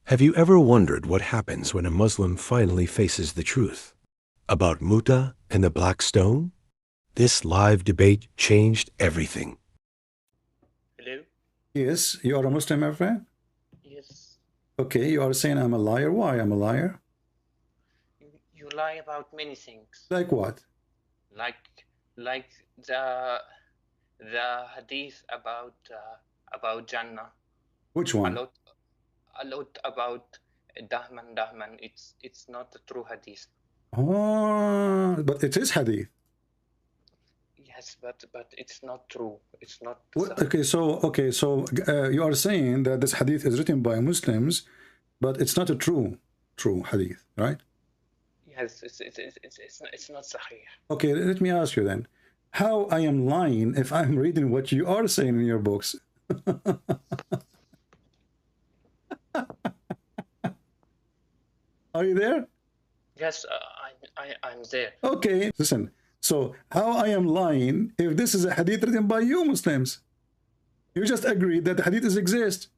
Have you ever wondered what happens when a Muslim finally faces the truth about Muta and the Black Stone? This live debate changed everything. Hello? Yes, you are a Muslim, my friend? Yes. Okay, you are saying I'm a liar. Why I'm a liar? You lie about many things. Like what? Like the hadith about Jannah. Which A one? lot about Dahman. It's not a true hadith. Oh, but it is hadith. Yes, but it's not true. It's not. What? Okay, so you are saying that this hadith is written by Muslims, but it's not a true hadith, right? Yes, it's not sahih. Okay, let me ask you then. How I am lying if I'm reading what you are saying in your books? Are you there? Yes, I'm there. Okay, listen. So how I am lying if this is a hadith written by you Muslims? You just agreed that the hadiths exist.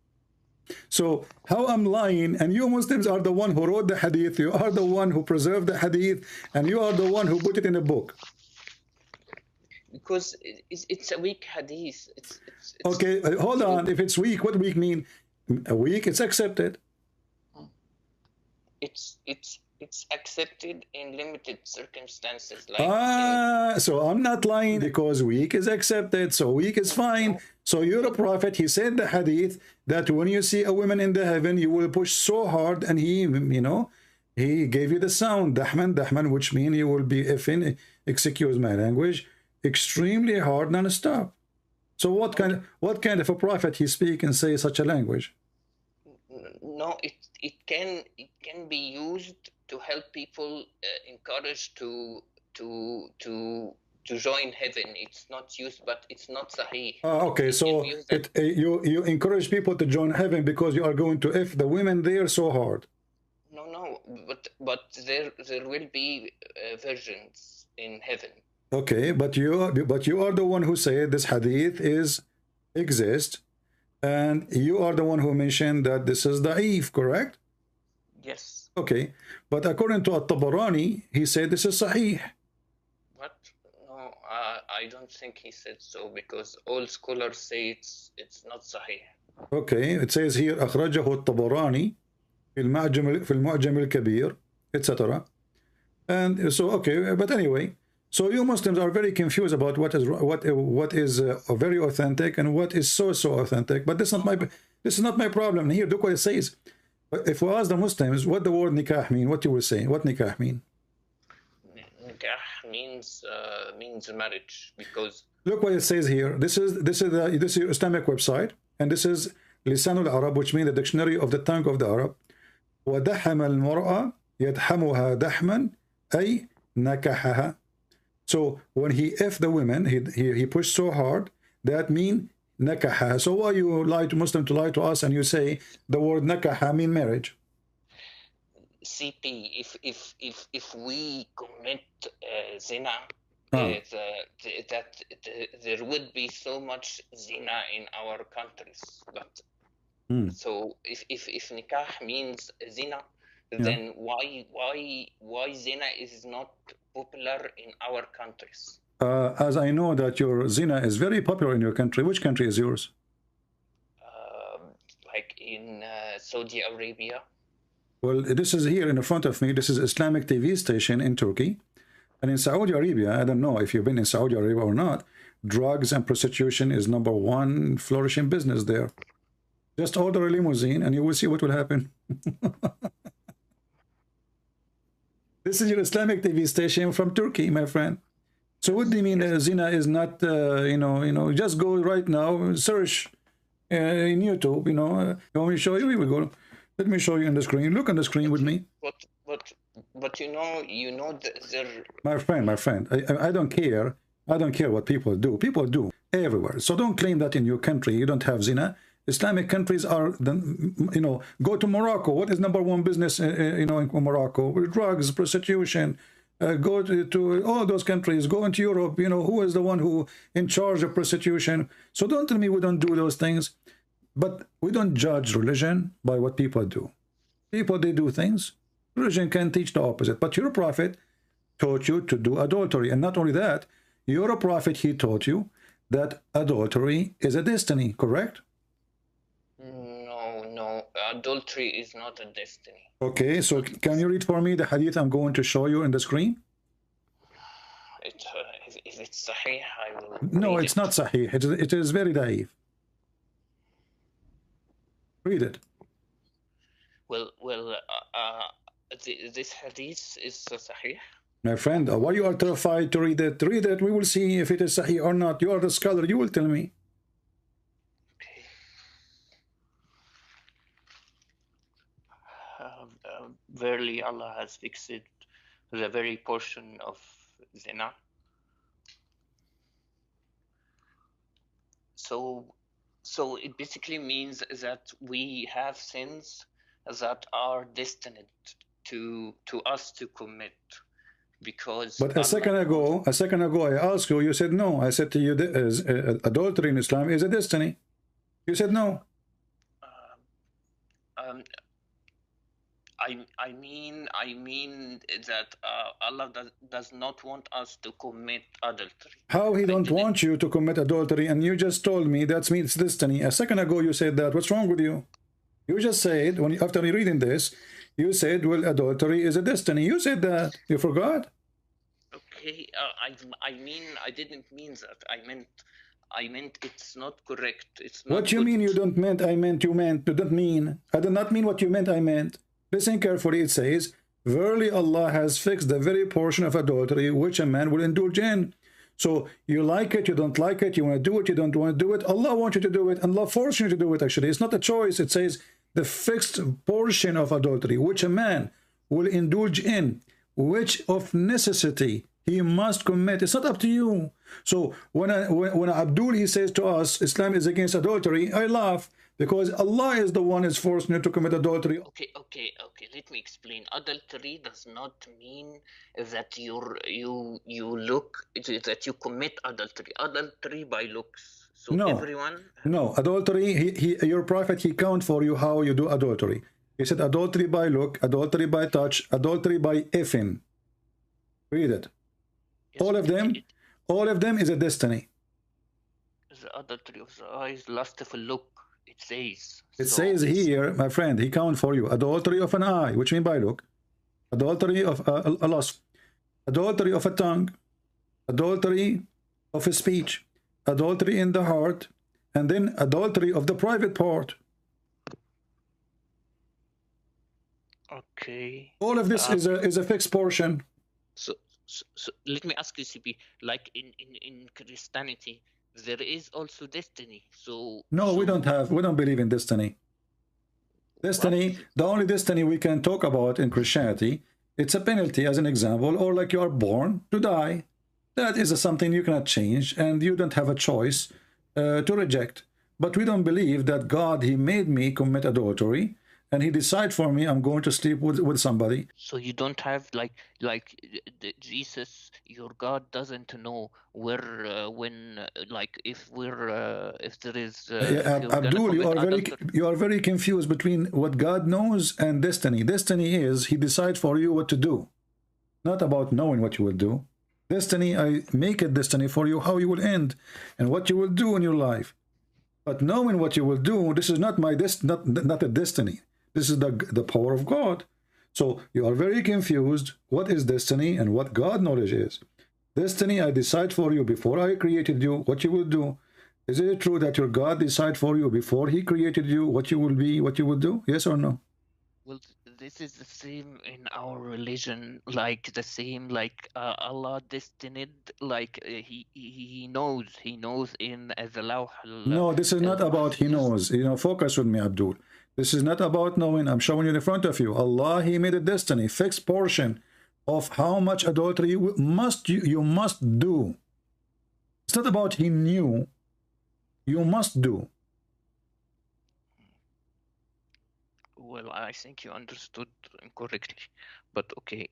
So how I'm lying, and you Muslims are the one who wrote the hadith, you are the one who preserved the hadith, and you are the one who put it in a book. Because it's a weak hadith. It's okay, hold on. If it's weak, what weak mean? A weak, it's accepted. It's accepted in limited circumstances. Like so I'm not lying because weak is accepted, so weak is fine. So you're a prophet. He said the hadith that when you see a woman in the heaven, you will push so hard, and he, you know, he gave you the sound, dahman, which means you will be, excuse my language, extremely hard non-stop. So what kind of a prophet he speak and say such a language? No, it can be used to help people, encourage to join heaven. It's not used, but it's not sahih. Okay, so you encourage people to join heaven because you are going to F the women there so hard. No, but there will be virgins in heaven. Okay, but you are the one who said this hadith exists, and you are the one who mentioned that this is da'if, correct? Yes. Okay, but according to At-Tabarani, he said this is sahih. What? No, I don't think he said so, because all scholars say it's not sahih. Okay, it says here أخرجه الطبراني في المعجم الكبير, etc. And so okay, but anyway, so you Muslims are very confused about what is very authentic and what is so authentic. But this is not my problem. Here, look what it says. If we ask the Muslims what the word nikah mean, what you will say? What nikah mean? Nikah means marriage, because look what it says here. This is your Islamic website, and this is Lisan al-Arab, which means the dictionary of the tongue of the Arab. وَدَحَمَ الْمَرْأَ يَدْحَمُهَا دَحْمًا أي نَكَحَهَا. So when he the women, he pushed so hard, that mean nakaha. So why you lie to Muslim to lie to us and you say the word nakaha mean marriage? CP, if we commit zina, that there would be so much zina in our countries. But so if nikah means zina, then why zina is not popular in our countries? As I know that your zina is very popular in your country. Which country is yours? Like in Saudi Arabia. Well, this is here in front of me. This is Islamic TV station in Turkey. And in Saudi Arabia, I don't know if you've been in Saudi Arabia or not, drugs and prostitution is #1 flourishing business there. Just order a limousine and you will see what will happen. This is your Islamic TV station from Turkey, my friend. So what do you mean zina is not, just go right now, search in YouTube, you want me to show you? Here we go. Let me show you on the screen. Look on the screen with me. But you know that my friend, I don't care. I don't care what people do. People do everywhere. So don't claim that in your country you don't have zina. Islamic countries are, go to Morocco. What is #1 business, in Morocco? Drugs, prostitution. Go to all those countries. Go into Europe. Who is the one who in charge of prostitution? So don't tell me we don't do those things. But we don't judge religion by what people do. People, they do things. Religion can teach the opposite. But your prophet taught you to do adultery. And not only that, your prophet, he taught you that adultery is a destiny, correct? No, adultery is not a destiny. Okay, so can you read for me the hadith I'm going to show you on the screen? If it's sahih, I will No, read it's it. not sahih. It is very daif. Read it. Well, this hadith is sahih. My friend, why you are terrified to read it? Read it. We will see if it is sahih or not. You are the scholar. You will tell me. Okay. Verily, Allah has fixed the very portion of zina. So it basically means that we have sins that are destined to us to commit, because. But a second ago, I asked you. You said no. I said to you, adultery in Islam is a destiny. You said no. I mean that Allah does not want us to commit adultery. How he don't want you to commit adultery, and you just told me that means destiny. A second ago you said that. What's wrong with you? You just said, after reading this, you said, well, adultery is a destiny. You said that. You forgot? Okay, I mean, I didn't mean that. I meant it's not correct. It's not. What you mean you don't meant, I meant, you meant, you don't mean. I did not mean what you meant, I meant. Listen carefully, it says, verily Allah has fixed the very portion of adultery which a man will indulge in. So you like it, you don't like it, you want to do it, you don't want to do it. Allah wants you to do it, and Allah forces you to do it, actually. It's not a choice. It says the fixed portion of adultery which a man will indulge in, which of necessity he must commit. It's not up to you. So when Abdul, he says to us, Islam is against adultery, I laugh, because Allah is the one is forcing you to commit adultery. Okay. Let me explain. Adultery does not mean that you look, that you commit adultery. Adultery by looks. So no, everyone. No, adultery. Your prophet, he count for you how you do adultery. He said adultery by look, adultery by touch, adultery by effing. Read it. Yes, all of them is a destiny. The adultery of the eyes, lust of a look. It says. It says here, my friend, he count for you. Adultery of an eye, which mean by look. Adultery of a lust. Adultery of a tongue. Adultery of a speech. Adultery in the heart. And then adultery of the private part. Okay. All of this is a fixed portion. So let me ask you, CP, like in Christianity, there is also destiny. No, we don't believe in destiny. Destiny, the only destiny we can talk about in Christianity, it's a penalty, as an example, or like you are born to die. That is something you cannot change, and you don't have a choice to reject. But we don't believe that God, he made me commit adultery, and he decide for me I'm going to sleep with somebody. So you don't have like Jesus, your God doesn't know where when if there is Abdul, you are very confused between what God knows and destiny. Destiny is he decides for you what to do, not about knowing what you will do. Destiny, I make a destiny for you how you will end and what you will do in your life. But knowing what you will do, this is not my not a destiny. This is the power of God. So you are very confused. What is destiny and what God knowledge is? Destiny, I decide for you before I created you what you will do. Is it true that your God decide for you before he created you what you will be, what you will do? Yes or no? Well, this is the same in our religion, like the same, like Allah destined, like he knows in the lawh. No, this is not about he knows. Focus with me, Abdul. This is not about knowing. I'm showing you in front of you. Allah, he made a destiny, fixed portion of how much adultery you must do. It's not about he knew. You must do. Well, I think you understood incorrectly, but okay.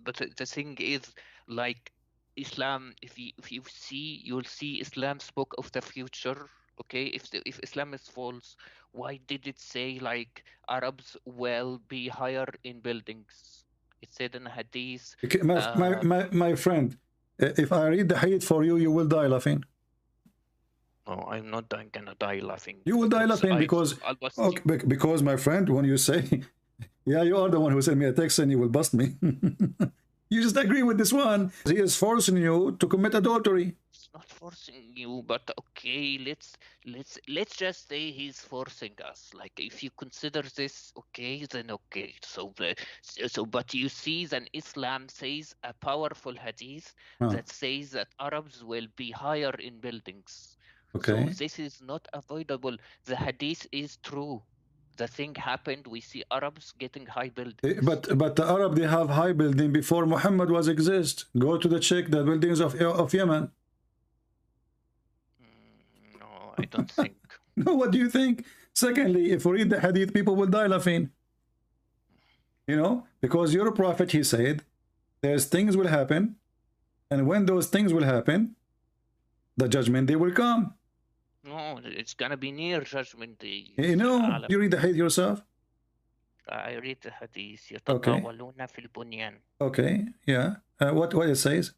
But the thing is, like Islam, if you see, you'll see Islam spoke of the future, Okay, if Islam is false, why did it say like Arabs will be higher in buildings? It said in a hadith. Okay, my friend, if I read the hadith for you, you will die laughing. No, I'm not gonna die laughing. You will die laughing because, okay, because my friend, when you say, yeah, you are the one who sent me a text and you will bust me. You just agree with this one. He is forcing you to commit adultery. It's not forcing you, but okay, let's just say he's forcing us. Like if you consider this okay, then okay. So but you see then Islam says a powerful hadith that says that Arabs will be higher in buildings. Okay. So this is not avoidable. The hadith is true. The thing happened. We see Arabs getting high buildings. But the Arab, they have high building before Muhammad was exist. Go to check the buildings of Yemen. No, I don't think. No, what do you think? Secondly, if we read the hadith, people will die laughing. You know, because your prophet, he said, there's things will happen, and when those things will happen, the judgment day will come. No, it's gonna be near judgment day. You know, you read the hadith yourself? I read the hadith. يتطاولون في البنيان. Okay, yeah. What it says?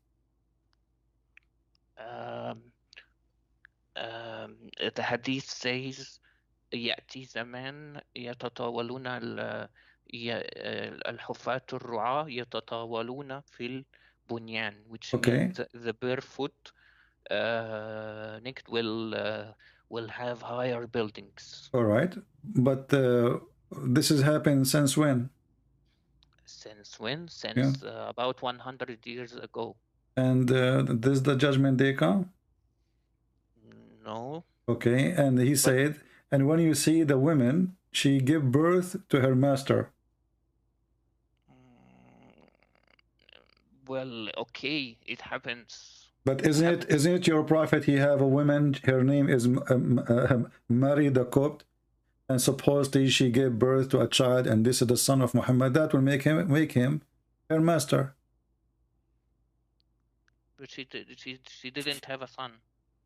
The hadith says يأتي زمان يتطاولون الحفاة الرعاة يتطاولون في البنيان, which means the barefoot naked will have higher buildings. All right, but this has happened since when? Since when? Since about 100 years ago. And does the judgment day come? No. Okay, and he said, and when you see the women, she give birth to her master. Well, okay, it happens. But isn't it your prophet? He have a woman. Her name is Mary the Copt, and supposedly she gave birth to a child, and this is the son of Muhammad. That will make him her master. But she didn't have a son.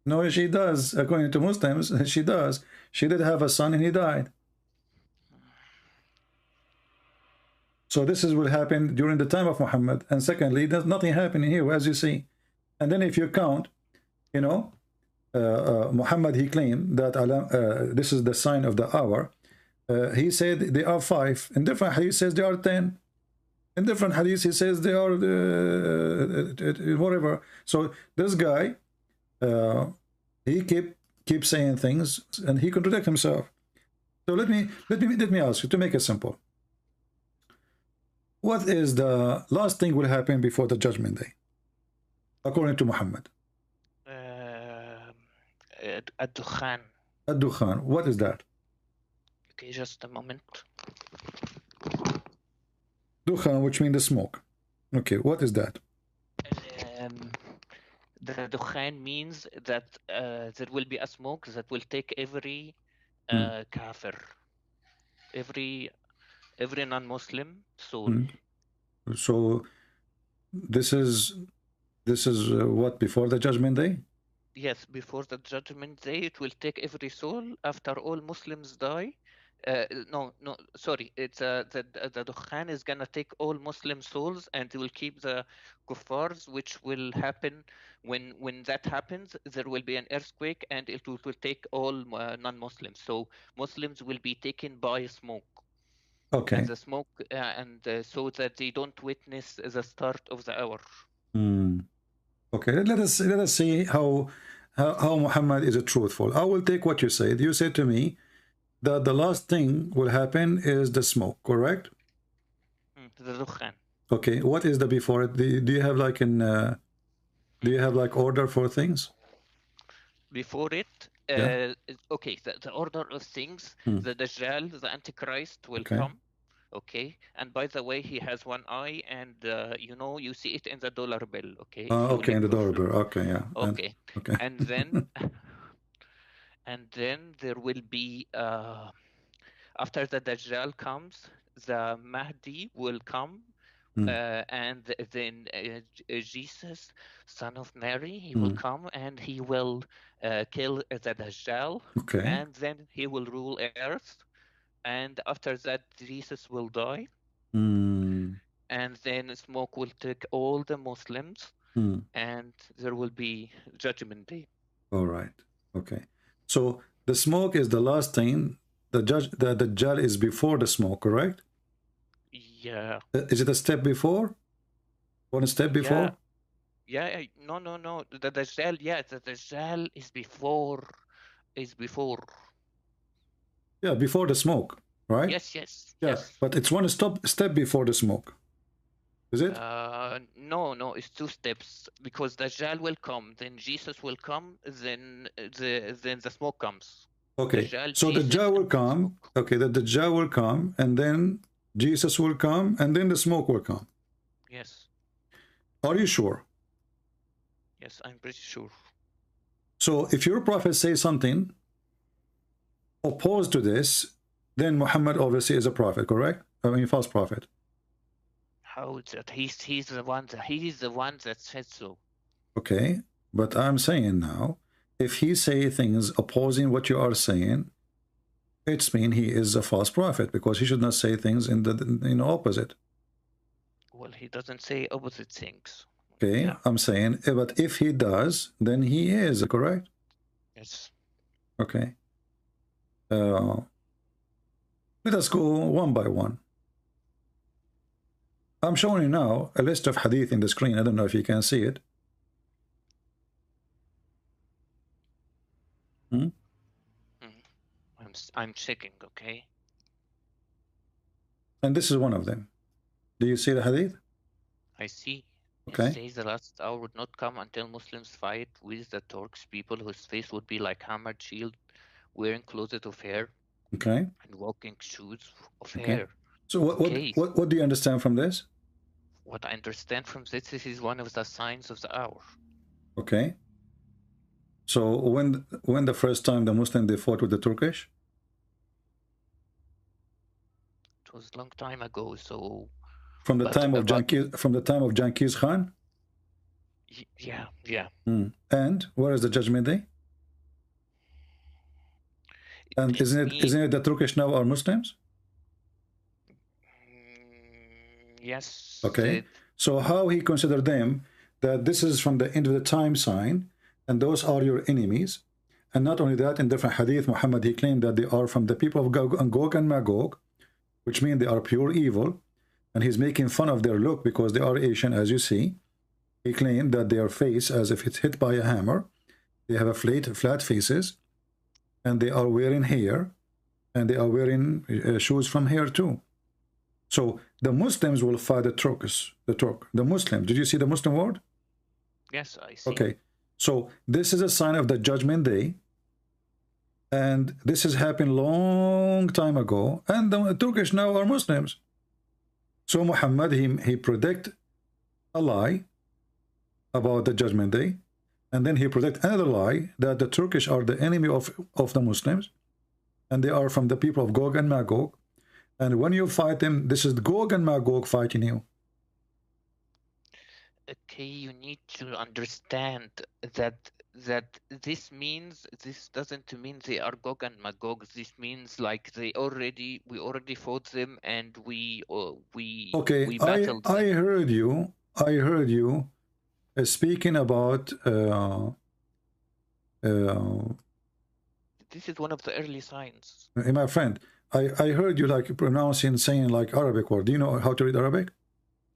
No, she does. According to Muslims, she does. She did have a son, and he died. So this is what happened during the time of Muhammad. And secondly, there's nothing happening here, as you see. And then if you count, you know, Muhammad, he claimed that this is the sign of the hour. He said they are 5. In different hadith, he says they are 10. In different hadith, he says they are whatever. So this guy, he keep saying things, and he contradicts himself. So let me ask you, to make it simple. What is the last thing will happen before the judgment day, according to Muhammad? Ad-Dukhan. Ad-Dukhan. What is that? Okay, just a moment. Dukhan, which means the smoke. Okay, what is that? The Dukhan means that there will be a smoke that will take every kafir, every non-Muslim soul. So this is what, before the judgment day? Yes, before the judgment day, it will take every soul after all Muslims die. No, sorry. It's the Dukhan is gonna take all Muslim souls and will keep the kuffars, which will happen when that happens. There will be an earthquake and it will take all non-Muslims. So Muslims will be taken by smoke. Okay. And the smoke, so that they don't witness the start of the hour. Okay, let us see how Muhammad is truthful. I will take what you said. You said to me that the last thing will happen is the smoke, correct? The Dukhan. Okay, what is the before it? Do you have like do you have like order for things? Before it, okay, the order of things, the Dajjal, the Antichrist will come. Okay, and by the way, he has one eye, and you know, you see it in the dollar bill. Okay. Okay, in the dollar bill. Okay, yeah. Okay. Okay. And then, there will be after the Dajjal comes, the Mahdi will come and then Jesus, son of Mary, he will come and he will kill the Dajjal, Okay. and then he will rule earth. And after that, Jesus will die, and then smoke will take all the Muslims, and there will be Judgment Day. All right. Okay. So the smoke is the last thing. The Dajjal is before the smoke, correct? Yeah. Is it a step before? One step before? Yeah. No. The Dajjal, yeah, the Dajjal is before. Yeah, before the smoke, right? Yes. But it's one step before the smoke. Is it? No, it's two steps, because Dajjal will come, then Jesus will come, then the smoke comes. Okay. Dajjal, So the Jesus, Dajjal will and then come. smoke. Okay, the Dajjal will come, and then Jesus will come, and then the smoke will come. Yes. Are you sure? Yes, I'm pretty sure. So if your prophet says something opposed to this, then Muhammad obviously is a prophet, correct? I mean, false prophet. How is that? He's the one that said so. Okay, but I'm saying now, if he say things opposing what you are saying, it's mean he is a false prophet, because he should not say things in the opposite. Well, he doesn't say opposite things. Okay, yeah. I'm saying, but if he does, then he is, correct? Yes. Okay. Let us go one by one. I'm showing you now a list of hadith in the screen. I don't know if you can see it. I'm checking, okay? And this is one of them. Do you see the hadith? I see. Okay. It says the last hour would not come until Muslims fight with the Turks, people whose face would be like hammered shield, wearing clothes of hair. Okay. And walking shoes of hair. So what do you understand from this? What I understand from this is one of the signs of the hour. Okay. So when the first time the Muslim they fought with the Turkish? It was a long time ago. So from the time of Genghis Khan? Yeah. And where is the Judgment Day? And isn't it the Turkish now are Muslims? Yes. Okay. So how he considered them that this is from the end of the time sign, and those are your enemies. And not only that, in different hadith, Muhammad, he claimed that they are from the people of Gog and Magog, which means they are pure evil. And he's making fun of their look because they are Asian, as you see. He claimed that their face, as if it's hit by a hammer, they have a flat faces, and they are wearing hair, and they are wearing shoes from hair too. So the Muslims will fight the Turks. The Muslims. Did you see the Muslim word? Yes, I see. Okay. So this is a sign of the Judgment Day, and this has happened long time ago, and the Turkish now are Muslims. So Muhammad, he predict a lie about the Judgment Day, and then he predict another lie that the Turkish are the enemy of the Muslims, and they are from the people of Gog and Magog. And when you fight them, this is Gog and Magog fighting you. Okay, you need to understand that this doesn't mean they are Gog and Magog. This means like we already fought them, and we battled them. I heard you speaking about this is one of the early signs. My friend, I heard you like saying like Arabic word. Do you know how to read Arabic?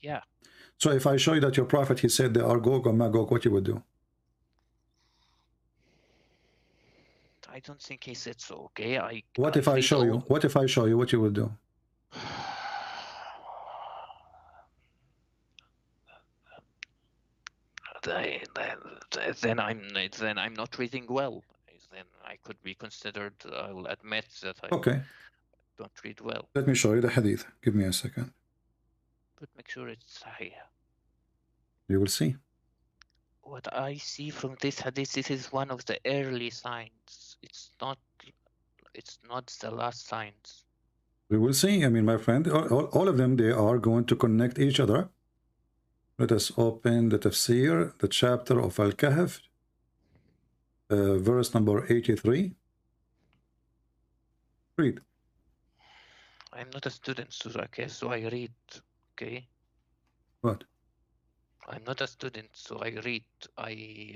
Yeah. So if I show you that your prophet, he said they are Gog or Magog, what you would do? I don't think he said so, okay? What if I show you? What if I show you what you would do? Then I'm not reading well. Then I could be considered. I will admit that I don't read well. Let me show you the hadith. Give me a second. But make sure it's Sahih. You will see. What I see from this hadith, this is one of the early signs. It's not the last signs. We will see. I mean, my friend, all of them, they are going to connect each other. Let us open the tafsir, the chapter of Al-Kahf, verse number 83. Read. I'm not a student, so I read. Okay. What? I'm not a student, so I read. I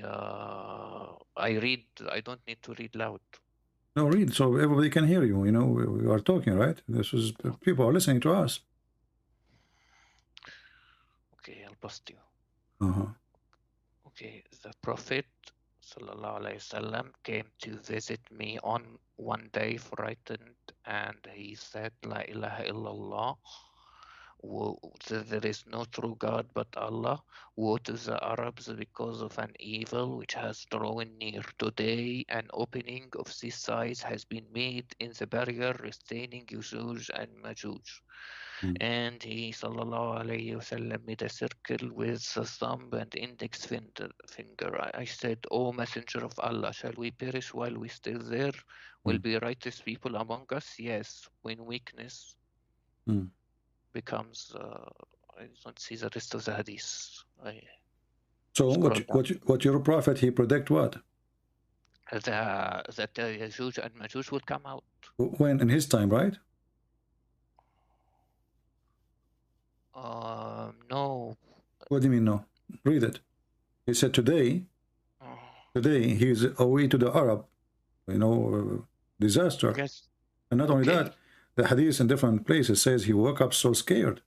read. I don't need to read loud. No, read so everybody can hear you. You know, we are talking, right? This is people are listening to us. Okay, I'll bust you. Uh-huh. Okay, the Prophet sallallahu alaihi wasallam came to visit me on one day, frightened, and he said, "La ilaha illallah." There is no true God but Allah. Woe to the Arabs because of an evil which has drawn near. Today, an opening of this size has been made in the barrier retaining Yajuj and Majuj. And he sallallahu alayhi wasallam made a circle with the thumb and index finger. I said, "O Messenger of Allah, shall we perish while we still there? Will be righteous people among us?" Yes, when weakness becomes I don't see the rest of the hadith. So what your prophet, he predict what? That Yajuj and Majuj will come out. When? In his time, right? No. What do you mean no? Read it. He said today he's away to the Arab, you know, disaster. Yes. And not only that, the hadith in different places says he woke up so scared.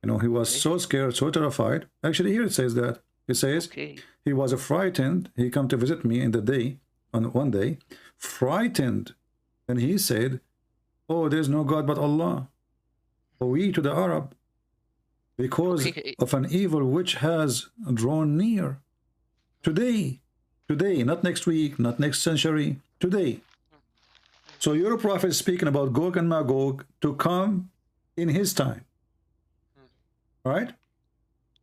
You know, he was so scared, so terrified. Actually, here it says that. It says he was frightened. He come to visit me in the day, on one day, frightened. And he said, "Oh, there's no God but Allah. We to the Arab, because of an evil which has drawn near." Today, not next week, not next century, today. So your prophet is speaking about Gog and Magog to come in his time. Right?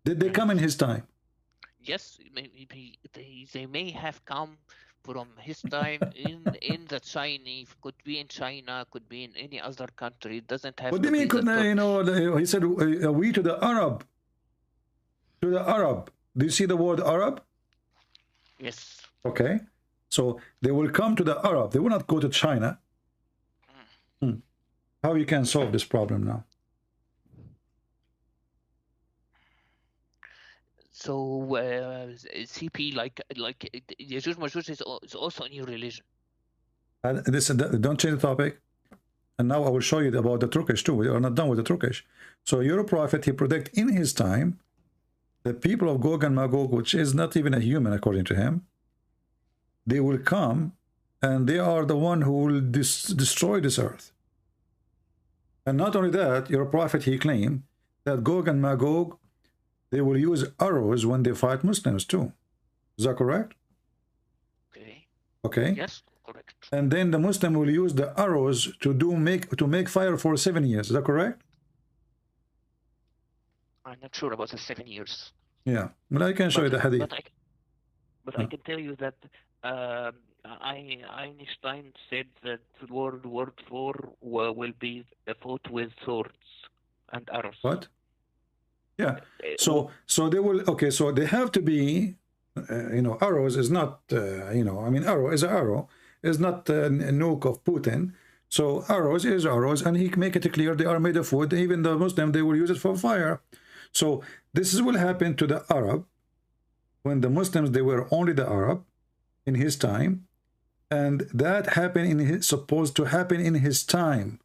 Did they come in his time? Yes, maybe they may have come from his time in the Chinese, could be in China, could be in any other country. It doesn't have. What do you mean? Could you know? He said, "We to the Arab." To the Arab. Do you see the word Arab? Yes. Okay. So they will come to the Arab. They will not go to China. How you can solve this problem now? So CP, like Yajuj Majuj is also a new religion. Don't change the topic. And now I will show you about the Turkish too. We are not done with the Turkish. So your prophet, he predict in his time the people of Gog and Magog, which is not even a human according to him, they will come and they are the one who will destroy this earth. And not only that, your prophet, he claimed that Gog and Magog, they will use arrows when they fight Muslims too. Is that correct? Okay. Yes, correct. And then the Muslim will use the arrows to make fire for 7 years. Is that correct? I'm not sure about the 7 years. Yeah, but I can show you the hadith. But I can tell you that Einstein said that World War IV will be fought with swords and arrows. What? Yeah. So they will. Okay. So they have to be. You know, arrows is not. You know, I mean, arrow is an arrow. Is not a nuke of Putin. So arrows is arrows, and he make it clear they are made of wood. Even the Muslim, they will use it for fire. So this is what happened to the Arab when the Muslims, they were only the Arab in his time, and that happened supposed to happen in his time,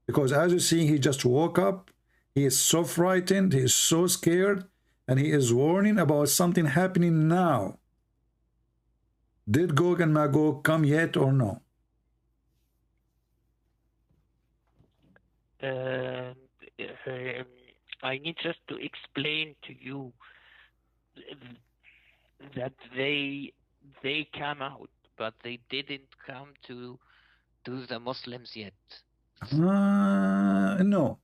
because as you see, he just woke up. He is so frightened. He is so scared, and he is warning about something happening now. Did Gog and Magog come yet or no? I need just to explain to you that they came out, but they didn't come to the Muslims yet. No.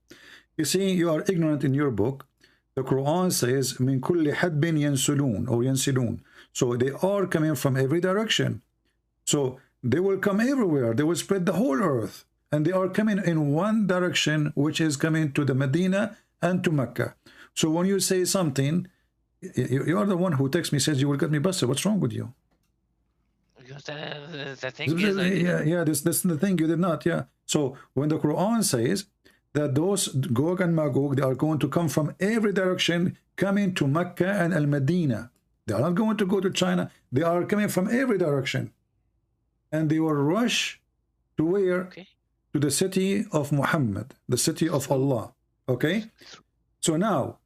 You see, you are ignorant in your book. The Quran says, "Min kulli hadbin yansulun," or yansilun. So they are coming from every direction. So they will come everywhere. They will spread the whole earth. And they are coming in one direction, which is coming to the Medina and to Mecca. So when you say something, you are the one who texts me, says you will get me busted. What's wrong with you? The thing is, I didn't. Yeah, this is the thing, you did not, yeah. So when the Quran says that those Gog and Magog, they are going to come from every direction, coming to Mecca and Al-Medina. They are not going to go to China. They are coming from every direction. And they will rush to where? Okay. To the city of Muhammad, the city of Allah. Okay? So now,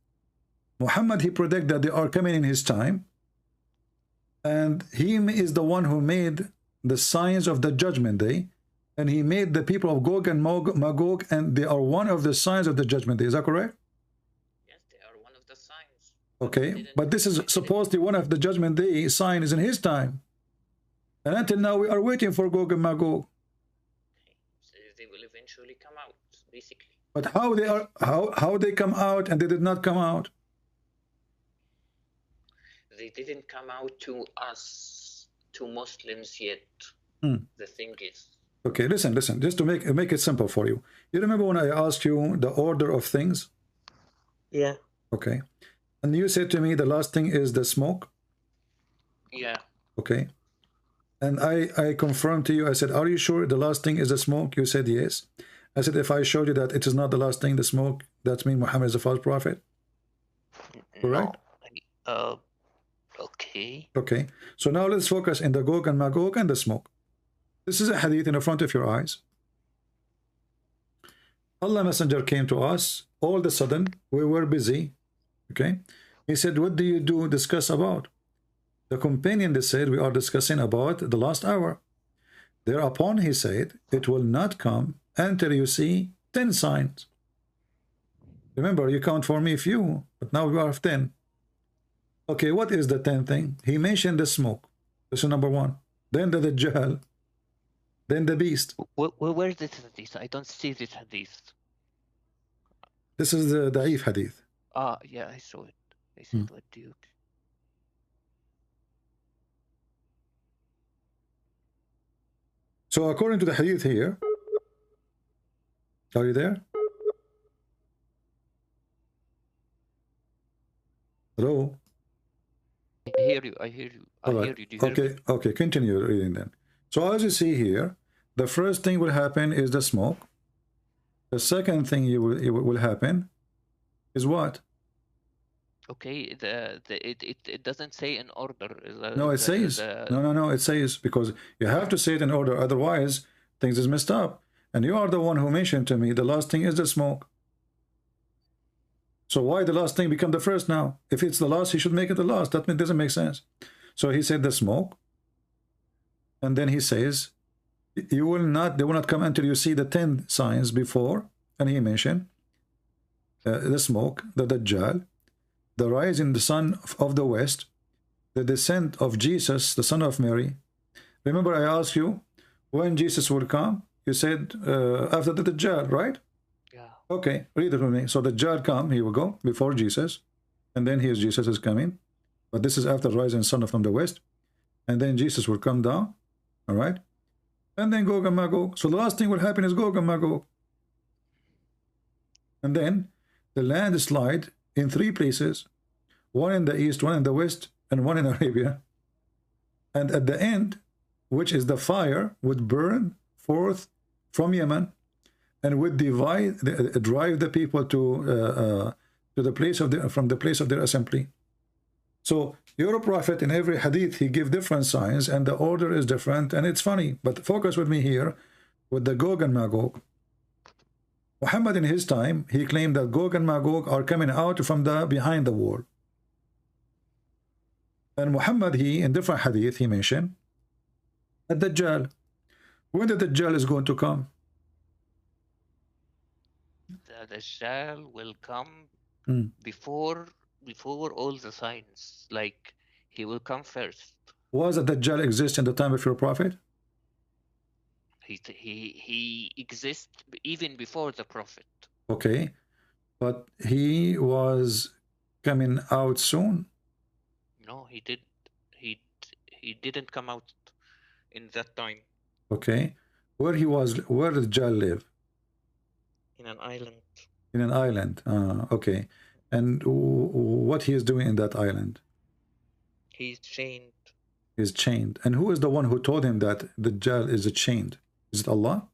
Muhammad, he predicted that they are coming in his time. And he is the one who made the signs of the judgment day. And he made the people of Gog and Magog, and they are one of the signs of the judgment day. Is that correct? Yes, they are one of the signs. Okay, but this is supposedly one of the judgment day signs in his time. And until now, we are waiting for Gog and Magog. So they will eventually come out, basically. But how they are, how they come out and they did not come out? They didn't come out to us, to Muslims yet. The thing is. Okay, listen, just to make it simple for you. You remember when I asked you the order of things? Yeah. Okay. And you said to me the last thing is the smoke? Yeah. Okay. And I confirmed to you, I said, are you sure the last thing is the smoke? You said yes. I said, if I showed you that it is not the last thing, the smoke, that means Muhammad is a false prophet? Correct? No. Okay. Okay. So now let's focus in the Gog and Magog and the smoke. This is a hadith in the front of your eyes. Allah Messenger came to us. All of a sudden, we were busy. Okay. He said, what do you discuss about? The companion, they said, we are discussing about the last hour. Thereupon he said, it will not come until you see 10 signs. Remember, you count for me few, but now we are 10. Okay, what is the 10th thing? He mentioned the smoke. This is number 1. Then the Dajjal. Then the beast. Where is this hadith? I don't see this hadith. This is the Da'if hadith. Yeah, I saw it. I said, what do you... So according to the hadith here, are you there? Hello? I hear you. I hear you. Right. Do you hear me? Okay, continue reading then. So as you see here, the first thing will happen is the smoke. The second thing it will happen is what? Okay, it doesn't say in order. No, it says. No, it says, because you have to say it in order, otherwise things is messed up. And you are the one who mentioned to me the last thing is the smoke. So why the last thing become the first now? If it's the last, he should make it the last. That doesn't make sense. So he said the smoke. And then he says, they will not come until you see the 10 signs before. And he mentioned the smoke, the Dajjal, the rise in the sun of the west, the descent of Jesus, the son of Mary. Remember I asked you when Jesus will come? You said after the Dajjal, right? Yeah. Okay, read it with me. So the Dajjal come, he will go before Jesus. And then Jesus is coming. But this is after the rising sun from the west. And then Jesus will come down. All right? And then Gog and Magog. So the last thing will happen is Gog and Magog. And then the landslide in 3 places. One in the east, one in the west, and one in Arabia. And at the end, which is the fire, would burn forth from Yemen and would drive the people to the place of from the place of their assembly. So your prophet in every hadith, he give different signs and the order is different, and it's funny. But focus with me here with the Gog and Magog. Muhammad in his time, he claimed that Gog and Magog are coming out from behind the wall. And Muhammad, in different hadith, he mentioned the Dajjal. When the Dajjal is going to come? The Dajjal will come before all the signs. Like, he will come first. Was the Dajjal exist in the time of your prophet? He exists even before the prophet. Okay, but he was coming out soon. No, he didn't come out in that time. Okay, where did Dajjal live? In an island. In an island. Okay, And what he is doing in that island? He's chained. He's chained. And who is the one who told him that the Dajjal is chained? Is it Allah?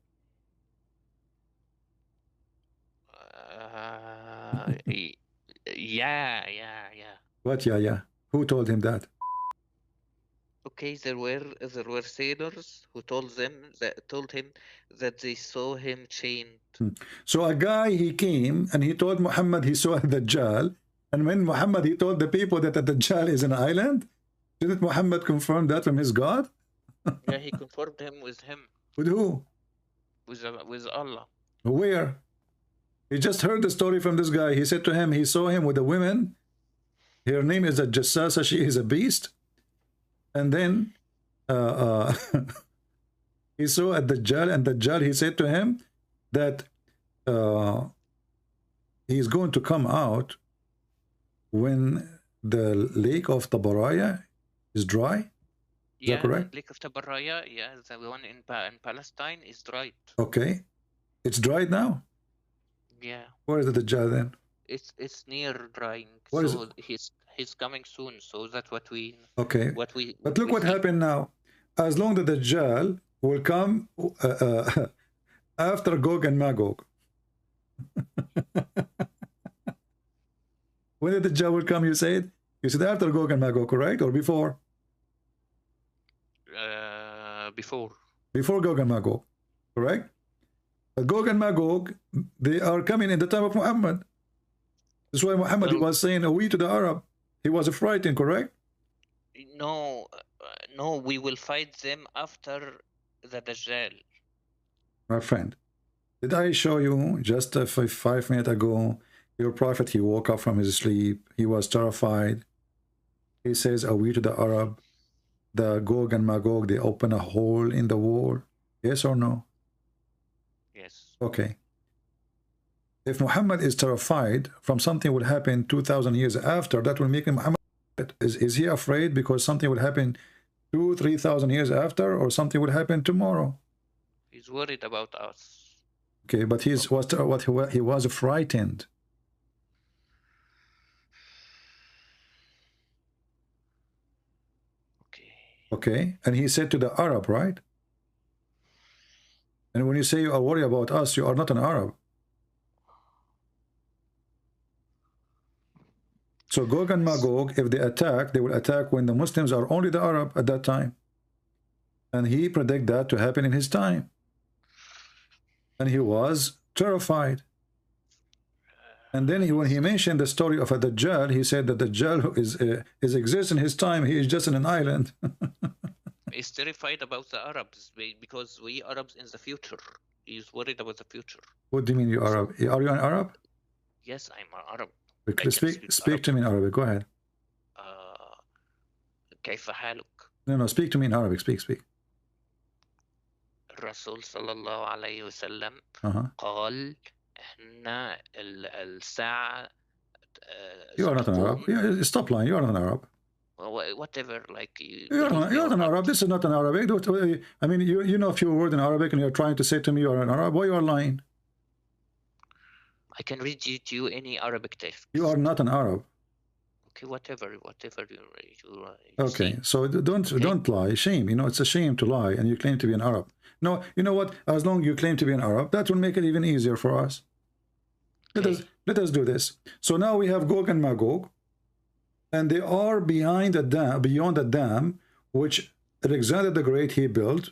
Yeah. What? Yeah. Who told him that? Okay, there were sailors who told him that they saw him chained. So a guy, he came and he told Muhammad he saw the Dajjal, and when Muhammad he told the people that the Dajjal is an island, didn't Muhammad confirm that from his God? Yeah, he confirmed him with him. With who? With Allah. Where? He just heard the story from this guy. He said to him, he saw him with a woman. Her name is a Jassasa. She is a beast. And then he saw a Dajjal, and Dajjal, he said to him that he's going to come out when the lake of Tabaraya is dry. Is that correct? Lake of Tabaraya, yeah, the one in Palestine is dried. Okay. It's dried now? Yeah. Where is the Dajjal then? It's near drying. What is so it? he's coming soon. So that's what we. Okay. But look what see. happened now. As long as the Dajjal will come after Gog and Magog. When did the Dajjal will come, you said? You said after Gog and Magog, correct? Or before? Before. Before Gog and Magog, correct? But Gog and Magog, they are coming in the time of Muhammad. That's why Muhammad, he was saying, we to the Arab. He was frightened, correct? No, we will fight them after the Dajjal. My friend, did I show you just 5 minutes ago, your prophet, he woke up from his sleep. He was terrified. He says, are we to the Arab? The Gog and Magog, they open a hole in the wall. Yes or no? Yes. Okay. If Muhammad is terrified from something will happen 2,000 years after, that will make him Muhammad. Is he afraid because something will happen 2,000-3,000 years after, or something will happen tomorrow? He's worried about us. Okay, but he was frightened. Okay, and he said to the Arab, right? And when you say you are worried about us, you are not an Arab. So Gog and Magog, if they attack, they will attack when the Muslims are only the Arab at that time. And he predicted that to happen in his time. And he was terrified. And then when he mentioned the story of a Dajjal, he said that Dajjal is exists in his time. He is just in an island. He's terrified about the Arabs because we Arabs in the future. He's worried about the future. What do you mean you Arab? Are you an Arab? Yes, I'm an Arab. Speak to me in Arabic. Go ahead. كيف حالك? No, speak to me in Arabic. Speak. الرسول صلى الله عليه وسلم قال إحنا الساعة. You are not an Arab. Yeah, stop lying. You are not an Arab. Whatever, like you're not an Arab. This is not an Arabic. I mean, you know a few words in Arabic, and you're trying to say to me you are an Arab. Why you are lying? I can read you to you any Arabic text. You are not an Arab. Okay, whatever you okay, see. so don't lie. Shame. You know, it's a shame to lie, and you claim to be an Arab. No, you know what? As long as you claim to be an Arab, that will make it even easier for us. Let us do this. So now we have Gog and Magog, and they are beyond a dam, which Alexander the Great he built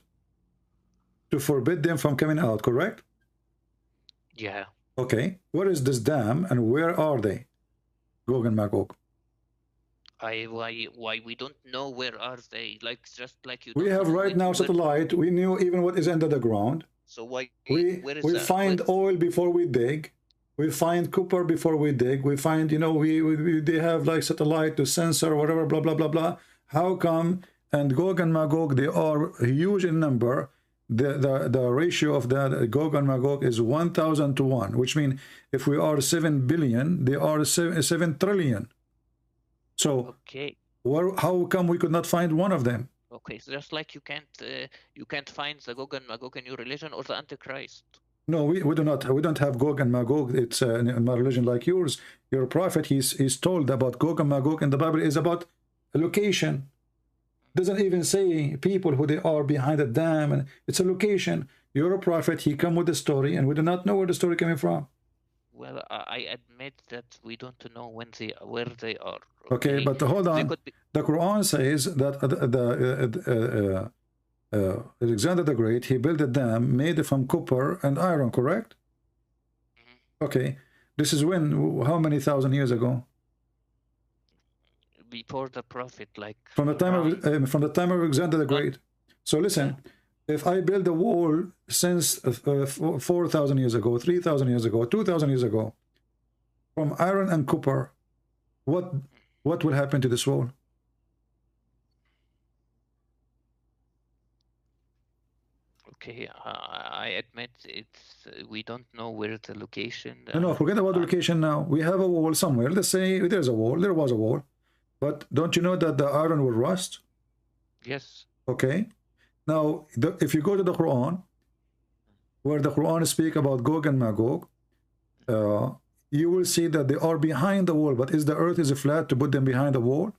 to forbid them from coming out. Correct? Yeah. Okay. Where is this dam, and where are they? Gog and Magog. Why we don't know where are they? Like just like you. We have right now satellite. We knew even what is under the ground. So why? We find oil before we dig. We find copper before we dig. We find, you know, they have like satellite to sensor whatever, blah blah blah blah. How come? And Gog and Magog, they are huge in number. The ratio of that Gog and Magog is 1,000 to 1, which means if we are 7 billion, they are 7 trillion. So okay, how come we could not find one of them? Okay, so just like you can't find the Gog and Magog in your religion or the Antichrist. No, we do not. We don't have Gog and Magog. It's in my religion like yours. Your prophet, he's told about Gog and Magog, and the Bible is about a location. Doesn't even say people who they are behind a dam, and it's a location. You're a prophet. He come with the story, and we do not know where the story coming from. Well, I admit that we don't know where they are. Okay, but hold on. The Quran says that Alexander the Great, he built a dam made from copper and iron, correct? Okay, this is when, how many thousand years ago? Before the prophet, like from the time of Alexander the Great. So listen, if I build a wall since 4,000 years ago, 3,000 years ago, 2,000 years ago, from iron and copper, what will happen to this wall? Okay, I admit it's we don't know where the location. No, forget about the location now. We have a wall somewhere. Let's say there's a wall. There was a wall. But don't you know that the iron will rust? Yes. Okay. Now, if you go to the Quran, where the Quran speak about Gog and Magog, you will see that they are behind the wall. But is the earth is flat to put them behind the wall?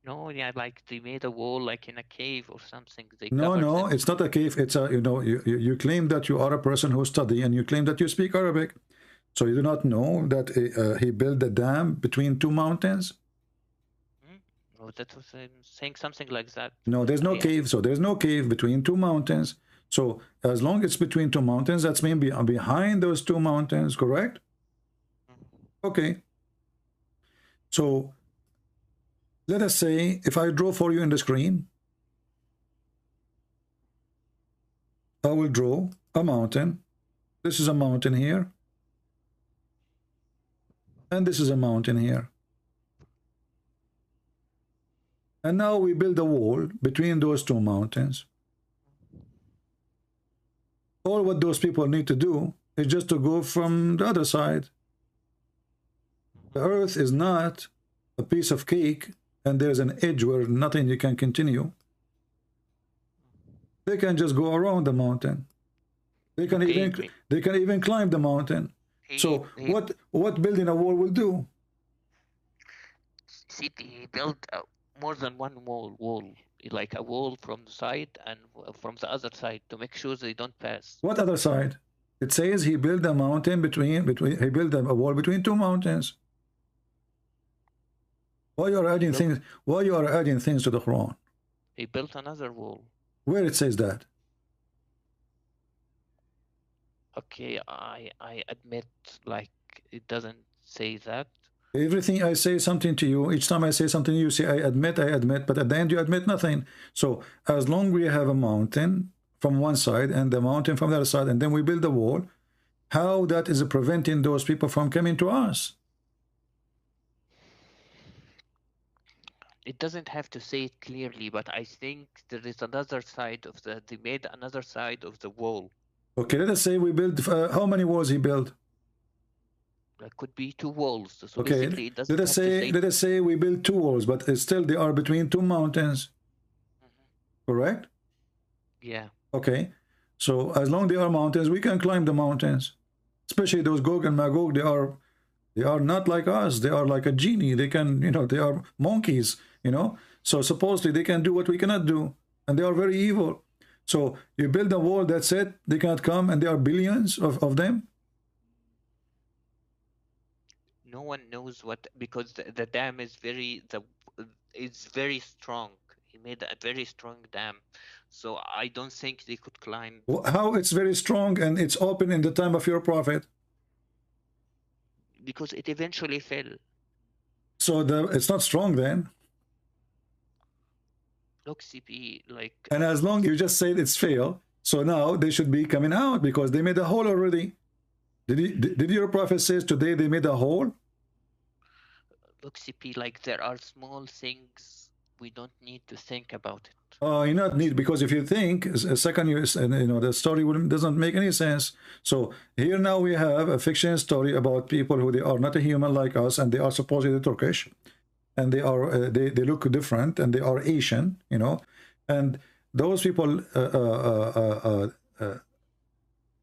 No, yeah, like they made a wall like in a cave or something. No, it's not a cave. It's a, you claim that you are a person who study and you claim that you speak Arabic. So you do not know that he built a dam between two mountains? Oh, that was saying something like that. No, there's no cave. So there's no cave between two mountains. So as long as it's between two mountains, that's mean behind those two mountains, correct? Okay. So let us say if I draw for you in the screen, I will draw a mountain. This is a mountain here. And this is a mountain here. And now we build a wall between those two mountains. All what those people need to do is just to go from the other side. The earth is not a piece of cake and there's an edge where nothing you can continue. They can just go around the mountain. They can even climb the mountain. So what building a wall will do? See, he built more than one wall, like a wall from the side and from the other side to make sure they don't pass. What other side? It says he built a mountain he built a wall between two mountains. Why you are adding things? Why you are adding things to the Quran? He built another wall. Where it says that? Okay, I admit, like, it doesn't say that. Everything I say something to you, each time I say something, you say, I admit, but at the end you admit nothing. So as long as we have a mountain from one side and the mountain from the other side, and then we build a wall, how that is preventing those people from coming to us? It doesn't have to say it clearly, but I think there is another side of they made another side of the wall. Okay, let us say we build, how many walls he built? That could be two walls. So okay, basically it doesn't let us say we build two walls, but still they are between two mountains. Correct? Yeah. Okay, so as long as they are mountains, we can climb the mountains. Especially those Gog and Magog, they are not like us. They are like a genie. They can, they are monkeys, So supposedly they can do what we cannot do. And they are very evil. So you build a wall, that's it. They cannot come, and there are billions of them. No one knows what, because the dam is it's very strong. He made a very strong dam. So I don't think they could climb. How it's very strong and it's open in the time of your prophet? Because it eventually fell. So it's not strong then. Look, CP, like... And as long as you just said it's failed, so now they should be coming out because they made a hole already. Did your prophet says today they made a hole? Look, CP, like there are small things we don't need to think about it. Oh, you not need, because if you think a second, the story doesn't make any sense. So here now we have a fiction story about people who they are not a human like us, and they are supposedly Turkish, and they are they look different, and they are Asian, and those people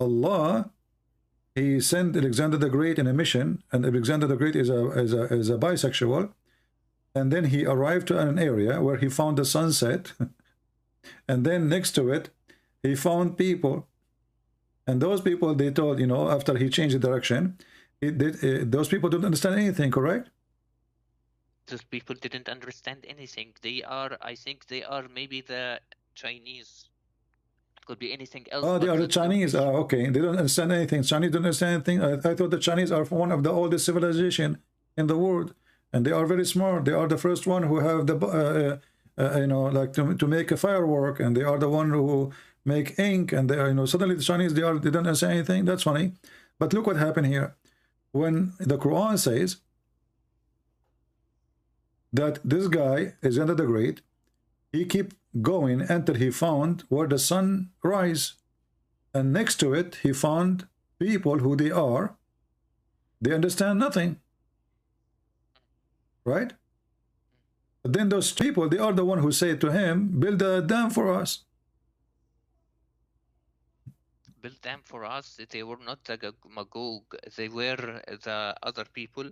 Allah, he sent Alexander the Great in a mission, and Alexander the Great is a bisexual, and then he arrived to an area where he found the sunset, and then next to it, he found people, and those people, they told, you know, after he changed the direction, those people don't understand anything, correct? Those people didn't understand anything. They are, I think they are maybe the Chinese. It could be anything else. Oh, they but are the Chinese. Okay, they don't understand anything. Chinese don't understand anything. I thought the Chinese are one of the oldest civilization in the world, and they are very smart. They are the first one who have the you know, like to make a firework, and they are the one who make ink, and they are, you know, suddenly the Chinese, they don't understand anything. That's funny. But look what happened here. When the Quran says that this guy is Alexander the Great, he keep going until he found where the sun rise, and next to it he found people who they are. They understand nothing, right? But then those people, they are the one who say to him, build a dam for us. Build them for us. They were not the Magog. They were the other people.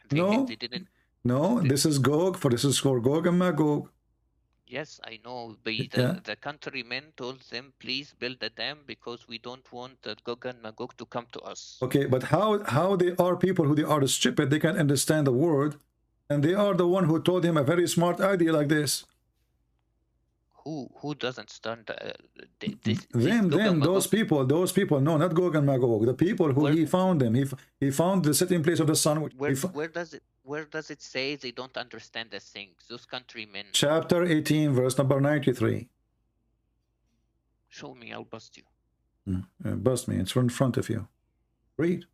They didn't. No, this is Gog. This is for Gog and Magog. Yes, I know. The countrymen told them, please build a dam because we don't want the Gog and Magog to come to us. Okay, but how they are people who they are stupid, they can't understand the word, and they are the one who told him a very smart idea like this. Who doesn't stand? Those people. No, not Gog and Magog. The people who he found them. He found the sitting place of the sun. Where does it say they don't understand the things? Those countrymen. Chapter 18, verse number 93. Show me, I'll bust you. Bust me. It's in front of you. Read.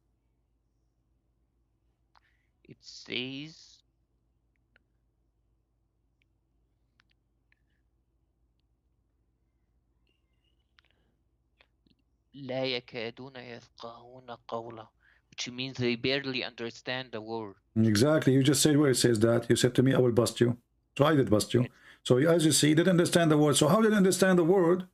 It says. لا يكادون يفقهون قولا, which means they barely understand the word. Exactly. You just said where it says that. You said to me, I will bust you. So I did bust you. So as you see, they didn't understand the word. So how did they understand the word?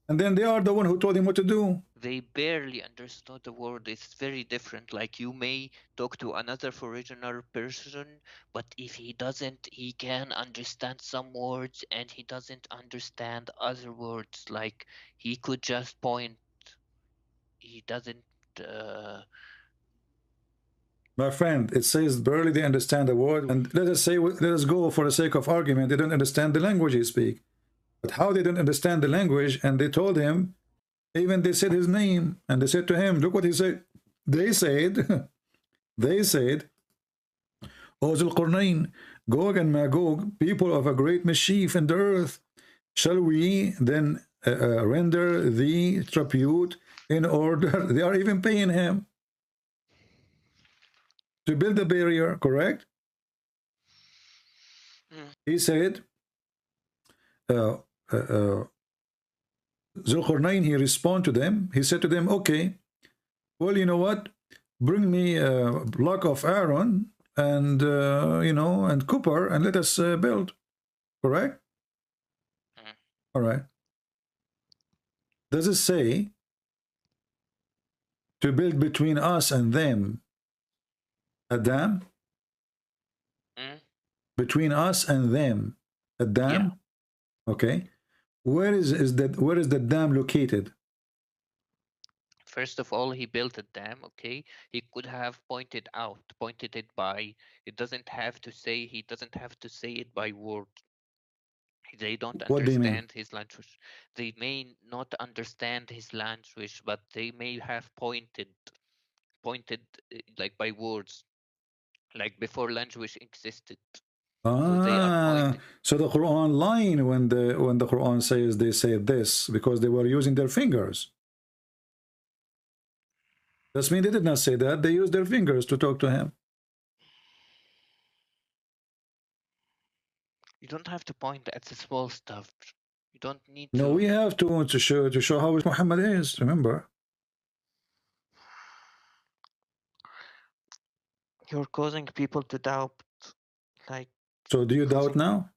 And then they are the one who told him what to do. They barely understood the word. It's very different. Like you may talk to another foreigner person, but if he doesn't, he can understand some words and he doesn't understand other words. Like he could just point. He doesn't. My friend, it says barely they understand the word. And let us go for the sake of argument. They don't understand the language he speak. But how they don't understand the language, and they told him, even they said his name, and they said to him, look what he said. They said, O Zul Qarnayn, Gog and Magog, people of a great mischief in the earth, shall we then render thee tribute in order? They are even paying him to build a barrier, correct? He said, Zulqarnain, he responded to them. He said to them, okay, well, you know what? Bring me a block of iron and, you know, and copper, and let us build. Correct? All right. Does it say to build between us and them a dam? Between us and them, a dam? Yeah. Okay. Where is the dam located? First of all, he built a dam, okay? He could have pointed it by, it doesn't have to say, he doesn't have to say it by word. They don't understand his language. They may not understand his language, but they may have pointed like by words, like before language existed. So the Quran lying when the Quran says they said this because they were using their fingers. That means they did not say that. They used their fingers to talk to him. You don't have to point at the small stuff. You don't need to. No, we have to show how Muhammad is. Remember. You're causing people to doubt. Like. So do you doubt now?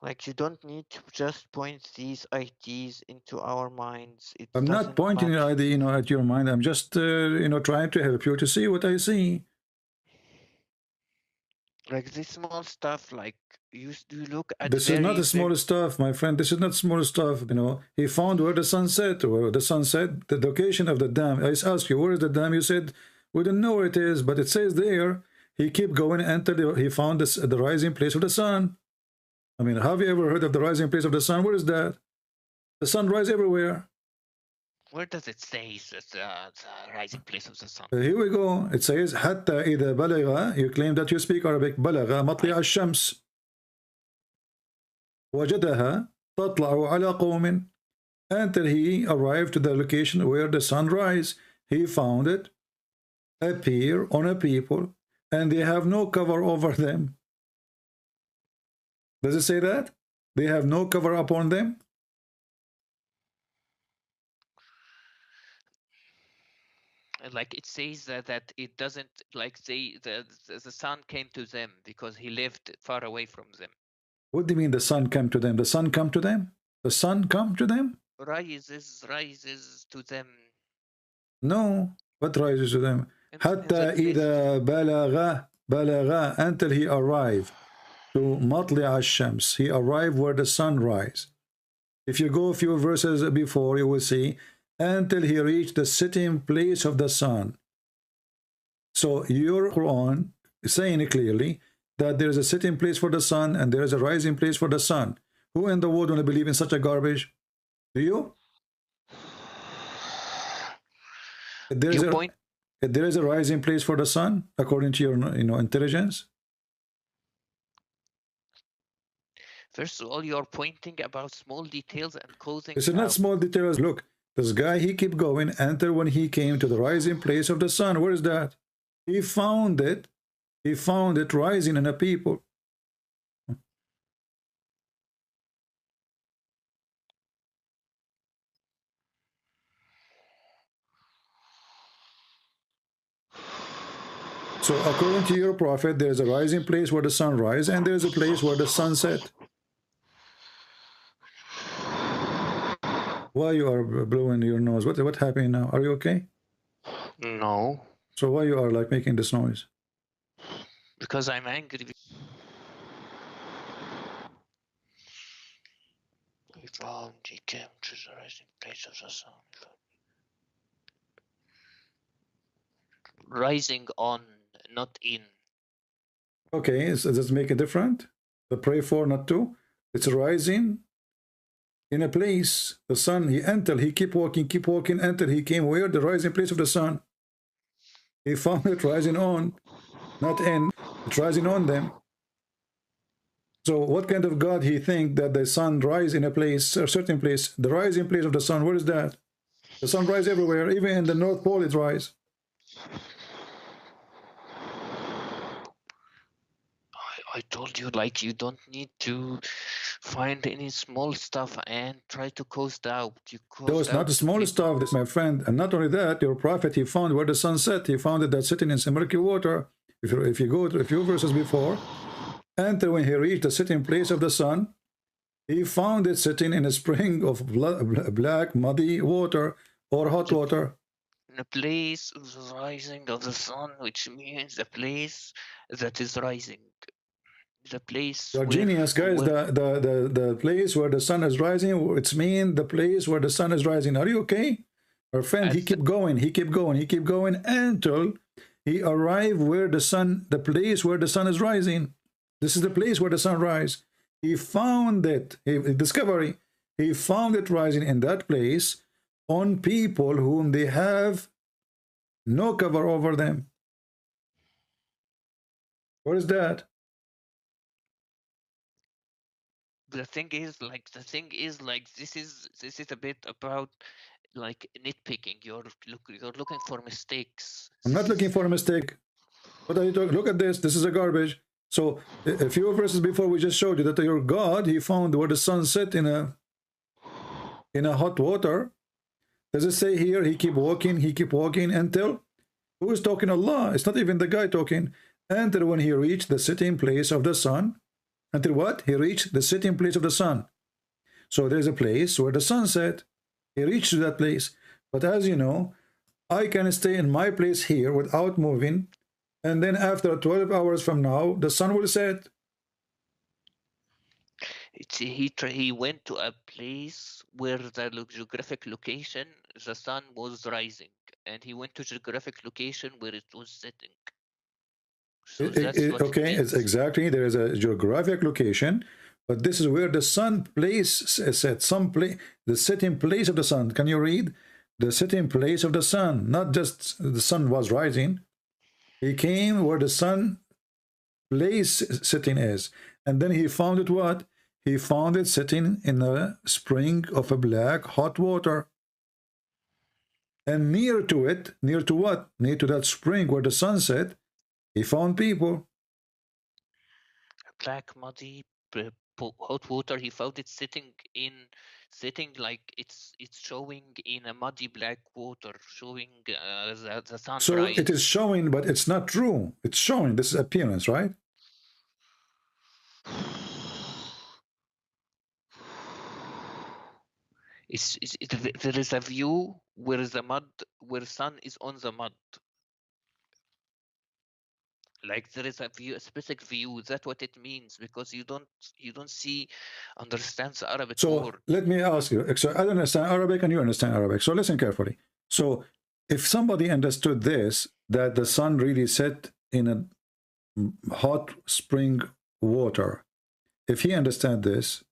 Like, you don't need to just point these ideas into our minds. It I'm not doesn't pointing match. at your mind. I'm just trying to help you to see what I see. Like this small stuff, like you look at This is not very, the small stuff, my friend. This is not small stuff. He found where the sun set, the location of the dam. I asked you, where is the dam? You said, we don't know where it is, but it says there. He kept going until he found the rising place of the sun. I mean, have you ever heard of the rising place of the sun? Where is that? The sun rises everywhere. Where does it say the rising place of the sun? Here we go. It says, حتى إذا بلغ, you claim that you speak Arabic, بلغ مطلع الشمس وجدها تطلع على قوم, until he arrived to the location where the sun rises. He found it appear on a people, and they have no cover over them. Does it say that? They have no cover upon them? Like it says that it doesn't, like the sun came to them because he lived far away from them. What do you mean the sun came to them? The sun come to them? The sun come to them? Rises to them. No. What rises to them? حتى إذا بلغ, until he arrived to مطلع الشمس. He arrived where the sun rises. If you go a few verses before, you will see until he reached the sitting place of the sun. So your Quran is saying clearly that there is a sitting place for the sun and there is a rising place for the sun. Who in the world want to believe in such a garbage? Do you? There is a rising place for the sun according to your intelligence. First of all, you're pointing about small details and causing. This is not small details. Look, this guy, he kept going until when he came to the rising place of the sun. Where is that? He found it. He found it rising in a people. So according to your prophet, there is a rising place where the sun rises, and there is a place where the sun set. Why you are blowing your nose? What happened now? Are you okay? No. So why you are like making this noise? Because I'm angry. We found he came to the rising place of the sun. Rising on, not in. Okay, so does it make it different? The pray for, not to. It's rising in a place. The sun, he keep walking until he came where? The rising place of the sun. He found it rising on, not in. It's rising on them. So what kind of God he think that the sun rise in a place, a certain place? The rising place of the sun, where is that? The sun rise everywhere, even in the North Pole it rise. I told you, like, you don't need to find any small stuff and try to cause doubt. That was not the small stuff, this, my friend. And not only that, your prophet, he found where the sun set. He found it that sitting in some murky water. If you go to a few verses before, and when he reached the sitting place of the sun, he found it sitting in a spring of black, muddy water or hot water. In a place of the rising of the sun, which means the place that is rising. The place. You're genius, guys. The place where the sun is rising, it's mean the place where the sun is rising. Are you okay? Our friend, he kept going until he arrived where the place where the sun is rising. This is the place where the sun rises. He found it, discovery. He found it rising in that place on people whom they have no cover over them. What is that? The thing is like this is a bit about like nitpicking. You're looking for mistakes. I'm not looking for a mistake. What are you talking? Look at this. This is a garbage. So a few verses before we just showed you that your God, he found where the sun set in a hot water. Does it say here he keep walking until? Who is talking? Allah. It's not even the guy talking. Until when he reached the sitting place of the sun. until what? He reached the sitting place of the sun. So there's a place where the sun set. He reached to that place. But as you know, I can stay in my place here without moving, and then after 12 hours from now, the sun will set. He went to a place where the geographic location, the sun was rising, and he went to geographic location where it was setting. So that's what Okay, it it's means. exactly, there is a geographic location, but this is where the sun place set, some place, the setting place of the sun. Can you read? The setting place of the sun, not just the sun was rising. He came where the sun place sitting is, and then he found it what? He found it sitting in a spring of a black hot water. And near to it, near to what? Near to that spring where the sun set, he found people. Black, muddy, hot water. He found it sitting like it's showing in a muddy black water, showing the sunrise. So it is showing, but it's not true. It's showing. This is appearance, right? There is a view where the sun is on the mud. Like there is a specific view. That's what it means, because you don't understand the Arabic word. Let me ask you. So I understand Arabic and you understand Arabic. So listen carefully. So if somebody understood this, that the sun really set in a hot spring water, if he understand this,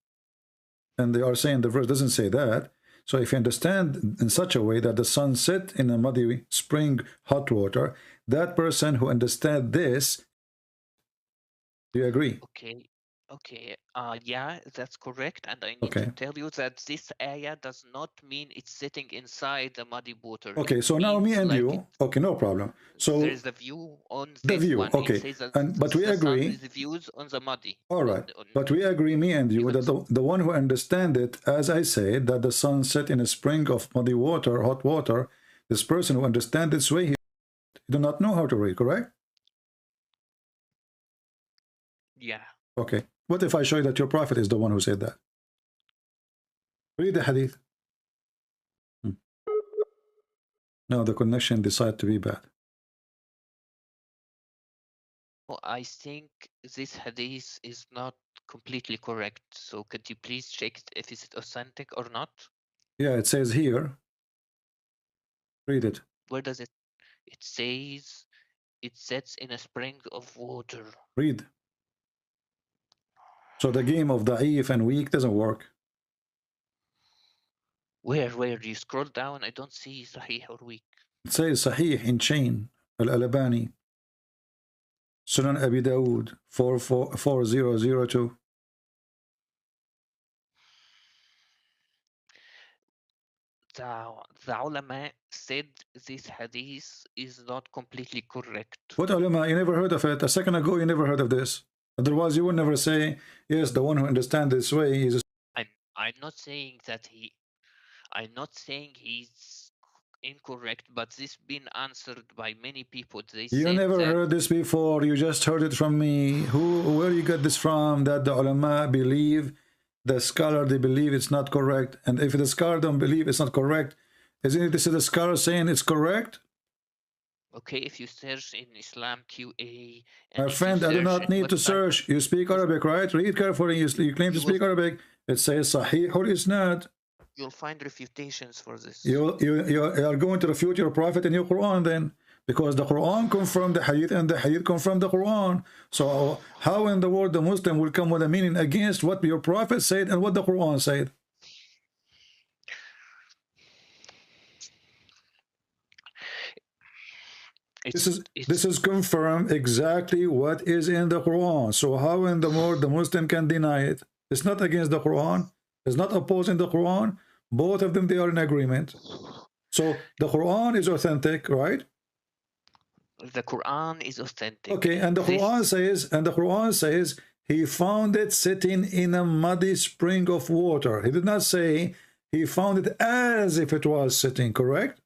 and they are saying the verse doesn't say that, so if you understand in such a way that the sun set in a muddy spring hot water, that person who understands this, do you agree? Okay. Yeah, that's correct. And I need to tell you that this ayah does not mean it's sitting inside the muddy water. Okay, so now me and you, okay, no problem. So there is the view on the this view, one. okay, It says that but we agree. The views on the muddy. All right, but we agree, me and you, that the one who understand it, as I said, that the sun set in a spring of muddy water, hot water, this person who understands this way, he do not know how to read, correct? Yeah. Okay. What if I show you that your prophet is the one who said that? Read the hadith. No, the connection decided to be bad. Well, I think this hadith is not completely correct. So could you please check if it's authentic or not? Yeah, it says here. Read it. Where does it? It says it sets in a spring of water. Read. So the game of da'if and weak doesn't work. Where do you scroll down? I don't see sahih or weak. It says sahih in chain, al-Albani, Sunan Abi Dawood, 4002. The ulama said this hadith is not completely correct. What ulama? You never heard of it. A second ago, you never heard of this. Otherwise, you would never say, yes, the one who understands this way is... I'm not saying that I'm not saying he's incorrect, but this been answered by many people. You never heard this before. You just heard it from me. Where you got this from? That the ulama believe, the scholar, they believe it's not correct. And if the scholar don't believe it's not correct, isn't it this is the scholar saying it's correct? Okay, if you search in Islam QA... My friend, I do not need to search. You speak Arabic, right? Read carefully. You claim to speak Arabic. It says Sahih or it's not. You'll find refutations for this. You are going to refute your prophet in your Quran then. Because the Quran confirmed the Hadith and the Hadith confirmed the Quran. So how in the world the Muslim will come with a meaning against what your prophet said and what the Quran said? This is confirmed exactly what is in the Quran. So how in the world the Muslim can deny it? It's not against the Quran. It's not opposing the Quran. Both of them, they are in agreement. So the Quran is authentic, right? The Quran is authentic. Okay, and the Quran says he found it sitting in a muddy spring of water. He did not say he found it as if it was sitting, correct?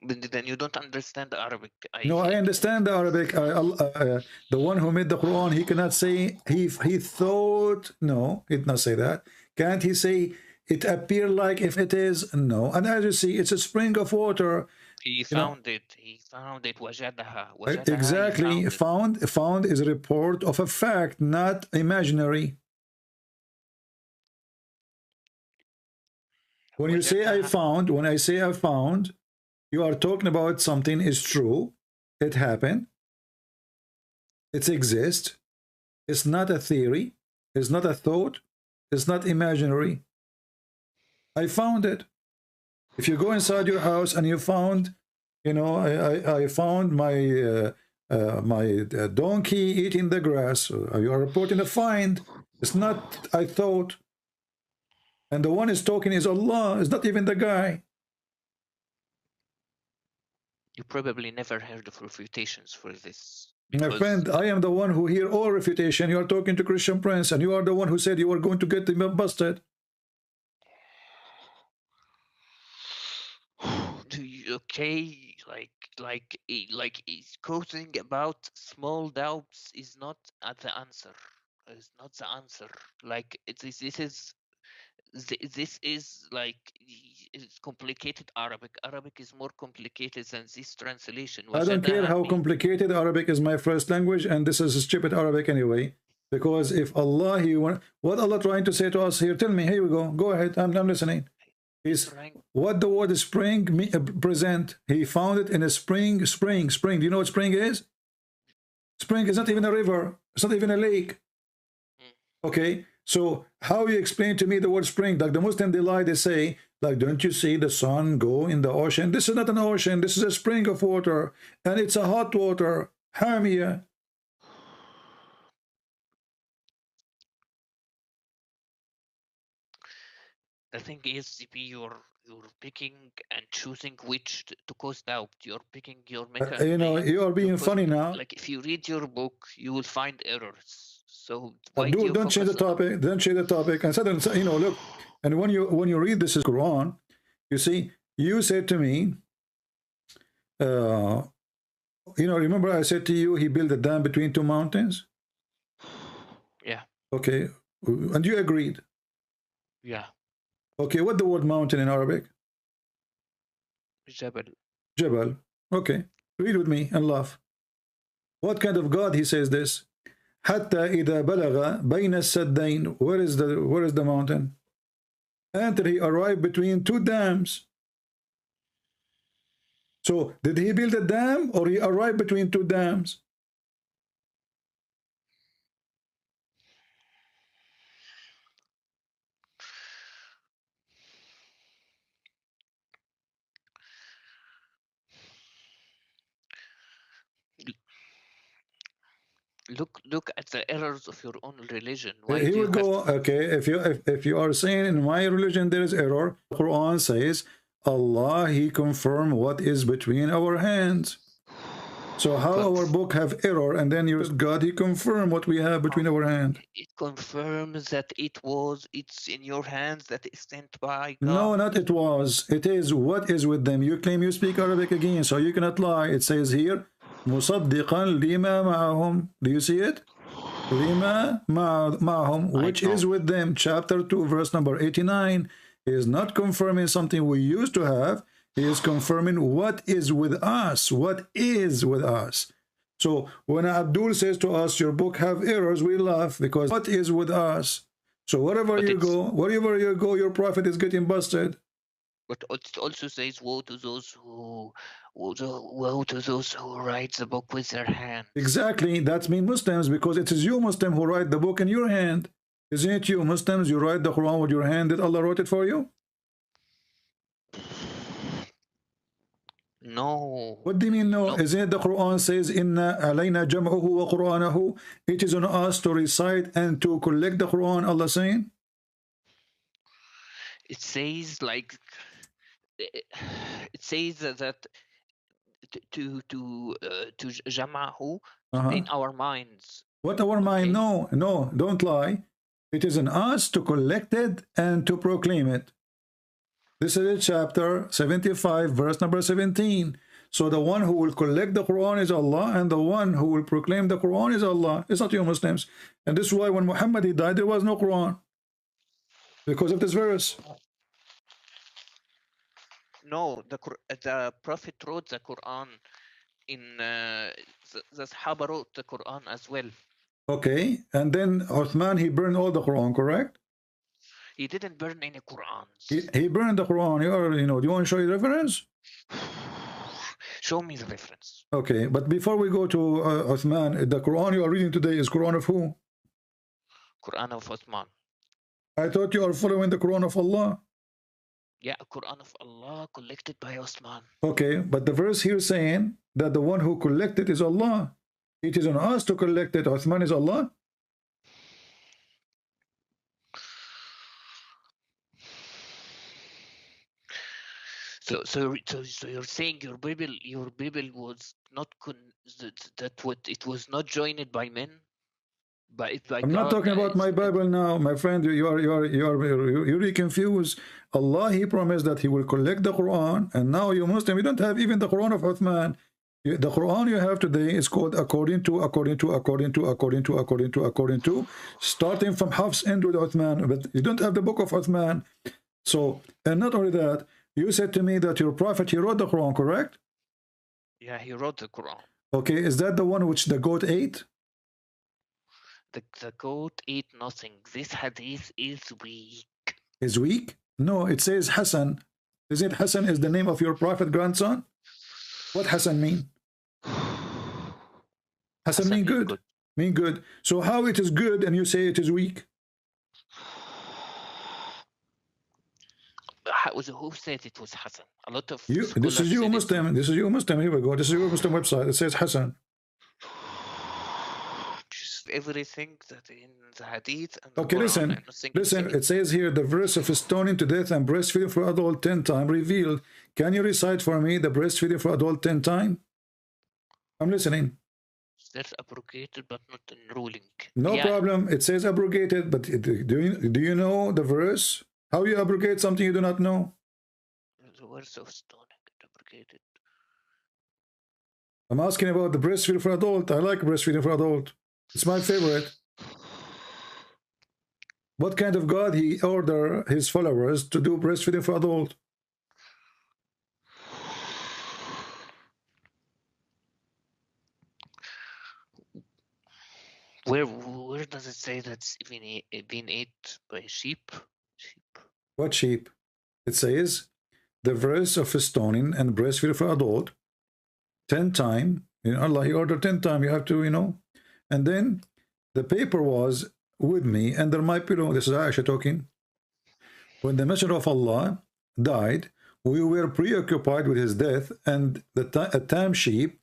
But then you don't understand Arabic. No, I understand the Arabic. The one who made the Quran, he cannot say he thought. No, he did not say that. Can't he say it appeared like if it is? No. And as you see, it's a spring of water. He found it. He found it. وجدها. Exactly. He found it. Found is a report of a fact, not imaginary. When you say I found, when I say I found, you are talking about something is true. It happened. It exists. It's not a theory. It's not a thought. It's not imaginary. I found it. If you go inside your house and you found, you know, I found my my donkey eating the grass, you are reporting a find. It's not I thought. And the one is talking is Allah. It's not even the guy. You probably never heard of refutations for this. My friend, I am the one who hear all refutation. You are talking to Christian Prince, and you are the one who said you were going to get him busted. Okay, like quoting about small doubts is not the answer. It's not the answer. Like this is like it's complicated Arabic. Arabic is more complicated than this translation. I don't care how complicated Arabic is my first language, and this is stupid Arabic anyway. Because if Allah, what Allah trying to say to us here? Tell me. Here we go. Go ahead. I'm listening. Is what the word spring present. He found it in a spring. Do you know what spring is? Spring is not even a river. It's not even a lake. Okay. So how you explain to me the word spring? Like the Muslim, they lie, they say, like, don't you see the sun go in the ocean? This is not an ocean. This is a spring of water. And it's a hot water. Hamia. The thing is, CP, you're picking and choosing which to cause doubt. You're picking your mecca. You know, you are being funny now. Like if you read your book, you will find errors. So don't change the topic. Don't change the topic. And suddenly, you know, look. And when you read this Quran, you see, you said to me, you know, remember I said to you, he built a dam between two mountains. Yeah. Okay, and you agreed. Yeah. Okay, what the word mountain in Arabic? Jabal. Jabal. Okay, read with me and laugh. What kind of God he says this? حتى إذا بلغ بين السدين. Where is the mountain? Until he arrived between two dams. So did he build a dam or he arrived between two dams? Look at the errors of your own religion. Why he would go, okay, if you are saying in my religion there is error, the Quran says Allah, he confirmed what is between our hands. So how our book have error, and then you God, he confirmed what we have between our hands. It confirms that it's in your hands, that it's sent by God. No, not it was. It is what is with them. You claim you speak Arabic again, so you cannot lie. It says here, مصدقا لما معهم. Do you see it? لما معهم, which is with them. Chapter 2, verse number 89. He is not confirming something we used to have. He is confirming what is with us. What is with us. So when Abdul says to us, your book have errors, we laugh because what is with us? So wherever you go, your prophet is getting busted. But it also says, woe to those who write the book with their hand. Exactly, that means Muslims, because it is you Muslim who write the book in your hand. Isn't it you Muslims, you write the Quran with your hand? Did Allah wrote it for you? No. What do you mean no? Isn't it the Quran says, Inna alayna jam'uhu wa Qur'anahu? It is on us to recite and to collect the Quran, Allah saying? It says like, it says that to jama'hu in our minds. What our mind? No, don't lie. It is on us to collect it and to proclaim it. This is chapter 75, verse number 17. So the one who will collect the Quran is Allah, and the one who will proclaim the Quran is Allah. It's not you Muslims. And this is why when Muhammad died, there was no Quran. Because of this verse. No, the Prophet wrote the Quran in the Sahaba wrote the Quran as well. Okay, and then Uthman, he burned all the Quran, correct? He didn't burn any Qurans. He burned the Quran. You know, do you want to show you the reference? Show me the reference. Okay, but before we go to Uthman, the Quran you are reading today is Quran of who? Quran of Uthman. I thought you are following the Quran of Allah. Yeah, Quran of Allah collected by Uthman. Okay, but the verse here saying that the one who collected is Allah. It is on us to collect it. Uthman is Allah. So you're saying your Bible was not it was not joined by men, by I'm not talking about my Bible now, my friend. You're really confused. Allah, He promised that He will collect the Quran, and now you Muslim, you don't have even the Quran of Uthman. The Quran you have today is called according to, starting from Hafs end with Uthman, but you don't have the book of Uthman. So, and not only that, you said to me that your prophet, he wrote the Quran, correct? Yeah, he wrote the Quran. Okay, is that the one which the goat ate? The goat ate nothing. This hadith is weak. Is weak? No, it says Hassan. Is it Hassan is the name of your prophet grandson? What Hassan mean? Hassan mean good. Mean good. So how it is good and you say it is weak? Who said it was Hassan? A lot of this is you Muslim. This is you Muslim. Here we go. This is your Muslim website. It says Hassan. Just everything that in the hadith. And okay, listen. It says here the verse of stoning to death and breastfeeding for adult 10 times revealed. Can you recite for me the breastfeeding for adult 10 times? I'm listening. That's abrogated, but not in ruling. No problem. It says abrogated, but do you know the verse? How you abrogate something you do not know? The verse of stoning abrogated. I'm asking about the breastfeeding for adult. I like breastfeeding for adult. It's my favorite. What kind of God he order his followers to do breastfeeding for adult? Where does it say that's been ate by sheep? What sheep? It says the verse of stoning and breastfeeding for adult 10 times. Allah, he ordered 10 times. You have to, And then the paper was with me under my pillow. This is Aisha talking. When the Messenger of Allah died, we were preoccupied with his death, and a tam sheep.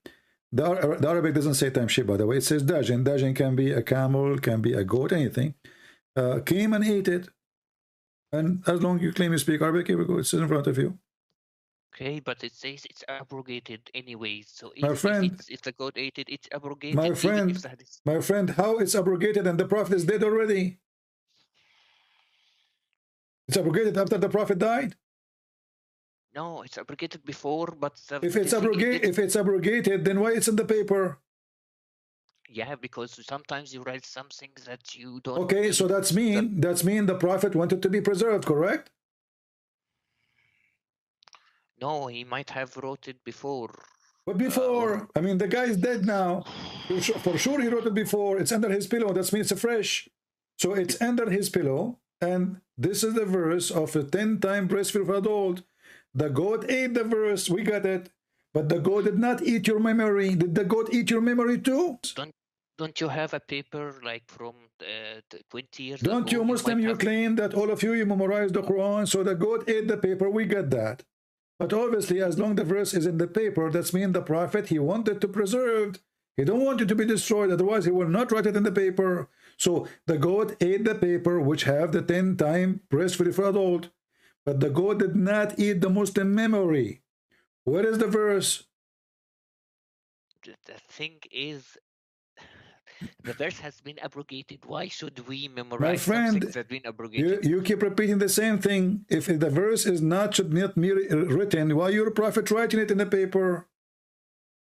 The Arabic doesn't say tam sheep, by the way. It says dajin. Dajin can be a camel, can be a goat, anything. Came and ate it. And as long as you claim you speak Arabic, here we go. It's in front of you. Okay, but it says it's abrogated anyway. So if the goat ate it, it's abrogated. My friend, how it's abrogated and the Prophet is dead already? It's abrogated after the Prophet died? No, it's abrogated before, but if it's abrogated, then why it's in the paper? Yeah, because sometimes you write something that you don't. Okay, so that's mean the Prophet wanted to be preserved, correct? No, he might have wrote it before. But before? I mean, the guy is dead now. For sure he wrote it before. It's under his pillow. That means it's fresh. So it's under his pillow. And this is the verse of a 10-time breastfeed for adult. The goat ate the verse. We got it. But the goat did not eat your memory. Did the goat eat your memory too? Don't you have a paper like from 20 years ago? Don't you Muslim, you claim that all of you memorized the Quran, so the goat ate the paper. We get that. But obviously, as long as the verse is in the paper, that's mean the Prophet, he wanted to preserve. He don't want it to be destroyed. Otherwise, he will not write it in the paper. So the goat ate the paper, which have the 10-time breastfeed for adult. But the goat did not eat the Muslim memory. Where is the verse? The thing is, The verse has been abrogated. Why should we My memorize something friend, that's been abrogated? you keep repeating the same thing. If the verse is not should not be written, why your prophet writing it in the paper?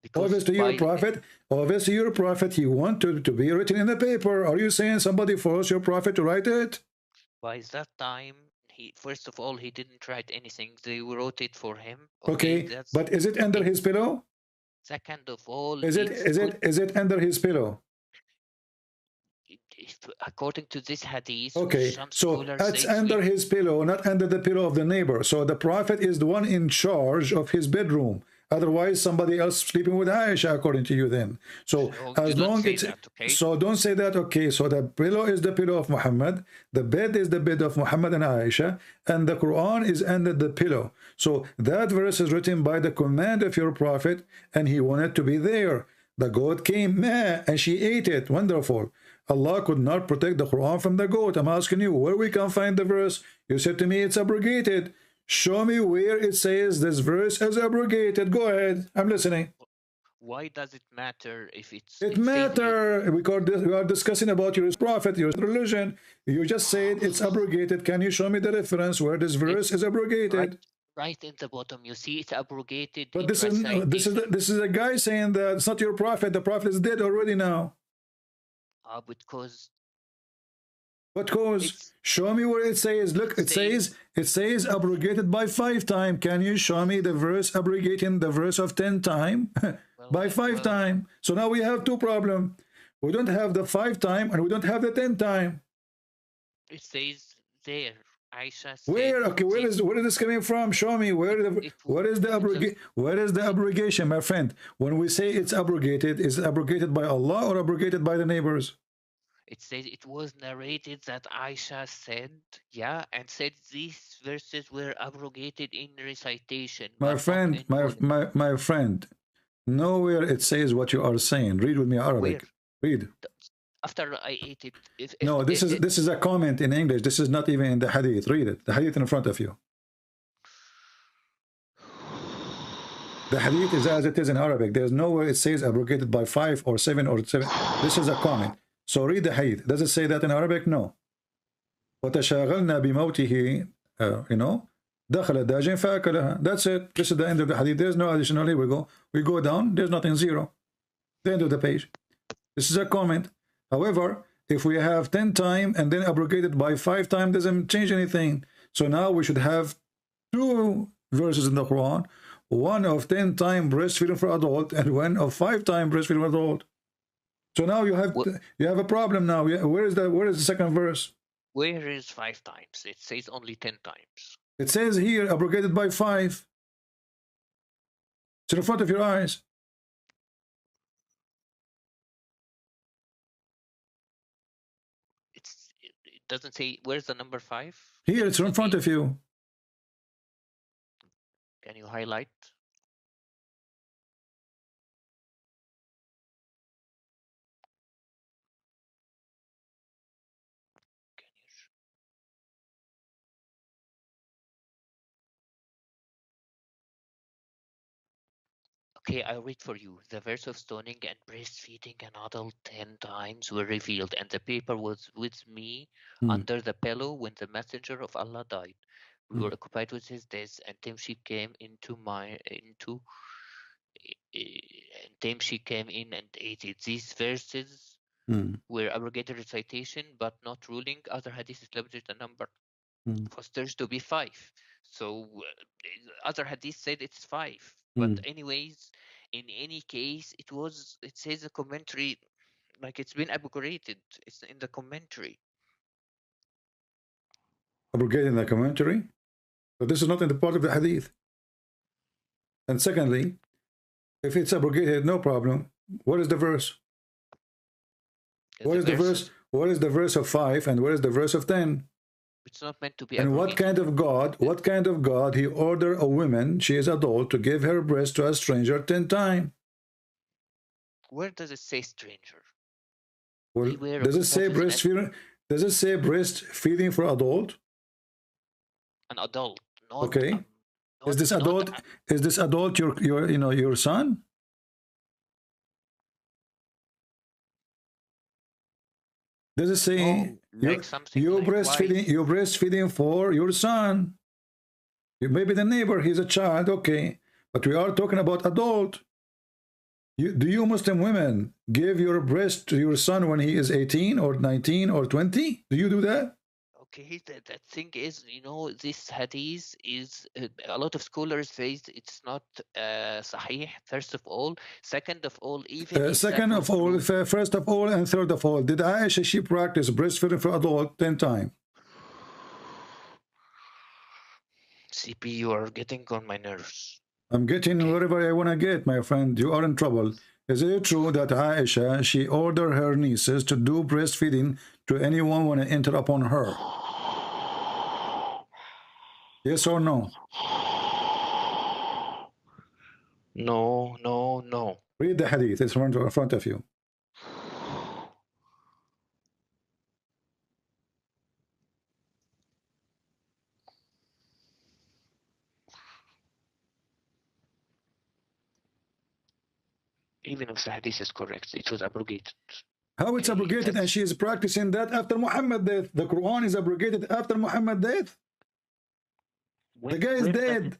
Because Obviously, your prophet, he wanted to be written in the paper. Are you saying somebody forced your prophet to write it? by that time, he first of all he didn't write anything. They wrote it for him. Okay, That's but is it under his pillow? second of all. Is it under his pillow? According to this hadith, Okay, so it's under his pillow, not under the pillow of the neighbor. So the prophet is the one in charge of his bedroom. Otherwise, somebody else sleeping with Aisha, according to you then. So as long as so don't say that, okay, so the pillow is the pillow of Muhammad, the bed is the bed of Muhammad and Aisha, and the Quran is under the pillow. So that verse is written by the command of your prophet, and he wanted to be there. The goat came, and she ate it. Wonderful. Allah could not protect the Quran from the goat. I'm asking you, where we can find the verse? You said to me it's abrogated. Show me where it says this verse is abrogated. Go ahead. I'm listening. Why does it matter if it's... It matters because we are discussing about your prophet, your religion. You just said it's abrogated. Can you show me the reference where this verse is abrogated? Right in the bottom, you see it's abrogated. But this is a guy saying that it's not your prophet. The prophet is dead already now. Because show me where it says. Look, it says abrogated by 5 times. Can you show me the verse abrogating the verse of 10 times by 5 times? So now we have 2 problems. We don't have the 5 times and we don't have the 10 times. It says there. Aisha said, where? Okay, where is this coming from? Show me where is the abrogation, my friend? When we say it's abrogated, is it abrogated by Allah or abrogated by the neighbors? It says it was narrated that Aisha said, and said these verses were abrogated in recitation. My friend, my friend, nowhere it says what you are saying. Read with me Arabic. Read. After I ate it. No, this is a comment in English. This is not even in the hadith. Read it. The hadith in front of you. The hadith is as it is in Arabic. There's nowhere it says abrogated by 5 or 7 or 7. This is a comment. So read the hadith. Does it say that in Arabic? No. وَتَشَاغَلْنَا بِمَوْتِهِ دَخَلَ دَاجٍ فَأَكَلَهَا. That's it. This is the end of the hadith. There's no additional. Here we go. We go down. There's nothing, 0. The end of the page. This is a comment. However, if we have 10 times and then abrogated by 5 times, doesn't change anything. So now we should have 2 verses in the Quran. One of 10 times breastfeeding for adult and one of 5 times breastfeeding for adult. So now you have a problem now. Where is the second verse? Where is 5 times? It says only 10 times. It says here abrogated by 5. It's in front of your eyes. It doesn't say where's the number 5. Here, it's in front of you. Can you highlight? Okay, I'll read for you. The verse of stoning and breastfeeding an adult 10 times were revealed, and the paper was with me under the pillow when the messenger of Allah died. We were occupied with his death, and then she came and then she came in and ate it. These verses were abrogated recitation, but not ruling. Other hadith established the number fosters to be 5. So other hadith said it's 5. But anyways, in any case, it says a commentary, like it's been abrogated. It's in the commentary. Abrogated in the commentary? But this is not in the part of the hadith. And secondly, if it's abrogated, no problem. What is the verse? What is the verse? What is the verse of 5 and what is the verse of 10? It's not meant to be. And what kind of God he order a woman, she is adult, to give her breast to a stranger 10 times? Where does it say stranger? Well, does it say breastfeeding? Does it say breastfeeding for adult? An adult. Not, okay. Is this adult your, your son? Does it say No, like something like you're breastfeeding for your son? Maybe the neighbor, he's a child, okay, but we are talking about adult. Do you Muslim women give your breast to your son when he is 18 or 19 or 20? Do you do that? Okay, the thing is, you know, this hadith is a lot of scholars say it's not sahih, first of all. Second of all, even if Second that of was all, true, first of all, and third of all, did Aisha, she practice breastfeeding for adult 10 times? CP, you are getting on my nerves. I'm getting Okay. wherever I want to get, my friend. You are in trouble. Is it true that Aisha, she ordered her nieces to do breastfeeding to anyone when to enter upon her? Yes or no? No, no, no. Read the hadith. It's in front of you. Even if the hadith is correct, it was abrogated. How it's Okay, abrogated and she is practicing that after Muhammad's death? The Quran is abrogated after Muhammad's death. The guy is dead.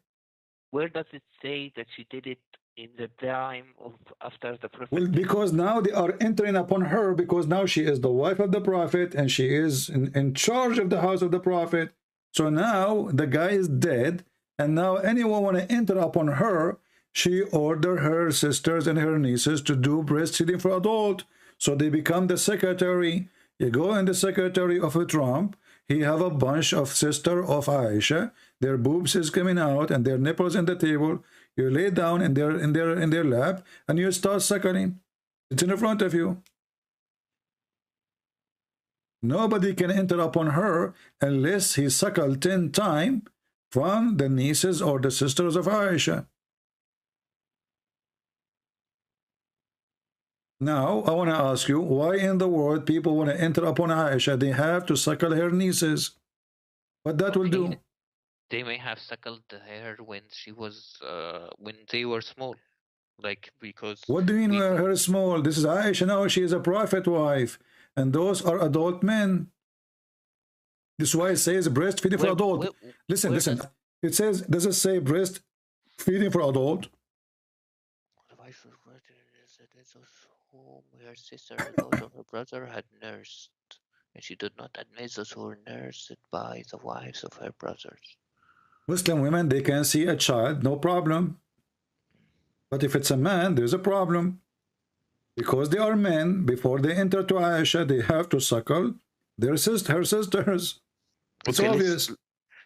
Where does it say that she did it in the time of after the Prophet? Well, because now they are entering upon her, because now she is the wife of the Prophet and she is in charge of the house of the Prophet. So now the guy is dead, and now anyone want to enter upon her, she ordered her sisters and her nieces to do breastfeeding for adult. So they become the secretary. You go in the secretary of a Trump, he have a bunch of sister of Aisha, their boobs is coming out and their nipples in the table. You lay down in their lap and you start suckling. It's in front of you. Nobody can enter upon her unless he suckled 10 times from the nieces or the sisters of Aisha. Now, I want to ask you, why in the world people want to enter upon Aisha? They have to suckle her nieces. What that will do? They may have suckled her when she was, when they were small. Like, because... What do you mean her small? This is Aisha now. She is a prophet wife. And those are adult men. This is why it says breastfeeding for adult. Listen. It says, does it say breastfeeding for adult? Whom her sister, daughter, her brother had nursed, and she did not admit those who were nursed by the wives of her brothers. Muslim women, they can see a child, no problem. But if it's a man, there's a problem. Because they are men, before they enter to Aisha, they have to suckle her sisters. It's okay, obvious.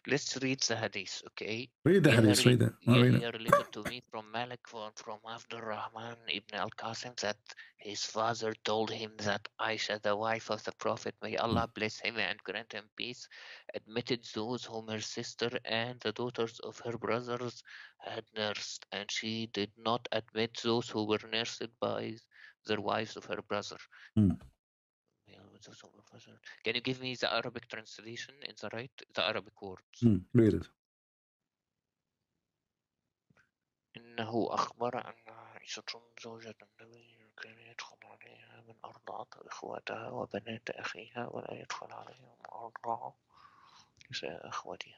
Let's read the hadith, okay? Read the hadith, read it. Here related to me from Malik from Abdul Rahman ibn al-Qasim that his father told him that Aisha, the wife of the Prophet, may Allah bless him and grant him peace, admitted those whom her sister and the daughters of her brothers had nursed, and she did not admit those who were nursed by the wives of her brother. Can you give me the Arabic translation in the Arabic words? Read it. إنه أخبر أن عائشة زوجة النبي كان يدخل عليها من أرضعة إخواتها وبنات أخيها ولا يدخل عليها من أرضعة نساء أخواتها.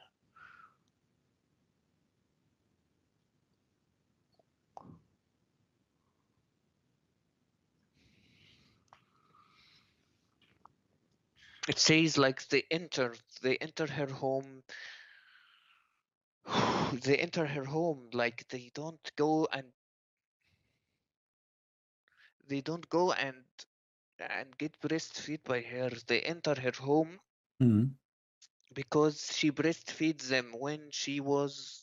It says like they enter her home. They enter her home, like they don't go and get breastfeed by her. They enter her home because she breastfeeds them when she was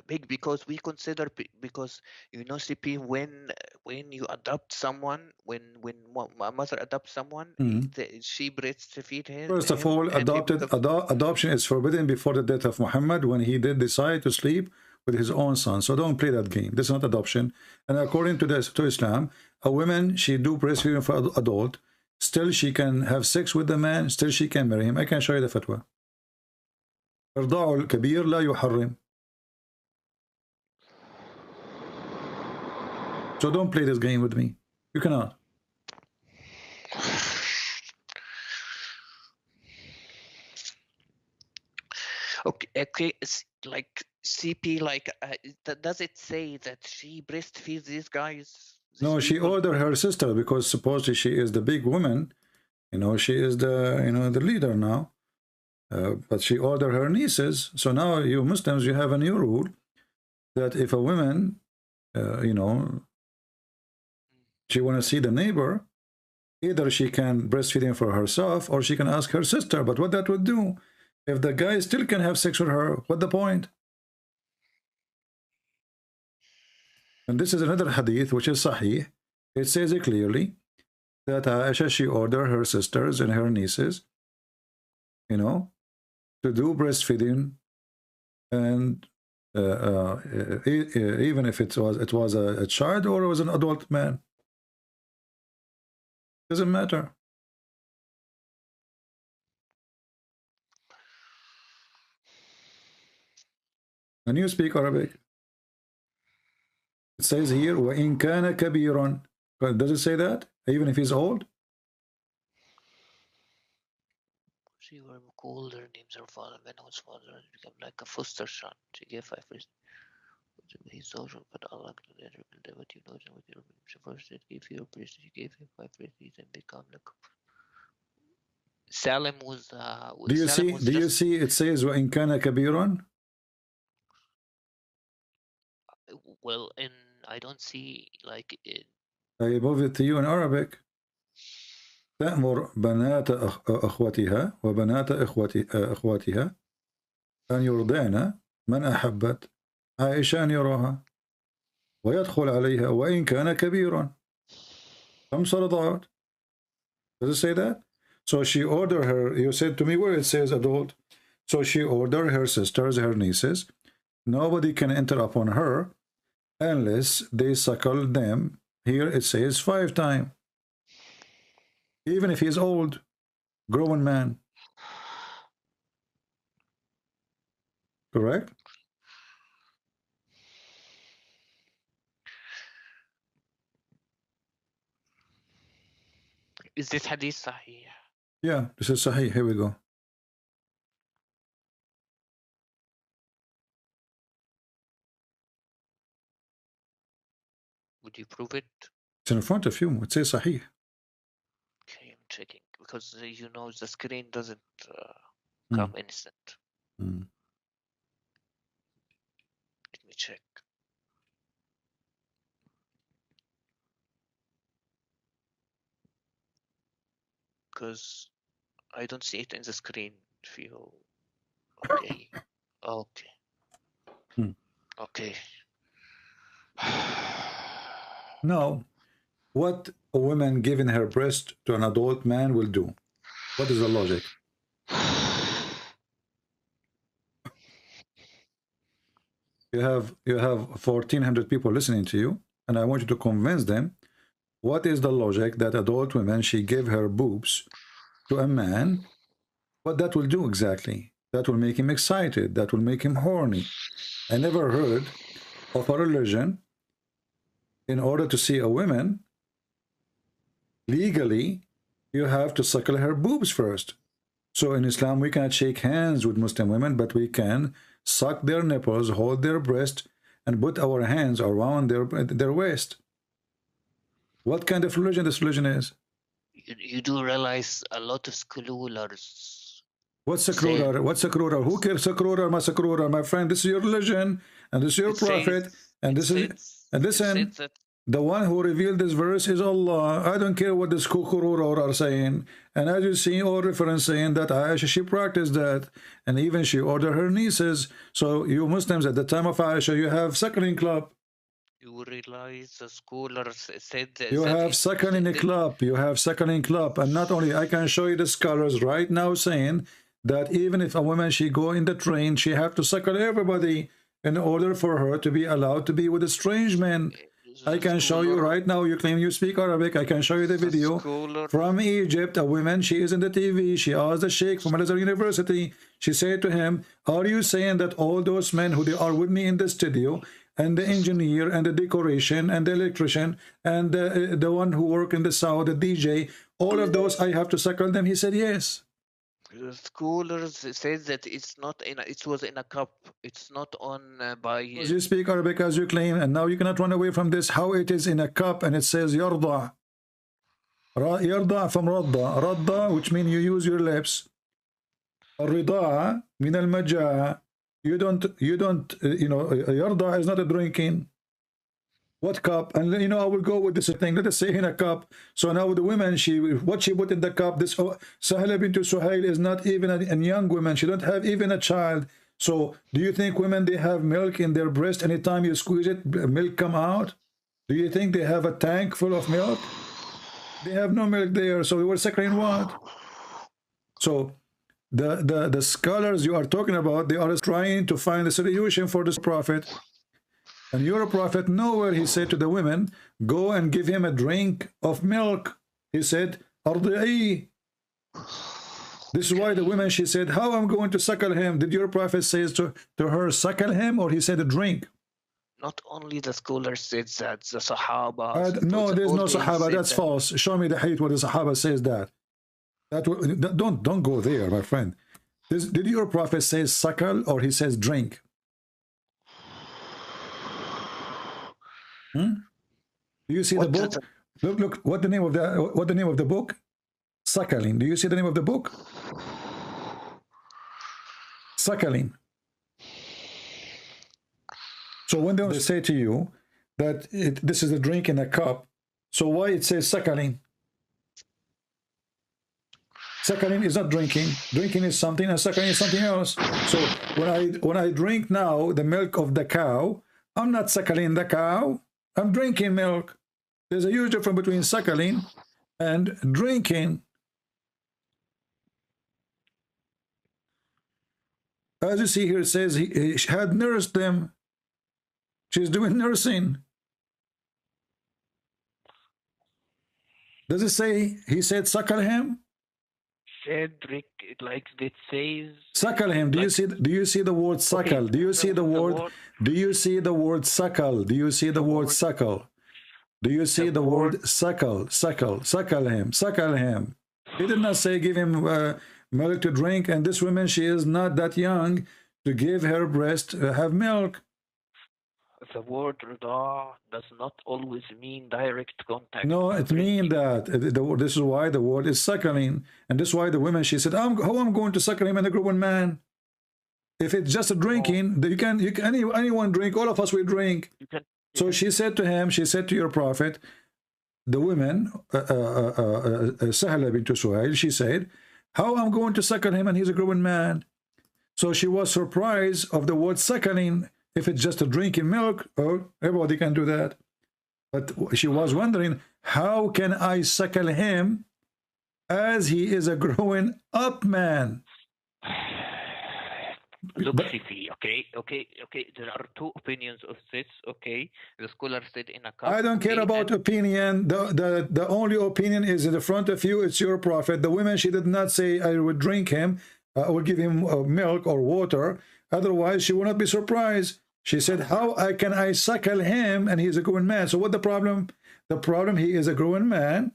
big, because we consider, because you know, CP, when you adopt someone, when a mother adopts someone, she breastfeed him. First of all, adoption is forbidden before the death of Muhammad, when he did decide to sleep with his own son. So don't play that game. This is not adoption. And according to Islam, a woman, she do breastfeeding for adult, still she can have sex with the man, still she can marry him. I can show you the fatwa. إرضاع الكبير لا يحرم. So don't play this game with me. You cannot. Okay. It's like CP. Like, does it say that she breastfeeds these guys? These No, she people? ordered her sister because supposedly she is the big woman. You know, she is the the leader now. But she ordered her nieces. So now you Muslims, you have a new rule that if a woman, she want to see the neighbor, either she can breastfeed him for herself or she can ask her sister. But what that would do, if the guy still can have sex with her, what the point? And this is another hadith which is sahih. It says it clearly that Aisha, she ordered her sisters and her nieces, to do breastfeeding, and even if it was a child or it was an adult man, doesn't matter. And you speak Arabic. It says here, وَإِن كَانَ كَبِيرًا. Does it say that? Even if he's old? She were called, her names are father, when whose father has become like a foster son. She gave 5 years. His social, but Allah could what you know, what you first did give your priest, she gave him 5 years and become like Salim was. Do you Salim see? was Do you just, see? It says وَإِن كَانَ كَبِيرًا. well, and I don't see like it. I move it to you in Arabic. تأمر بنات أخوتها وبنات أخواتها أن يرضعن من أحبت عائشة أن يراها ويدخل عليها وإن كان كبيرا. 5 رضعات. Does it say that? So she ordered her, you said to me where it says adult. So she ordered her sisters, her nieces. Nobody can enter upon her unless they suckle them. Here it says 5 times. Even if he's old, grown man. Correct? Is this hadith sahih? Yeah, this is Sahih. Here we go. Would you prove it? It's in front of you. It says Sahih. Okay, I'm checking because you know the screen doesn't come instant. Let me check. Because I don't see it in the screen. Feel okay. Okay. Okay. Now, what a woman giving her breast to an adult man will do? What is the logic? You have 1,400 people listening to you, and I want you to convince them. What is the logic that adult women, she gave her boobs to a man? What that will do exactly? That will make him excited. That will make him horny. I never heard of a religion in order to see a woman legally, you have to suckle her boobs first. So in Islam, we cannot shake hands with Muslim women, but we can suck their nipples, hold their breast, and put our hands around their waist. What kind of religion this religion is? You do realize a lot of scholars. What's sakrurar? What's sakrurar? Who cares sakrurar? Ma sakrurar, my friend. This is your religion, and this is your prophet, and this is. And listen, the one who revealed this verse is Allah. I don't care what the Kukurur are saying. And as you see, all reference saying that Aisha, she practiced that. And even she ordered her nieces. So you Muslims at the time of Aisha, you have suckling club. You realize the scholars said that. You have suckling club. You have suckling club. And not only, I can show you the scholars right now saying that even if a woman, she go in the train, she have to suckle everybody in order for her to be allowed to be with a strange man. I can show you right now. You claim you speak Arabic. I can show you the video from Egypt. A woman, she is in the TV. She asked the sheikh from Al-Azhar University. She said to him, are you saying that all those men who they are with me in the studio, and the engineer and the decoration and the electrician and the one who work in the sound, the DJ, all of those, I have to suckle them? He said, yes. The scholars said that it's not in. It was in a cup. It's not on by. Because you speak Arabic as you claim, and now you cannot run away from this. How it is in a cup and it says yarda. Yarda from radda. Radda, which means you use your lips. الرضاعة من المجاعة. You don't, yarda is not a drinking. What cup? And I will go with this thing. Let us say in a cup. So now the women, what she put in the cup, this Sahla bint Suhail is not even a young woman. She don't have even a child. So do you think women, they have milk in their breast? Anytime you squeeze it, milk come out? Do you think they have a tank full of milk? They have no milk there. So we were suckling what? So the scholars you are talking about, they are trying to find a solution for this prophet. And your prophet, nowhere he said to the women, go and give him a drink of milk. He said, Ardi'i. This is why the women, she said, how I'm going to suckle him? Did your prophet say to her, suckle him, or he said a drink? Not only the scholars said that, the Sahaba. No, there's no Sahaba. That's false. Show me the hadith where the Sahaba says that. Don't go there, my friend. Did your prophet say suckle, or he says drink? Do you see the book? Look. What the name of the book? Suckling. Do you see the name of the book? Suckling. So when they say to you that this is a drink in a cup, so why it says suckling? Suckling is not drinking. Drinking is something, and suckling is something else. So when I drink now the milk of the cow, I'm not suckling the cow. I'm drinking milk. There's a huge difference between suckling and drinking. As you see here, it says he had nursed them. She's doing nursing. Does it say he said suckle him? Cedric, like it says. Suckle him. Do you see the word suckle? Okay. Do you see the word? Do you see the word suckle? Do you see the word suckle? Do you see the word suckle? Suckle him. He did not say give him milk to drink. And this woman, she is not that young to give her breast have milk. The word rida does not always mean direct contact. No, it means that. This is why the word is suckling. And this is why the woman, she said, how I'm going to suckle him and a grown man? If it's just a drinking, you can anyone drink, all of us will drink. So she said to him, she said to your prophet, the woman, Sahla bint Suhail, she said, how I'm going to suckle him and he's a grown man? So she was surprised of the word suckling. If it's just a drinking milk, oh, everybody can do that. But she was wondering, how can I suckle him as he is a growing up man? Look, Fifi, okay. There are two opinions of this, okay? The scholar said in a cup. I don't care about opinion. The only opinion is in the front of you. It's your prophet. The woman, she did not say, I would drink him. I would give him milk or water. Otherwise, she will not be surprised. She said, how can I suckle him and he's a grown man? So what the problem? The problem, he is a grown man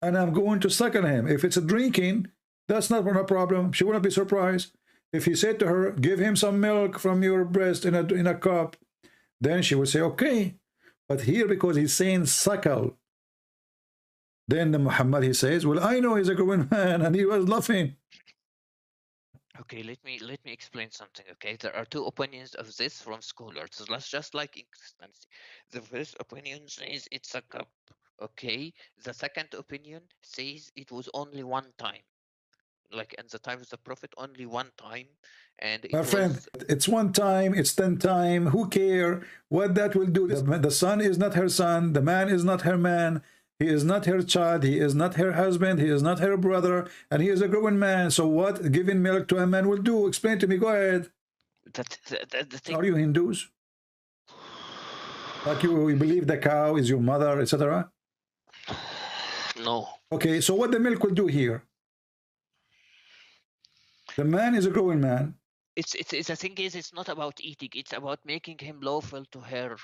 and I'm going to suckle him. If it's a drinking, that's not a problem. She will not be surprised. If he said to her, give him some milk from your breast in a cup, then she would say, okay. But here, because he's saying suckle, then the Muhammad, he says, well, I know he's a grown man, and he was laughing. Okay, let me explain something. Okay, there are two opinions of this from scholars. Let's just like inconsistency. The first opinion says it's a cup. Okay, the second opinion says it was only one time, like in the time of the prophet, only one time. And my friend, it's one time, it's 10 times. Who care what that will do? The son is not her son. The man is not her man. He is not her child. He is not her husband. He is not her brother. And he is a grown man. So what giving milk to a man will do? Explain to me. Go ahead. The thing. Are you Hindus? Like you believe the cow is your mother, etc.? No. Okay, so what the milk will do here? The man is a grown man. It's the thing is, it's not about eating. It's about making him lawful to her.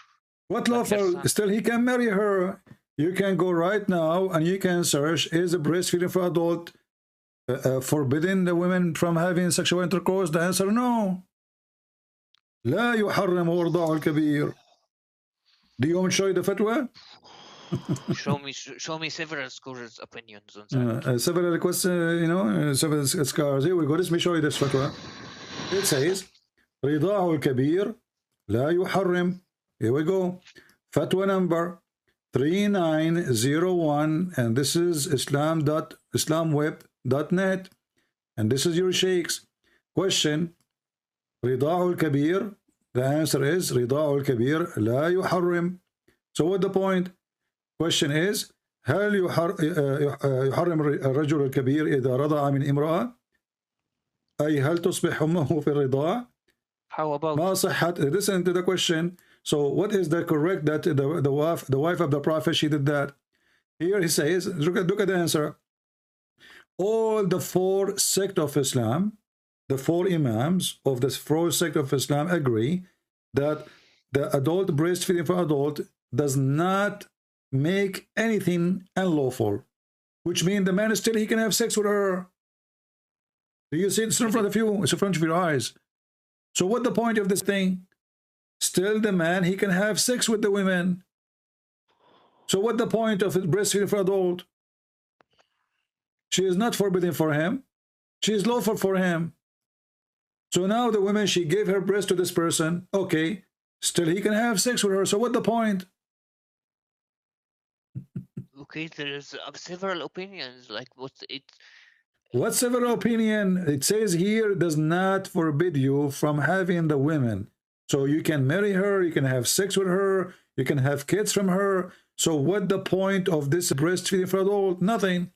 What lawful? Still, he can marry her. You can go right now and you can search, is a breastfeeding for adult forbidding the women from having sexual intercourse? The answer no. لا يحرم إرضاع الكبير. Do you want me to show you the fatwa? show me several scholars' opinions on that. Several questions, several scholars. Here we go. Let me show you this fatwa. It says رضاع الكبير لا يحرم. Here we go. Fatwa number 3901, and this is islamweb.net, and this is your sheikhs. Question: رضاع الكبير. The answer is رضاع الكبير لا يحرم. So what the point? Question is: هل يحرم الرجل الكبير إذا رضع من امرأة؟ أي هل تصبح أمه في الرضاع؟ How about ما صحة? Listen to the question. So what is the correct that the wife of the prophet, she did that? Here he says, look at the answer. All the four sects of Islam, the four imams of the four sects of Islam agree that the adult breastfeeding for adult does not make anything unlawful, which means the man still, he can have sex with her. Do you see it? It's in front of you. It's in front of your eyes. So what the point of this thing? Still the man, he can have sex with the women. So what the point of breastfeeding for adult? She is not forbidden for him. She is lawful for him. So now the woman, she gave her breast to this person. Okay, still he can have sex with her. So what the point? Okay, there's several opinions. Like what's it? What several opinion? It says here does not forbid you from having the women. So you can marry her, you can have sex with her, you can have kids from her. So what the point of this breastfeeding for adult? Nothing.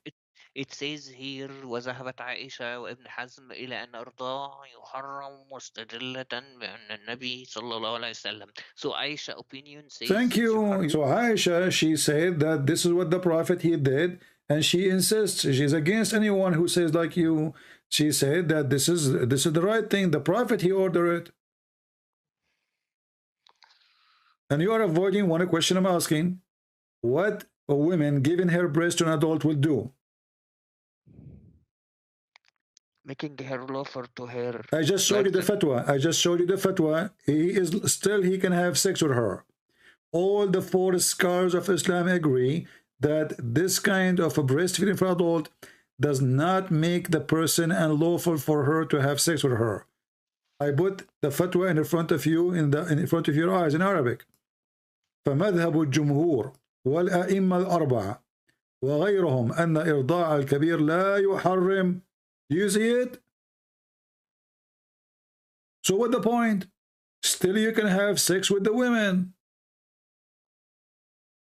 It says here وذهبت عائشة وابن حزم إلى أن الرضاع يحرم مستدلة بأن النبي صلى الله عليه وسلم. So Aisha opinion says. Thank you. So Aisha, she said that this is what the prophet he did, and she insists. She's against anyone who says like you. She said that this is the right thing. The prophet he ordered it. And you are avoiding one question I'm asking. What a woman giving her breast to an adult will do? Making her lawful to her. I just showed you the fatwa. I just showed you the fatwa. He can have sex with her. All the four scholars of Islam agree that this kind of a breastfeeding for adult does not make the person unlawful for her to have sex with her. I put the fatwa in front of you, in front of your eyes in Arabic. فمذهب الجمهور والأئمة الأربعة وغيرهم أن إرضاع الكبير لا يحرم. Do you see it? So what the point? Still you can have sex with the women.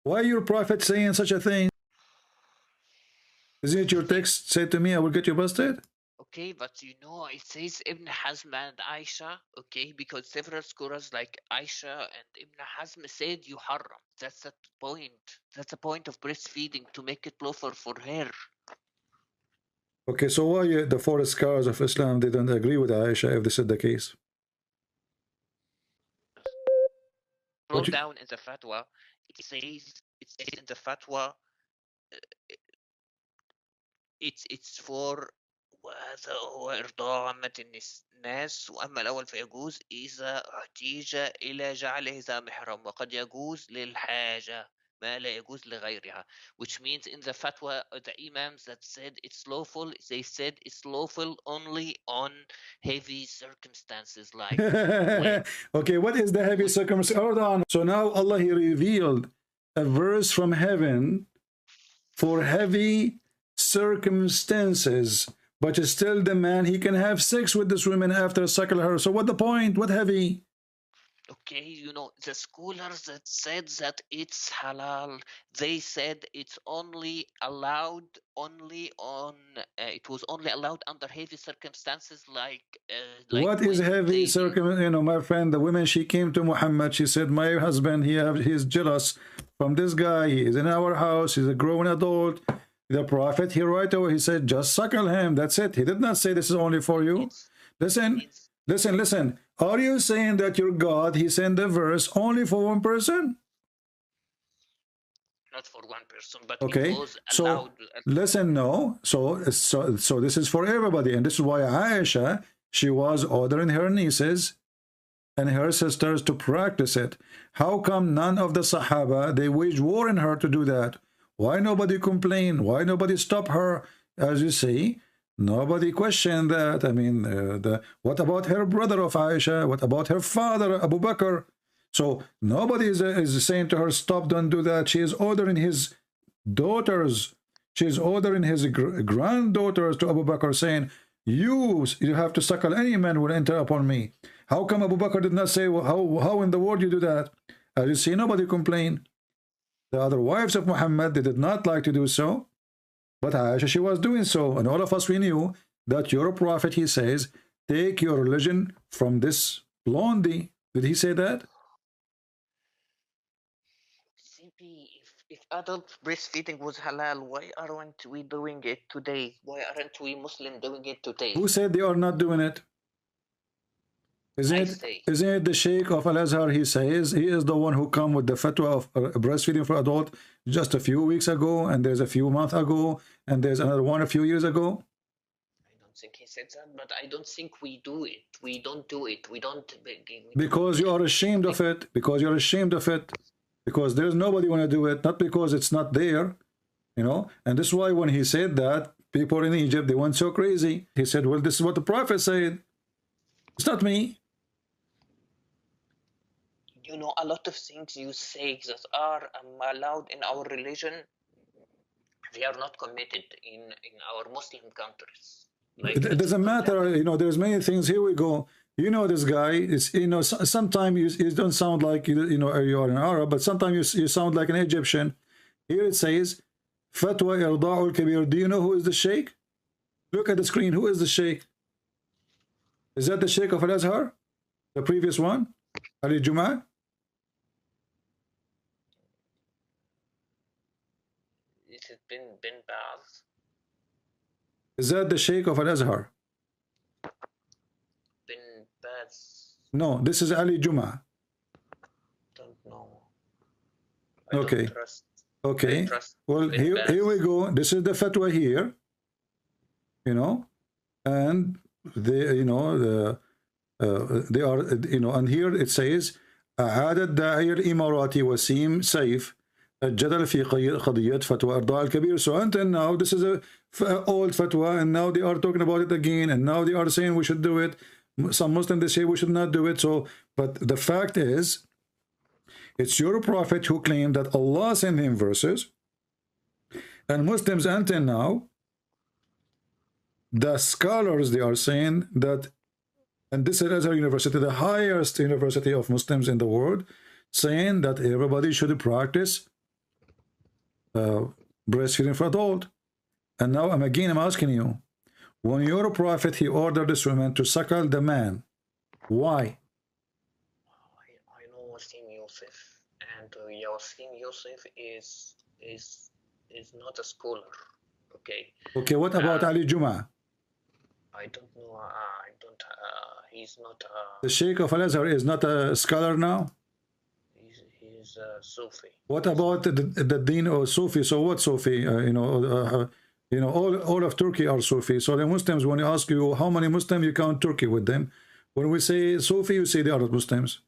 Why your prophet saying such a thing? Isn't it your text said to me, I will get you busted? Okay, but you know, it says Ibn Hazm and Aisha, okay, because several scholars like Aisha and Ibn Hazm said yuharram. That's the point. That's the point of breastfeeding, to make it lawful for her. Okay, so why the four scholars of Islam didn't agree with Aisha if this is the case? Scroll down in the fatwa. It says in the fatwa, it's for وهذا هو إرضاع عامة الناس، وأما الأول فيجوز إذا احتيج إلى جعله ذا محرم، وقد يجوز للحاجة ما لا يجوز لغيرها. Which means in the fatwa, the imams that said it's lawful, they said it's lawful only on heavy circumstances, like okay, what is the heavy circumstance? Hold on. So now Allah, he revealed a verse from heaven for heavy circumstances, but still the man, he can have sex with this woman after suckle her. So what the point? What heavy? Okay, you know, the scholars that said that it's halal, they said it's only allowed it was only allowed under heavy circumstances, like what is heavy circumstance? You know, my friend, the woman, she came to Muhammad, she said, my husband, he's jealous from this guy, he is in our house, he's a grown adult. The prophet, he right away, he said, just suckle him, that's it. He did not say this is only for you. Listen. Are you saying that your God, he sent the verse only for one person? not for one person, but Okay, it was so allowed. listen, no. So this is for everybody, and this is why Aisha, she was ordering her nieces and her sisters to practice it. How come none of the Sahaba, they waged war on her to do that? Why nobody complained? Why nobody stopped her? As you see, nobody questioned that. I mean, what about her brother of Aisha? What about her father, Abu Bakr? So nobody is saying to her, stop, don't do that. She is ordering his daughters. She is ordering his granddaughters to Abu Bakr, saying, you have to suckle any man will enter upon me. How come Abu Bakr did not say, well, how in the world you do that? As you see, nobody complained. The other wives of Muhammad, they did not like to do so. But Aisha, she was doing so. And all of us, we knew that your prophet, he says, take your religion from this blondie. Did he say that? CP, if adult breastfeeding was halal, why aren't we doing it today? Why aren't we Muslim doing it today? Who said they are not doing it? Isn't it the Sheikh of Al-Azhar? He says he is the one who come with the fatwa of breastfeeding for adult just a few weeks ago, and there's a few months ago, and there's another one a few years ago. I don't think he said that, but I don't think we do it. We don't do it. We don't. Because you are ashamed of it. Because you're ashamed of it. Because there's nobody want to do it. Not because it's not there, you know. And this is why when he said that, people in Egypt, they went so crazy. He said, well, this is what the Prophet said. It's not me. You know, a lot of things you say that are allowed in our religion, they are not committed in our Muslim countries. Like, it doesn't matter, you know, there's many things. Here we go. You know, this guy is, you know, sometimes you don't sound like, you know, you are an Arab, but sometimes you sound like an Egyptian. Here it says, Fatwa Irda'ul Kabir. Do you know who is the Sheikh? Look at the screen. Who is the Sheikh? Is that the Sheikh of Al-Azhar? The previous one? Ali Jum'ah? Is it bin Baz? Is that the Sheikh of Al-Azhar? Bin Baz? No, this is Ali Jum'ah. Don't know. Okay. Don't trust. Okay. Well, here we go. This is the fatwa here. You know, and they, you know, they are, you know, and here it says, أعاد الداعية الإماراتي وسيم سيف الجدل في قضية فتوى إرضاء الكبير. So until now, this is a old fatwa, and now they are talking about it again, and now they are saying we should do it. Some Muslims, they say we should not do it. So, but the fact is, it's your prophet who claimed that Allah sent him verses, and Muslims until now, the scholars, they are saying that, and this is Azhar University, the highest university of Muslims in the world, saying that everybody should practice breastfeeding for adult. And now I'm asking you, when your prophet, he ordered this woman to suckle the man, why? I know Wasim Yusuf, and Wasim Yusuf is not a scholar. Okay. Okay, what about Ali Jum'ah? I don't know. He's not. The Sheikh of Al-Azhar is not a scholar now? He's a Sufi. What about the Deen or Sufi? So what Sufi? You know, all of Turkey are Sufi. So the Muslims, when you ask you how many Muslims, you count Turkey with them. When we say Sufi, you say they are not Muslims.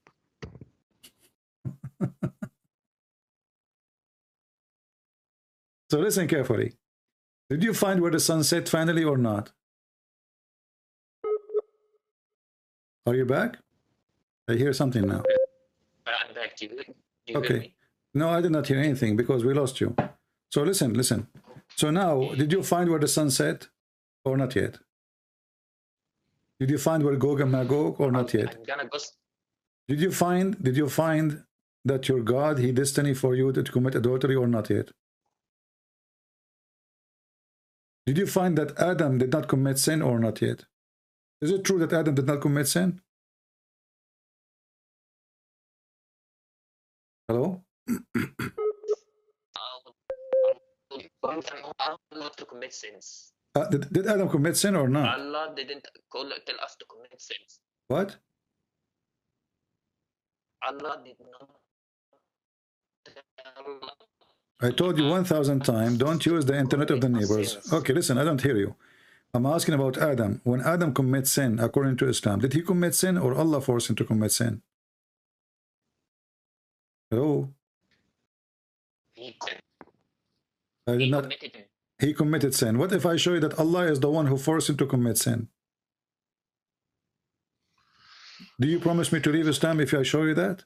So listen carefully. Did you find where the sun set finally or not? Are you back? I hear something now. I'm back. Do you okay. hear me? No, I did not hear anything because we lost you. So listen. So now, did you find where the sun set or not yet? Did you find where Gog and Magog or not yet? I'm gonna go. Did you find that your God, he destined for you to commit adultery or not yet? Did you find that Adam did not commit sin or not yet? Is it true that Adam did not commit sin? Hello? Not to commit sins. Did Adam commit sin or not? Allah didn't tell us to commit sins. What? Allah did not tell I told you 1,000 times, don't use the internet of the Commit neighbors. sins. Okay, listen, I don't hear you. I'm asking about Adam. When Adam commits sin, according to Islam, did he commit sin or Allah forced him to commit sin? Hello? He I did not. committed it. He committed sin. What if I show you that Allah is the one who forced him to commit sin? Do you promise me to leave Islam if I show you that?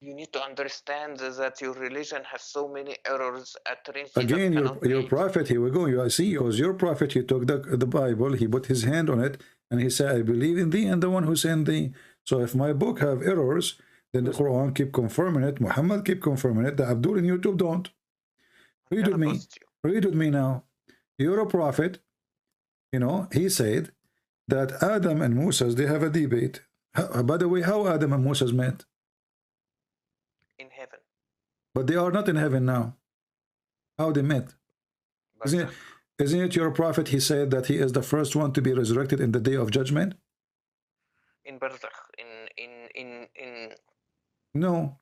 You need to understand that your religion has so many errors at Trinity. Again, your prophet, here we go. You see, it was your prophet. He took the Bible, he put his hand on it, and he said, I believe in thee and the one who sent thee. So if my book have errors, then the Quran keep confirming it, Muhammad keep confirming it, the Abdul in YouTube don't. Read with me. Read with me now. You're a prophet. You know, he said that Adam and Moses, they have a debate. By the way, how Adam and Moses met? In heaven. But they are not in heaven now. How they met? Isn't it your prophet? He said that he is the first one to be resurrected in the day of judgment. In Barzakh, No.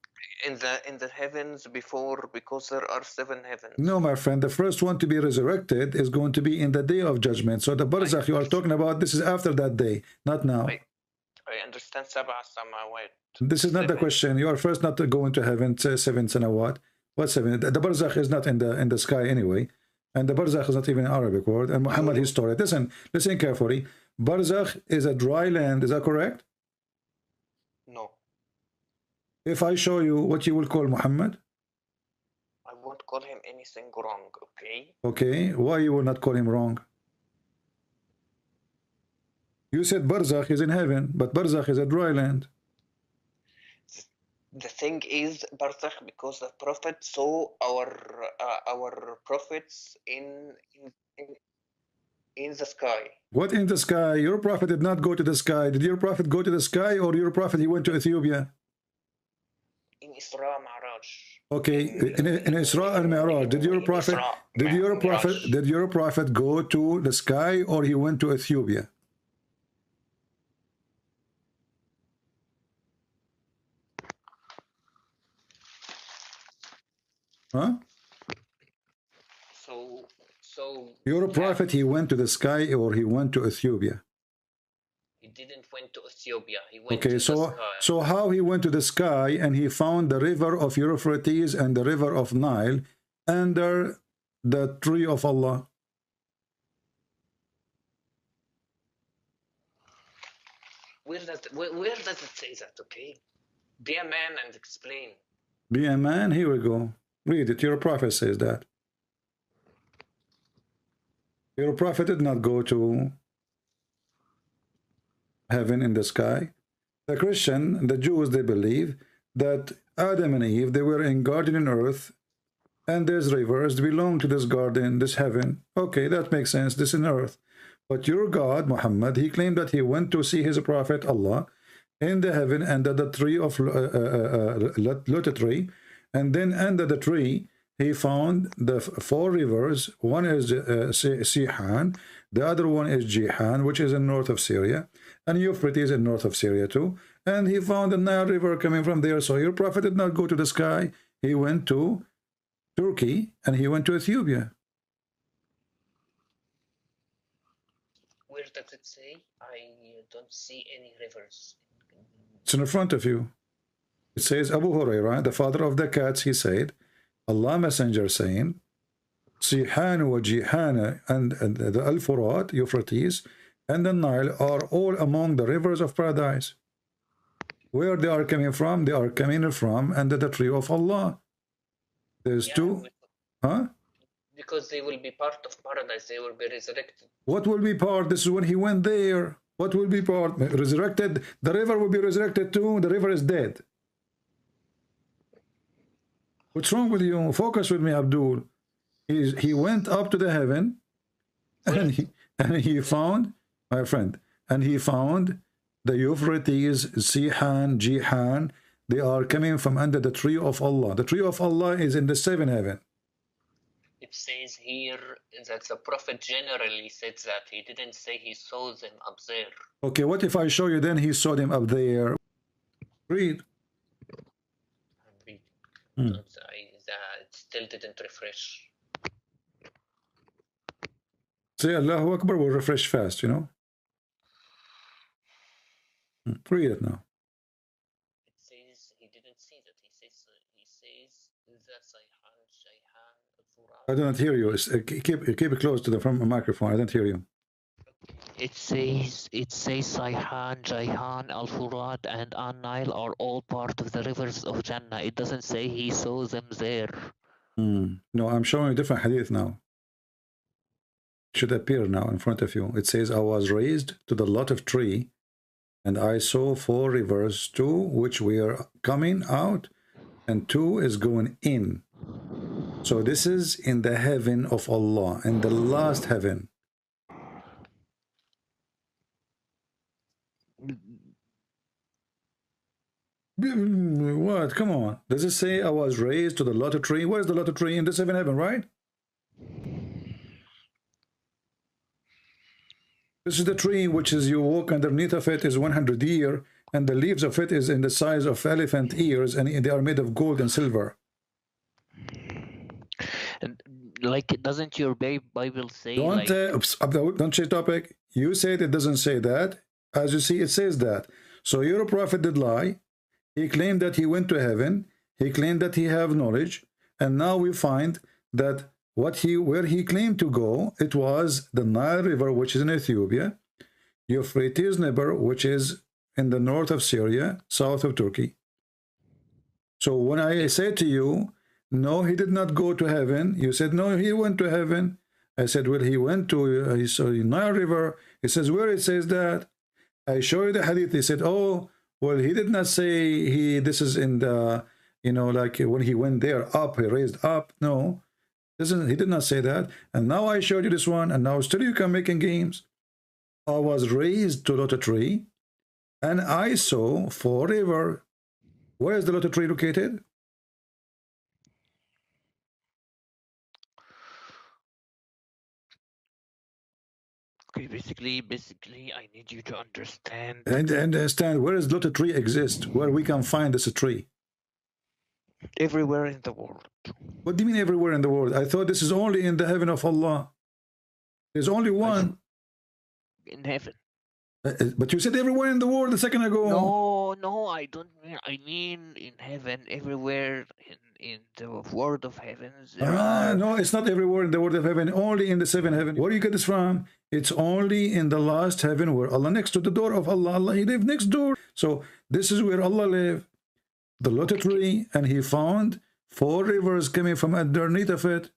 In the heavens before, because there are 7 heavens. No, my friend. The first one to be resurrected is going to be in the day of judgment. So the Barzakh you are talking about, this is after that day, not now. I understand Sab'a Samawat. This is not the question. You are first not going to heaven, 7 sanawat. What 7? The Barzakh is not in the sky anyway. And the Barzakh is not even an Arabic word. And Muhammad, his story. Listen carefully. Barzakh is a dry land. Is that correct? No. If I show you what you will call Muhammad? I won't call him anything wrong, okay? Okay. Why you will not call him wrong? You said Barzakh is in heaven, but Barzakh is a dry land. The thing is, Barzakh, because the Prophet saw our prophets in the sky. What in the sky? Your prophet did not go to the sky. Did your prophet go to the sky, or your prophet he went to Ethiopia? In Isra Ma'raj. Okay, in Isra and Mi'raj, did your prophet go to the sky, or he went to Ethiopia? Huh? So Your prophet, he went to the sky or he went to Ethiopia? He didn't went to Ethiopia. He went to the sky. So how he went to the sky and he found the river of Euphrates and the river of Nile under the tree of Allah? Where does it say that, okay? Be a man and explain. Be a man? Here we go. Read it. Your prophet says that. Your prophet did not go to heaven in the sky. The Christian, the Jews, they believe that Adam and Eve, they were in garden on earth, and there's rivers belong to this garden, this heaven. Okay, that makes sense. This is earth. But your God, Muhammad, he claimed that he went to see his prophet Allah in the heaven under the tree of lotus tree, and then under the tree he found the 4 rivers. One is Sihan, the other one is Jihan, which is in north of Syria, and Euphrates in north of Syria too. And he found the Nile River coming from there. So your prophet did not go to the sky. He went to Turkey and he went to Ethiopia. Where does it say? I don't see any rivers. It's in front of you. It says Abu Hurairah, the father of the cats, he said, Allah Messenger saying, Sihan wa Jihan and the Al-Furat, Euphrates, and the Nile are all among the rivers of paradise. Where they are coming from? They are coming from under the tree of Allah. There's 2. Huh? Because they will be part of paradise. They will be resurrected. What will be part? This is when he went there. What will be part? Resurrected? The river will be resurrected too. The river is dead. What's wrong with you? Focus with me, Abdul. He went up to the heaven, and he found, my friend, and he found the Euphrates, Sihan, Jihan. They are coming from under the tree of Allah. The tree of Allah is in the 7th heaven. It says here that the Prophet generally said that. He didn't say he saw them up there. Okay, what if I show you then he saw them up there? Read. It's still didn't refresh. Say Allahu Akbar will refresh fast, you know. Read it now. It says he didn't see that. He says that Sayhan, Shayhan, I don't hear you. Keep it close to the microphone. I don't hear you. It says Sayhan, Jayhan, Al Furat, and An Nile are all part of the rivers of Jannah. It doesn't say he saw them there. No, I'm showing a different hadith now. It should appear now in front of you. It says, I was raised to the lot of tree, and I saw 4 rivers, 2 which were coming out, and 2 is going in. So this is in the heaven of Allah, in the last heaven. What? Come on. Does it say I was raised to the lot of tree? Where's the lot of tree? In the 7th heaven, right? This is the tree which is you walk underneath of it is 100 years, and the leaves of it is in the size of elephant ears, and they are made of gold and silver. And like, doesn't your Bible say don't change topic. You said it doesn't say that. As you see, it says that. So your prophet did lie. He claimed that he went to heaven. He claimed that he have knowledge, and now we find that where he claimed to go, it was the Nile River, which is in Ethiopia, Euphrates River, which is in the north of Syria, south of Turkey. So when I say to you, no, he did not go to heaven, you said, no, he went to heaven. I said, well, he went to he saw the Nile River. He says, where it says that? I show you the hadith. He said, oh, well, he did not say this is in the, you know, like when he went there up, he raised up. No, he did not say that. And now I showed you this one, and now still you can making games. I was raised to lot of tree, and I saw 4 rivers. Where is the lot of tree located? Okay, basically, I need you to understand. And understand where is lot of tree exist, where we can find this tree. Everywhere in the world. What do you mean everywhere in the world? I thought this is only in the heaven of Allah. There's only one. In heaven. But you said everywhere in the world a second ago. No, I don't mean. I mean in heaven, everywhere in the world of heavens. No, it's not everywhere in the world of heaven. Only in the 7th heaven. Where do you get this from? It's only in the last heaven where Allah, next to the door of Allah. Allah, he lived next door. So this is where Allah lived. The lotus tree, and he found 4 rivers coming from underneath of it.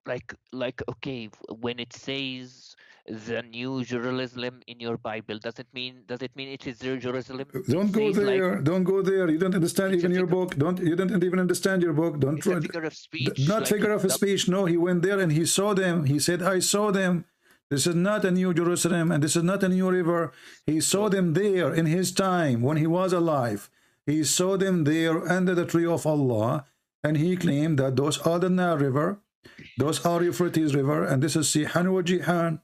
Like okay, when it says the New Jerusalem in your Bible, does it mean it is Jerusalem? Don't go there. Don't go there. You don't understand even your book. You don't even understand your book. Don't try. Figure of speech. Not figure of speech. No, he went there and he saw them. He said, I saw them. This is not a new Jerusalem, and this is not a new river. He saw them there in his time when he was alive. He saw them there under the tree of Allah, and he claimed that those are the Nile River, those are Euphrates River, and this is Sihan wa Jihan.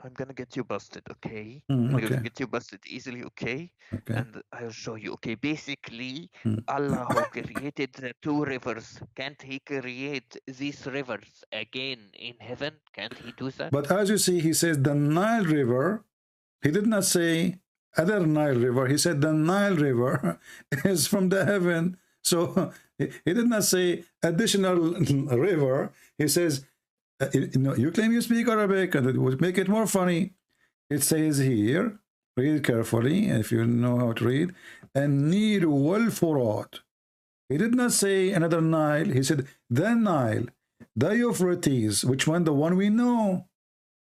I'm gonna get you busted, okay? Okay. I'm gonna get you busted easily, okay? And I'll show you, okay? Basically, Allah who created the 2 rivers, can't he create these rivers again in heaven? Can't he do that? But as you see, he says the Nile River. He did not say other Nile River. He said the Nile River is from the heaven. So he did not say additional river. He says, you claim you speak Arabic, and it would make it more funny. It says here, read carefully if you know how to read, and Nil wal Furat. He did not say another Nile. He said the Nile, the Euphrates. Which one? The one we know,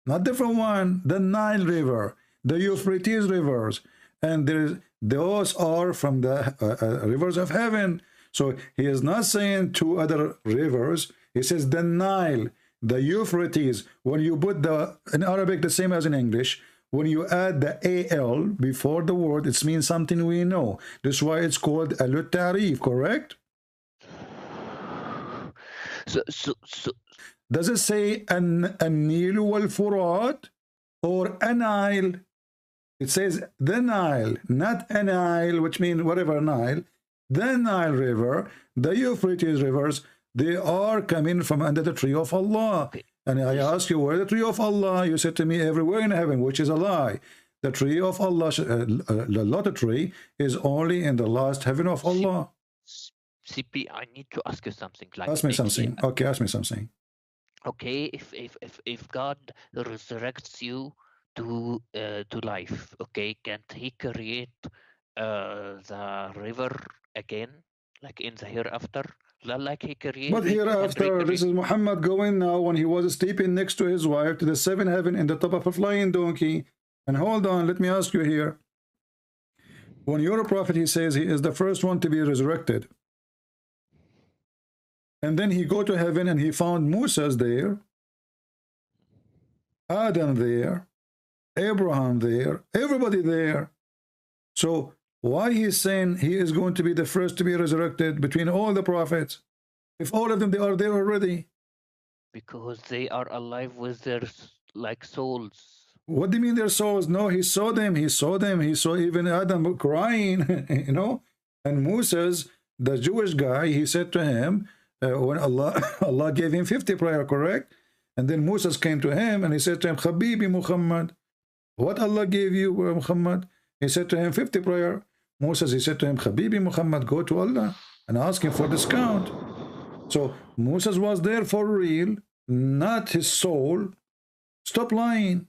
not different one. The Nile River, the Euphrates rivers, and those are from the rivers of heaven. So he is not saying 2 other rivers. He says the Nile, the Euphrates. When you put in Arabic the same as in English, when you add the al before the word, it means something we know. That's why it's called al-Tarif, correct? So does it say an-Nil wal-Furat or a Nile? It says the Nile, not a Nile, which means whatever Nile. The Nile River, the Euphrates rivers, They are coming from under the tree of Allah. Okay. And I ask you, where is the tree of Allah? You said to me, everywhere in heaven, which is a lie. The tree of Allah, the lotus tree, is only in the last heaven of Allah. CP, I need to ask you something. Like, Ask me something. Okay, ask me something. Okay, if God resurrects you to life, okay, can't He create the river again, like in the hereafter, like He created? But hereafter, this is Muhammad going now when he was sleeping next to his wife to the seventh heaven in the top of a flying donkey. And hold on, let me ask you here. When your prophet, he says he is the first one to be resurrected. And then he go to heaven and he found Moses there, Adam there, Abraham there, everybody there. So why he's saying he is going to be the first to be resurrected between all the prophets, if all of them, they are there already? Because they are alive with their like souls. What do you mean their souls? No, he saw them. He saw them. He saw even Adam crying, you know. And Moses, the Jewish guy, he said to him, when Allah gave him 50 prayer, correct? And then Moses came to him and he said to him, Habibi Muhammad, what Allah gave you, Muhammad? He said to him, 50 prayer. Moses, he said to him, Habibi Muhammad, go to Allah and ask him for discount. So Moses was there for real, not his soul. Stop lying.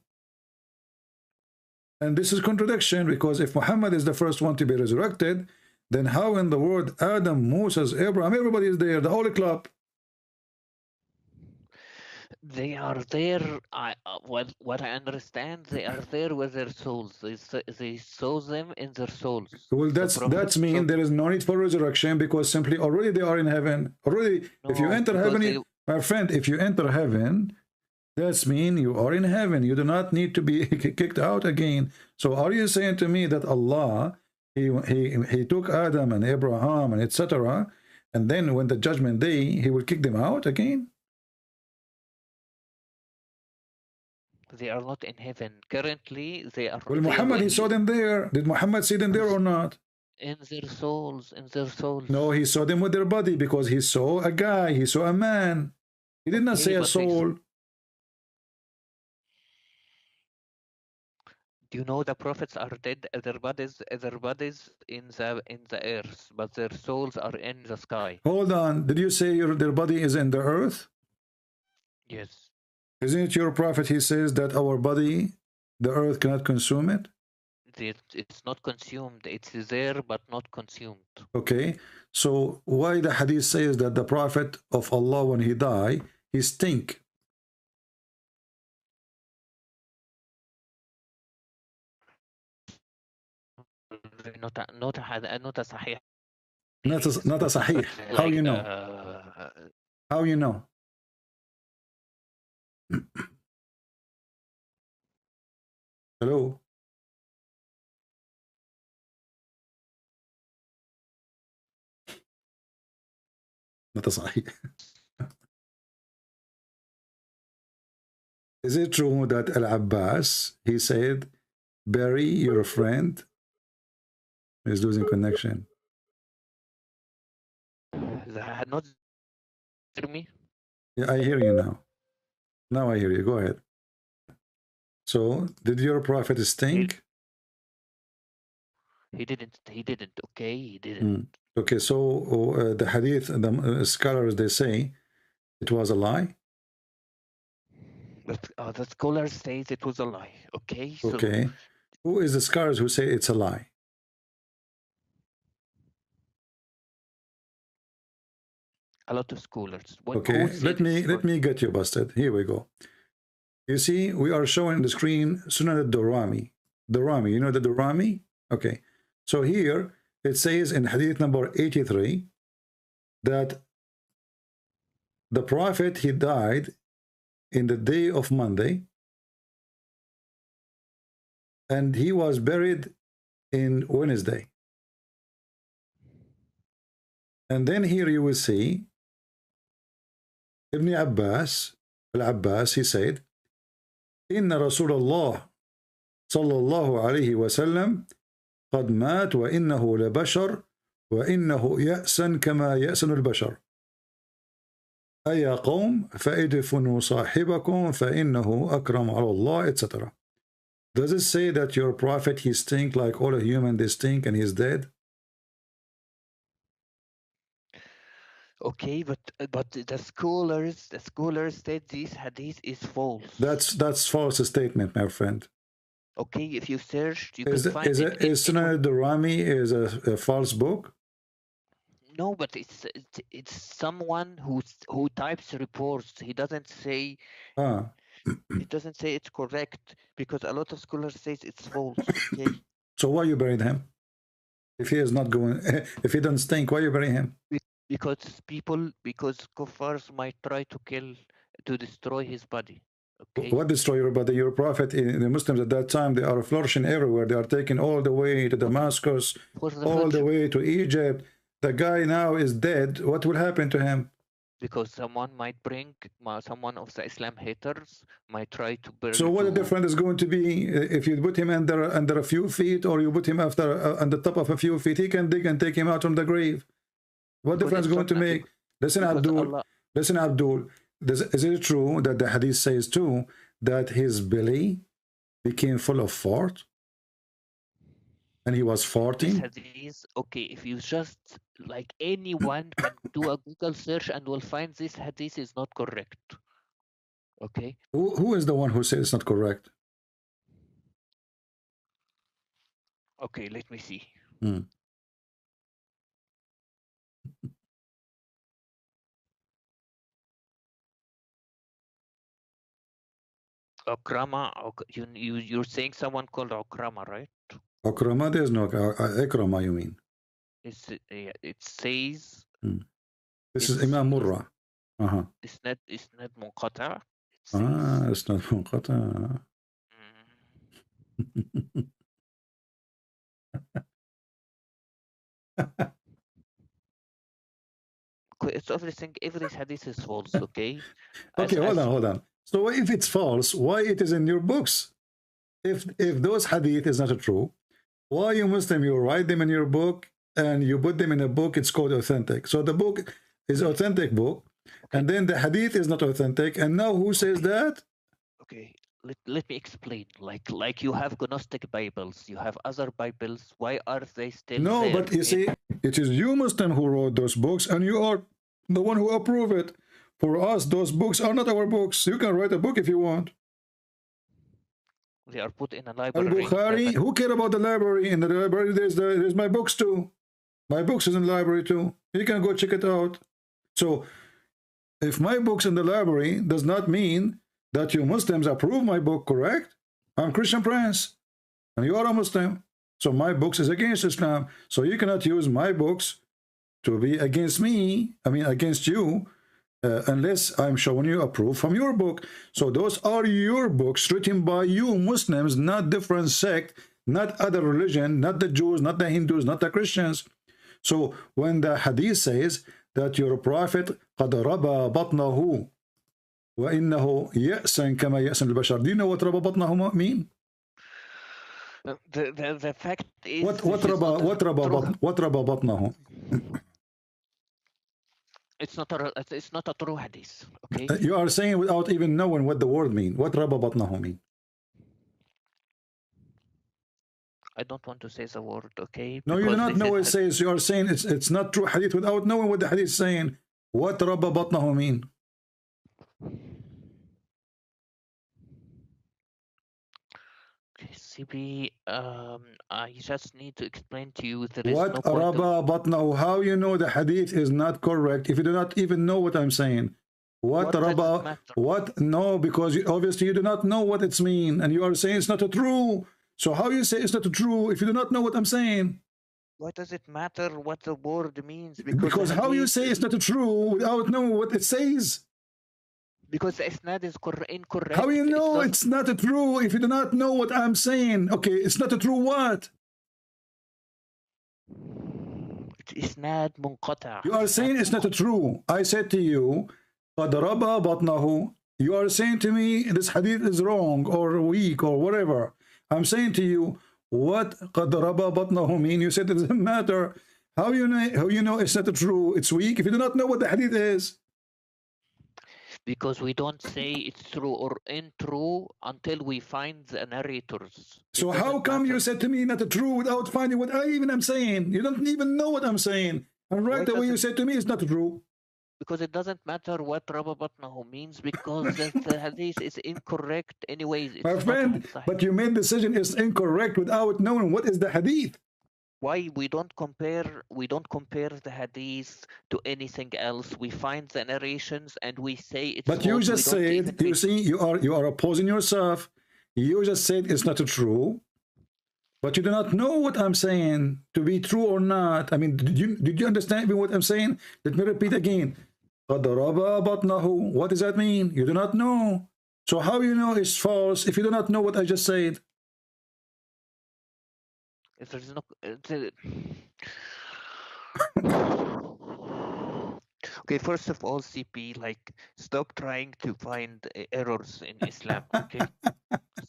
And this is contradiction, because if Muhammad is the first one to be resurrected, then how in the world Adam, Moses, Abraham, everybody is there, the whole club? They are there. What I understand, they are there with their souls. They saw them in their souls. Well, that's mean there is no need for resurrection, because simply already they are in heaven. Already, no, if you enter heaven, my friend, if you enter heaven, that's mean you are in heaven. You do not need to be kicked out again. So are you saying to me that Allah, he took Adam and Abraham and etc., and then when the judgment day, he will kick them out again? They are not in heaven. Currently, they are... Well, Muhammad, he saw them there. Did Muhammad see them there or not? In their souls, in their souls. No, he saw them with their body, because he saw a guy, he saw a man. He did not say a soul. Do you know the prophets are dead? Their bodies in the earth, but their souls are in the sky. Hold on. Did you say their body is in the earth? Yes. Isn't it your prophet? He says that our body, the earth cannot consume it. It's not consumed. It's there, but not consumed. Okay. So why the hadith says that the prophet of Allah, when he die, he stink? Not a sahih. Not a sahih. How you know? How you know? Hello? Not a sahih. Is it true that Al-Abbas, he said, bury your friend? He's losing connection. Not hear me? Yeah, I hear you now. Now I hear you. Go ahead. So, did your prophet stink? He didn't. Okay, he didn't. Okay, so the hadith, the scholars, they say it was a lie. But the scholars say it was a lie. Okay. So okay. Who is the scholars who say it's a lie? A lot of scholars. Okay, let me get you busted. Here we go. You see, we are showing the screen Sunan al-Durami. Durami, you know the Durami? Okay. So here it says in hadith number 83 that the prophet, he died in the day of Monday, and he was buried in Wednesday. And then here you will see Ibn Abbas, Al-Abbas, he said, إن رسول الله صلى الله عليه وسلم قد مات وإنه لبشر وإنه يأسن كما يأسن البشر. أي قوم فادفنوا صاحبكم فإنه أكرم على الله, etc. Does it say that your prophet, he stink like all human, they stink and he's dead? Okay, but the scholars said this hadith is false. That's false statement, my friend. Okay, if you search, you Is can find it. Is Sunan al-Durrani is a false book? No, but it's someone who types reports. He doesn't say. It doesn't say it's correct, because a lot of scholars say it's false. Okay. So why you buried him? If he is not going, if he doesn't stink, why you bury him? Because kuffars might try to destroy his body. Okay. What destroy your body? Your prophet, the Muslims at that time, they are flourishing everywhere. They are taken all the way to Damascus, all the way to Egypt. The guy now is dead. What will happen to him? Because someone someone of the Islam haters might try to burn. So what the difference is going to be if you put him under a few feet, or you put him on the top of a few feet? He can dig and take him out from the grave. What difference is going to make? Listen, Abdul. Listen, Abdul. Is it true that the hadith says too that his belly became full of fart? And he was farting? Hadith, okay, if you just, like, anyone can do a Google search and will find this hadith is not correct. Okay. Who is the one who says it's not correct? Okay, let me see. Okrama, you're saying someone called Okrama, right? Okrama, there's no Ikrama, you mean? It says. This is Imam Murrah. It's not munqata. It's not munqata. It's everything. Every hadith is false. Okay. Okay, hold on. So if it's false, why it is in your books? If those hadith is not true, why you Muslim, you write them in your book and you put them in a book, it's called authentic. So the book is authentic book, and then the hadith is not authentic, and now who says that? Okay, let me explain. Like you have Gnostic Bibles, you have other Bibles. Why are they still there? But you see, it is you Muslim who wrote those books, and you are the one who approve it. For us, those books are not our books. You can write a book if you want. They are put in a library. Al-Bukhari, who care about the library? In the library, there's my books too. My books is in the library too. You can go check it out. So, if my book's in the library, does not mean that you Muslims approve my book, correct? I'm Christian Prince, and you are a Muslim. So my books is against Islam. So you cannot use my books to be against me, against you, unless I'm showing you a proof from your book. So those are your books written by you Muslims, not different sect, not other religion, not the Jews, not the Hindus, not the Christians. So when the hadith says that your prophet قد ربى بطنه وإنه يأسا كما يأسا البشر, do you know what ربى بطنه mean? The fact is, what ربى بطنه? It's not a true hadith. Okay. You are saying without even knowing what the word mean. What ربى بطنه mean? I don't want to say the word, okay? No, you do not know what it says. You are saying it's not true hadith without knowing what the hadith is saying. What ربى بطنه mean? CB, I just need to explain to you that what ربى بطنه? How you know the hadith is not correct if you do not even know what I'm saying? What ربى? What? No, because obviously you do not know what it's mean, and you are saying it's not true. So how you say it's not true if you do not know what I'm saying? Why does it matter what the word means? Because how you say it's not true without knowing what it says? Because the isnad is incorrect. How you know it's not true if you do not know what I'm saying? Okay, it's not true what? It's isnad munqata. You are saying it's not true. I said to you, قد ربى بطنه. You are saying to me this hadith is wrong or weak or whatever. I'm saying to you, what قد ربى بطنه mean? You said it doesn't matter. How you know it's not true? It's weak if you do not know what the hadith is. Because we don't say it's true or untrue until we find the narrators. So how come you said to me not true without finding what I even am saying? You don't even know what I'm saying. And right away you said to me it's not true. Because it doesn't matter what Rabba Batnahu means, because the hadith is incorrect anyways. It's my friend, but you made the decision is incorrect without knowing what is the hadith. Why we don't compare the hadith to anything else. We find the narrations and we say it's but you just said, you see, you are opposing yourself. You just said it's not true, but you do not know what I'm saying to be true or not. I mean, did you understand me what I'm saying? Let me repeat again. What does that mean? You do not know. So how you know it's false if you do not know what I just said? If there's no okay, first of all, CP, like, stop trying to find errors in Islam, okay?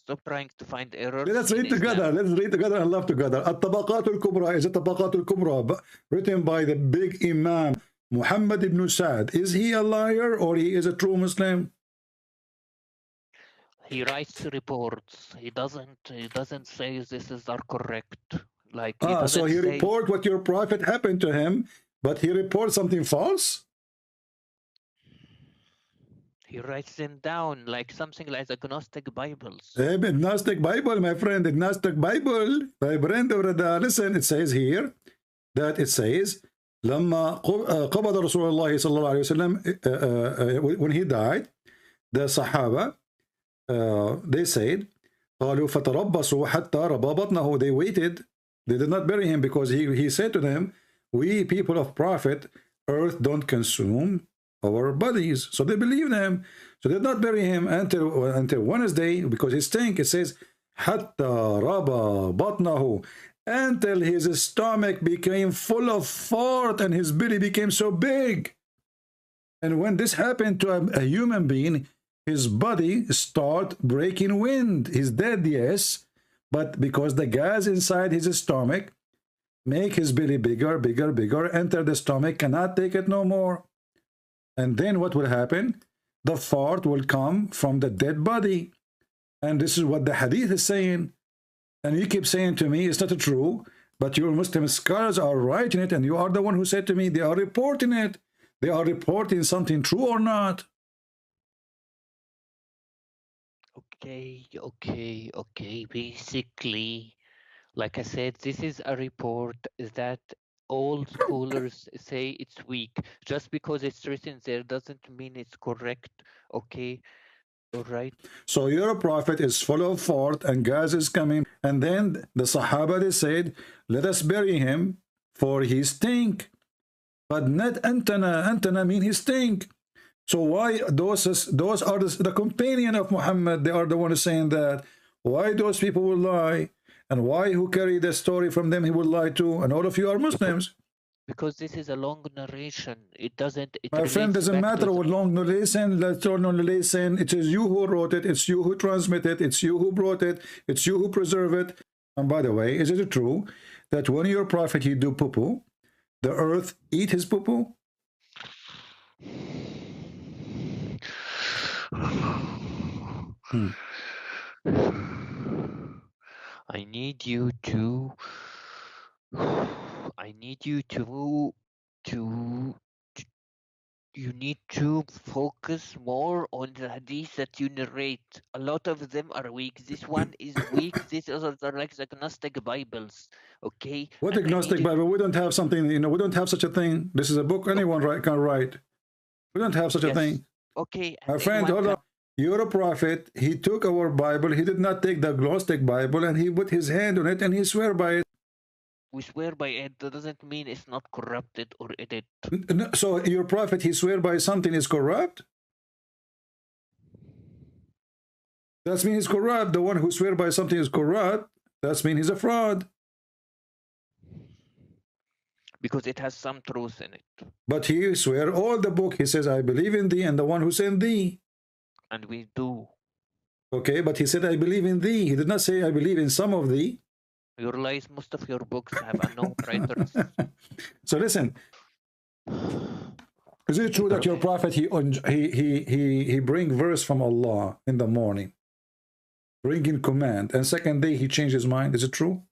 Stop trying to find errors. Let's read together. Let's read together and laugh together. At-Tabaqat al-Kubra is At-Tabaqat al-Kubra, written by the big Imam Muhammad ibn Sa'd. Is he a liar or he is a true Muslim? He writes reports. He doesn't say this is are correct. Like so he report what your prophet happened to him, but he reports something false? He writes them down like something like the Gnostic Bibles. Gnostic Bible, my friend, the Gnostic Bible. My friend, listen, it says here that it says لما قبض رسول الله صلى الله عليه وسلم when he died, the Sahaba they said قالوا فتربصوا حتى ربى بطنه. They waited. They did not bury him because he said to them, we people of prophet, earth don't consume our bodies. So they believed him. So they did not bury him until Wednesday because he stank. It says حتى ربى بطنه, until his stomach became full of fart and his belly became so big. And when this happened to a human being, his body start breaking wind. He's dead, yes, but because the gas inside his stomach make his belly bigger, bigger, bigger, enter the stomach, cannot take it no more. And then what will happen? The fart will come from the dead body. And this is what the hadith is saying. And you keep saying to me, it's not true, but your Muslim scholars are writing it, and you are the one who said to me, they are reporting it. They are reporting something true or not. Okay. Basically, like I said, this is a report that all scholars say it's weak. Just because it's written there doesn't mean it's correct, okay? All right. So your prophet is full of fart and gas is coming. And then the Sahaba, they said, let us bury him for he stink. But not antana. Antana mean he stink. So why those are the companion of Muhammad, they are the ones saying that. Why those people will lie? And why who carry the story from them he will lie too? And all of you are Muslims. Because this is a long narration. It doesn't... My friend, doesn't matter what long narration, let's turn on narration. It is you who wrote it. It's you who transmitted it. It's you who brought it. It's you who preserve it. And by the way, is it true that when your prophet he do poo-poo, the earth eat his poo-poo? I need you to you need to focus more on the hadith that you narrate. A lot of them are weak. This one is weak. These others are like the Gnostic Bibles. Okay. What agnostic Bible? We don't have something, we don't have such a thing. This is a book anyone can write. We don't have such a thing. Okay. My friend, hold on. You're a prophet. He took our Bible. He did not take the Gnostic Bible and he put his hand on it and he swear by it. We swear by it. That doesn't mean it's not corrupted or edited. So your prophet, he swear by something is corrupt? That means he's corrupt. The one who swear by something is corrupt. That means he's a fraud. Because it has some truth in it. But he swear all the book. He says, I believe in thee and the one who sent thee. And we do. Okay, but he said, I believe in thee. He did not say, I believe in some of thee. Your lies, most of your books have unknown writers. So listen. Is it true that your prophet he bring verse from Allah in the morning, bringing command, and second day he changed his mind? Is it true?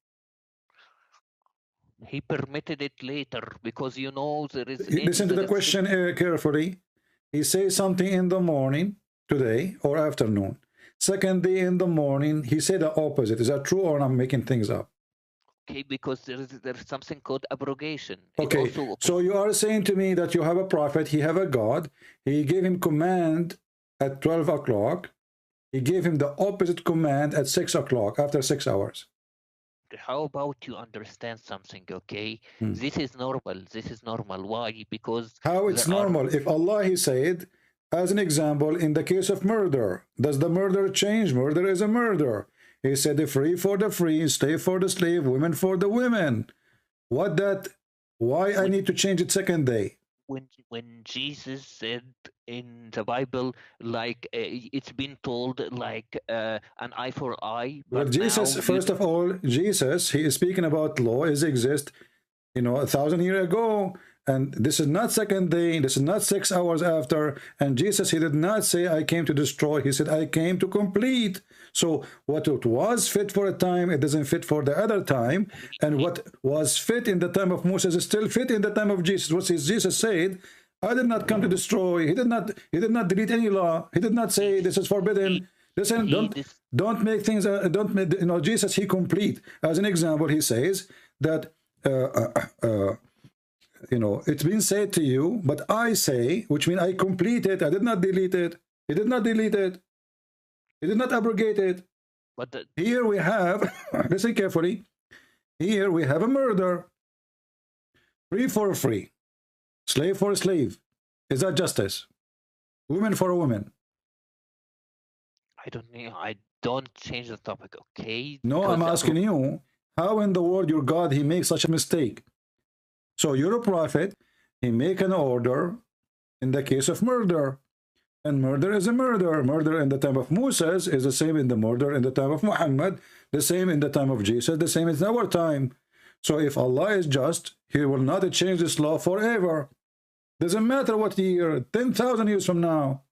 He permitted it later because you know there is. Listen to the question carefully. He says something in the morning today or afternoon. Second day in the morning, he said the opposite. Is that true, or I'm making things up? Okay, because there's something called abrogation. Okay, so you are saying to me that you have a prophet, he have a God, he gave him command at 12 o'clock, he gave him the opposite command at 6 o'clock, after 6 hours. How about you understand something, okay? This is normal. This is normal. Why? Because how it's normal? If Allah, he said, as an example, in the case of murder, does the murder change? Murder is a murder. He said, the free for the free, slave for the slave, women for the women. What that? Why I need to change it second day? When Jesus said in the Bible, like it's been told, like an eye for eye. But well, Jesus, first of all, Jesus, he is speaking about law is exist, 1,000 years ago. And this is not second day, this is not 6 hours after. And Jesus, he did not say, I came to destroy. He said, I came to complete. So what it was fit for a time, it doesn't fit for the other time. And what was fit in the time of Moses is still fit in the time of Jesus. What Jesus said, I did not come to destroy. He did not delete any law. He did not say this is forbidden. Listen, don't make things, don't make, Jesus, he complete. As an example, he says that, it's been said to you, but I say, which means I complete it. I did not delete it. He did not delete it. He did not abrogate it. But here we have, listen carefully, here we have a murder. Free for free. Slave for a slave. Is that justice? Woman for a woman. I don't change the topic, okay? No, I'm asking you, how in the world your God, he makes such a mistake? So you're a prophet, he make an order in the case of murder. And murder is a murder. Murder in the time of Moses is the same in the murder in the time of Muhammad, the same in the time of Jesus, the same in our time. So if Allah is just, he will not change this law forever. Doesn't matter what year, 10,000 years from now.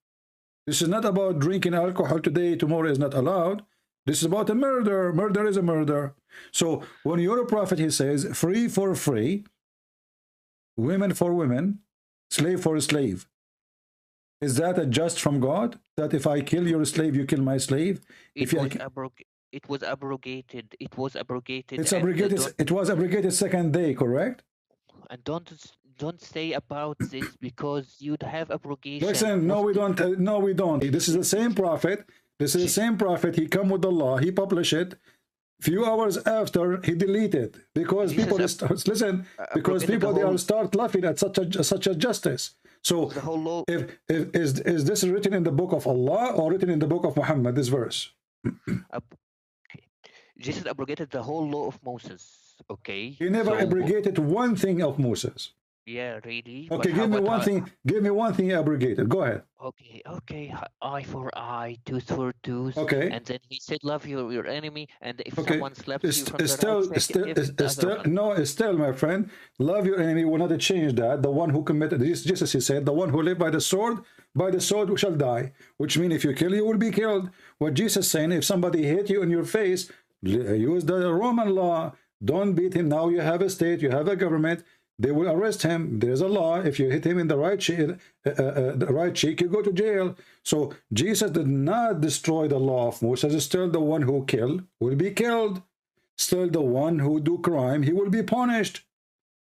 This is not about drinking alcohol today, tomorrow is not allowed. This is about a murder. Murder is a murder. So when you're a prophet, he says, free for free, women for women, slave for a slave. Is that a just from God? That if I kill your slave, you kill my slave? It was abrogated. It was abrogated. It's abrogated. It was abrogated second day, correct? And don't say about this because you'd have abrogation. Listen, no, we don't. No, we don't. This is the same prophet. This is the same prophet. He come with the law. He published it. Few hours after, he deleted because people listen. Because people they will start laughing at such a justice. So, the whole law. Is this written in the book of Allah or written in the book of Muhammad? This verse. Okay. Jesus abrogated the whole law of Moses. Okay. He never abrogated one thing of Moses. Yeah, really. Okay, give me one thing. Give me one thing abrogated. Go ahead. Okay. Eye for eye, tooth for tooth. Okay. And then he said, "Love your enemy." And if someone slaps you from still, my friend, love your enemy will not change that. The one who committed this, Jesus, he said, the one who lived by the sword shall die. Which means if you kill, you will be killed. What Jesus saying, if somebody hit you in your face, use the Roman law. Don't beat him. Now you have a state, you have a government. They will arrest him. There's a law. If you hit him in the right cheek, you go to jail. So Jesus did not destroy the law of Moses. Still the one who kill will be killed. Still the one who do crime, he will be punished.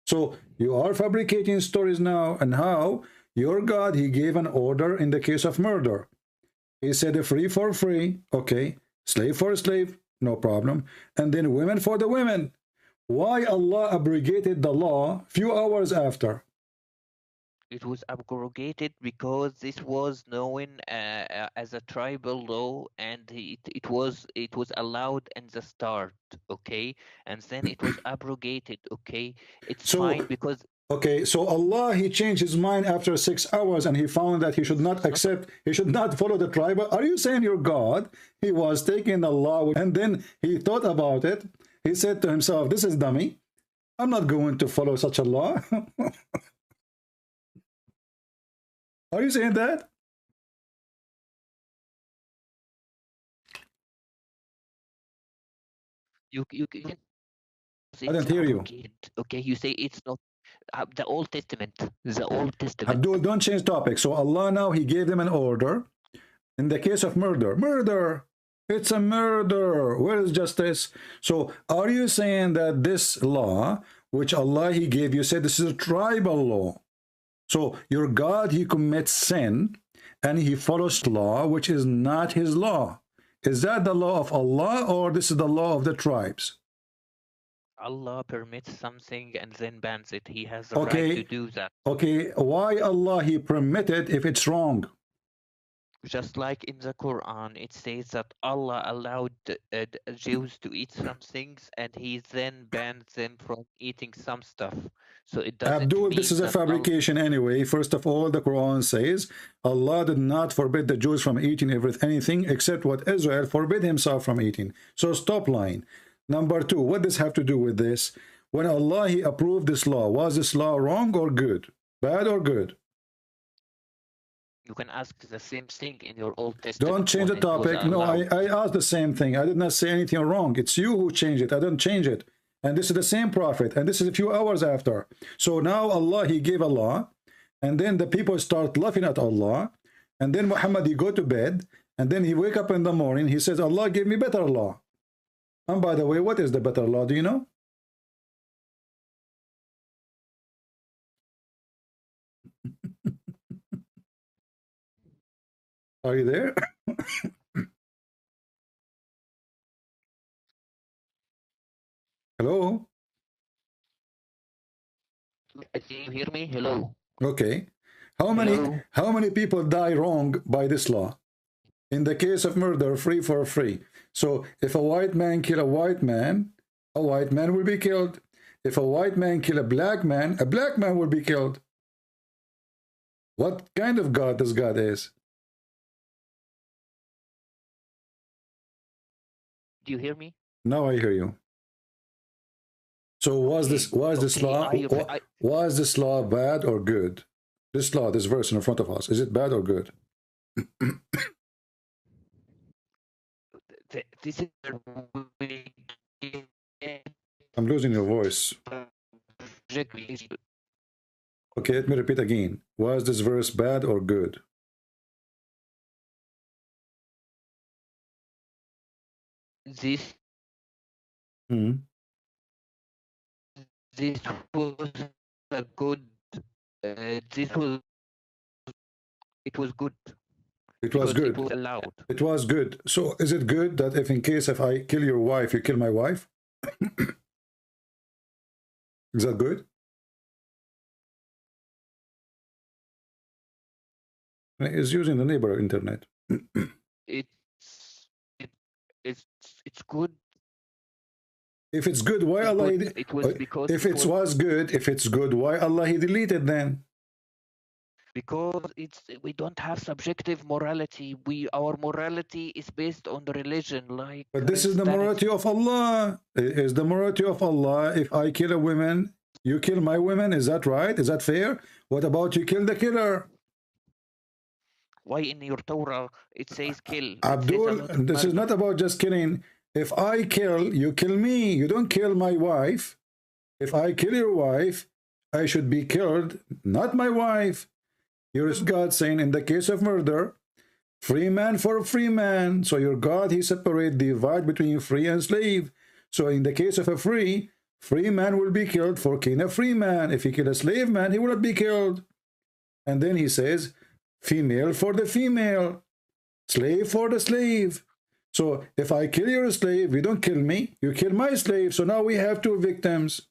So you are fabricating stories now. And how your God, he gave an order in the case of murder. He said free for free. Okay. Slave for slave. No problem. And then women for the women. Why Allah abrogated the law few hours after? It was abrogated because this was known as a tribal law, and it was allowed in the start, okay, and then it was abrogated, okay. It's fine because okay, so Allah, he changed his mind after 6 hours, and he found that he should not accept, he should not follow the tribal. Are you saying your God, he was taking the law, and then he thought about it? He said to himself, this is dummy. I'm not going to follow such a law. Are you saying that? You can. I didn't hear you. Okay, you say it's not the Old Testament. The Old Testament. Abdul, don't change topic. So Allah now, he gave them an order. In the case of murder, murder, it's a murder. Where is justice? So are you saying that this law, which Allah, he gave you, said this is a tribal law? So your God, he commits sin and he follows law, which is not his law. Is that the law of Allah or this is the law of the tribes? Allah permits something and then bans it. He has the right to do that. Okay, why Allah, he permitted if it's wrong? Just like in the Quran, it says that Allah allowed Jews to eat some things and he then banned them from eating some stuff. So it doesn't Abdul, mean this is a fabrication anyway. First of all, the Quran says Allah did not forbid the Jews from eating anything except what Israel forbid himself from eating. So stop lying. Number two, what does have to do with this? When Allah, he approved this law, was this law wrong or good? Bad or good? You can ask the same thing in your Old Testament. Don't change the topic. No, I asked the same thing. I did not say anything wrong. It's you who changed it. I didn't change it. And this is the same prophet. And this is a few hours after. So now Allah, he gave a law. And then the people start laughing at Allah. And then Muhammad, he go to bed. And then he wake up in the morning. He says, Allah gave me better law. And by the way, what is the better law? Do you know? Are you there? Hello? Can you hear me? Hello. Okay. How many people die wrong by this law? In the case of murder, free for free. So if a white man kill a white man will be killed. If a white man kill a black man will be killed. What kind of God this God is? Do you hear me? Now I hear you. So was this law bad or good? This law, this verse in front of us, is it bad or good? This is I'm losing your voice. Okay, let me repeat again. Was this verse bad or good? This was a good. It was good. It was good. It was allowed. It was good. So is it good that if I kill your wife, you kill my wife? Is that good? It's using the neighbor internet. It's good. If it's good, why Allah? It was because if it was good, if it's good, why Allah he deleted then? Because we don't have subjective morality. Our morality is based on the religion, like. But this is the morality of Allah. Is the morality of Allah? If I kill a woman, you kill my woman. Is that right? Is that fair? What about you kill the killer? Why in your Torah it says kill? Abdul, this is not about just killing. If I kill, you kill me. You don't kill my wife. If I kill your wife, I should be killed, not my wife. Here is God saying, in the case of murder, free man for free man. So your God, he divide between free and slave. So in the case of a free man will be killed for killing a free man. If he kill a slave man, he will not be killed. And then he says, female for the female, slave for the slave. So if I kill your slave, you don't kill me, you kill my slave. So now we have two victims.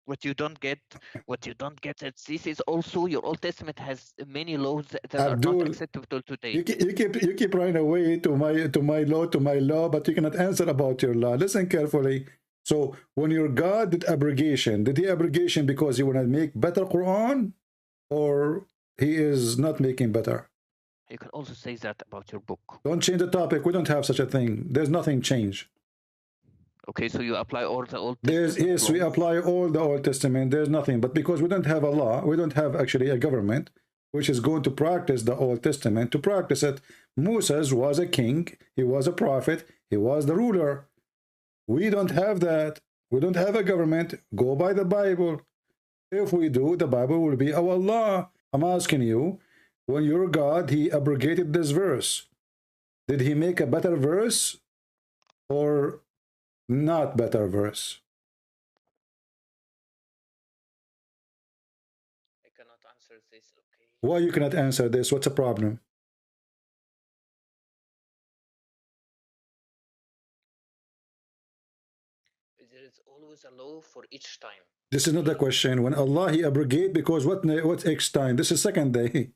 What you don't get is this is also your Old Testament has many laws that Abdul, are not acceptable today. You keep running away to my law, but you cannot answer about your law. Listen carefully. So when your God did abrogation, did he abrogation because he want to make better Quran, or he is not making better? You can also say that about your book. Don't change the topic. We don't have such a thing. There's nothing changed. Okay, so you apply all the Old There's, Testament yes, we laws. apply all the Old Testament. There's nothing. But because we don't have a law, we don't have actually a government which is going to practice the Old Testament, to practice it. Moses was a king. He was a prophet. He was the ruler. We don't have that. We don't have a government. Go by the Bible. If we do, the Bible will be our law. I'm asking you, when your God, he abrogated this verse, did he make a better verse or not better verse? I cannot answer this, okay? Why you cannot answer this? What's the problem? There is always a law for each time. This is not the question. When Allah he abrogate, because what each time? This is second day.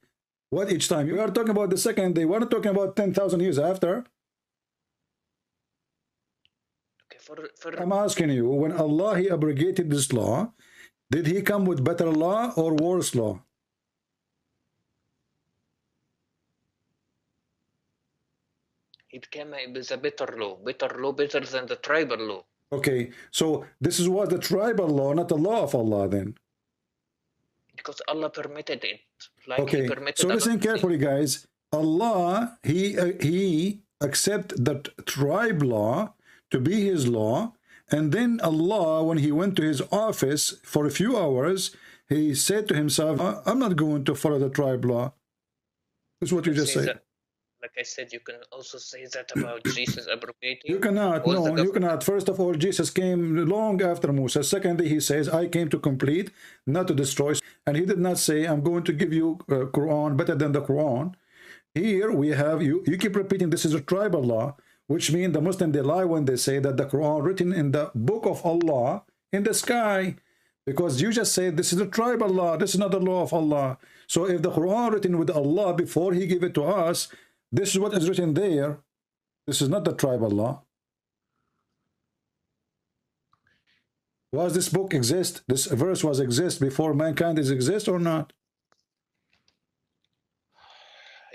What each time? We are talking about the second day. We're not talking about 10,000 years after. Okay, I'm asking you, when Allah he abrogated this law, did he come with better law or worse law? he became with a better law, better than the tribal law. Okay, so this is what the tribal law, not the law of Allah then. Because Allah permitted it. Like Okay, he permitted so listen things. carefully, guys. Allah, he accept that tribe law to be his law, and then Allah, when he went to his office for a few hours, he said to himself, I'm not going to follow the tribe law. That's what you just said. Like I said, you can also say that about Jesus abrogating. You cannot, no, you cannot. First of all, Jesus came long after Musa. Secondly, he says, I came to complete, not to destroy. And he did not say, I'm going to give you Quran better than the Quran. Here we have, you keep repeating this is a tribal law, which means the Muslim, they lie when they say that the Quran written in the book of Allah in the sky. Because you just say this is a tribal law, this is not the law of Allah. So if the Quran written with Allah before he gave it to us, this is what is written there. This is not the tribal law. Was this book exist? This verse was exist before mankind is exist or not?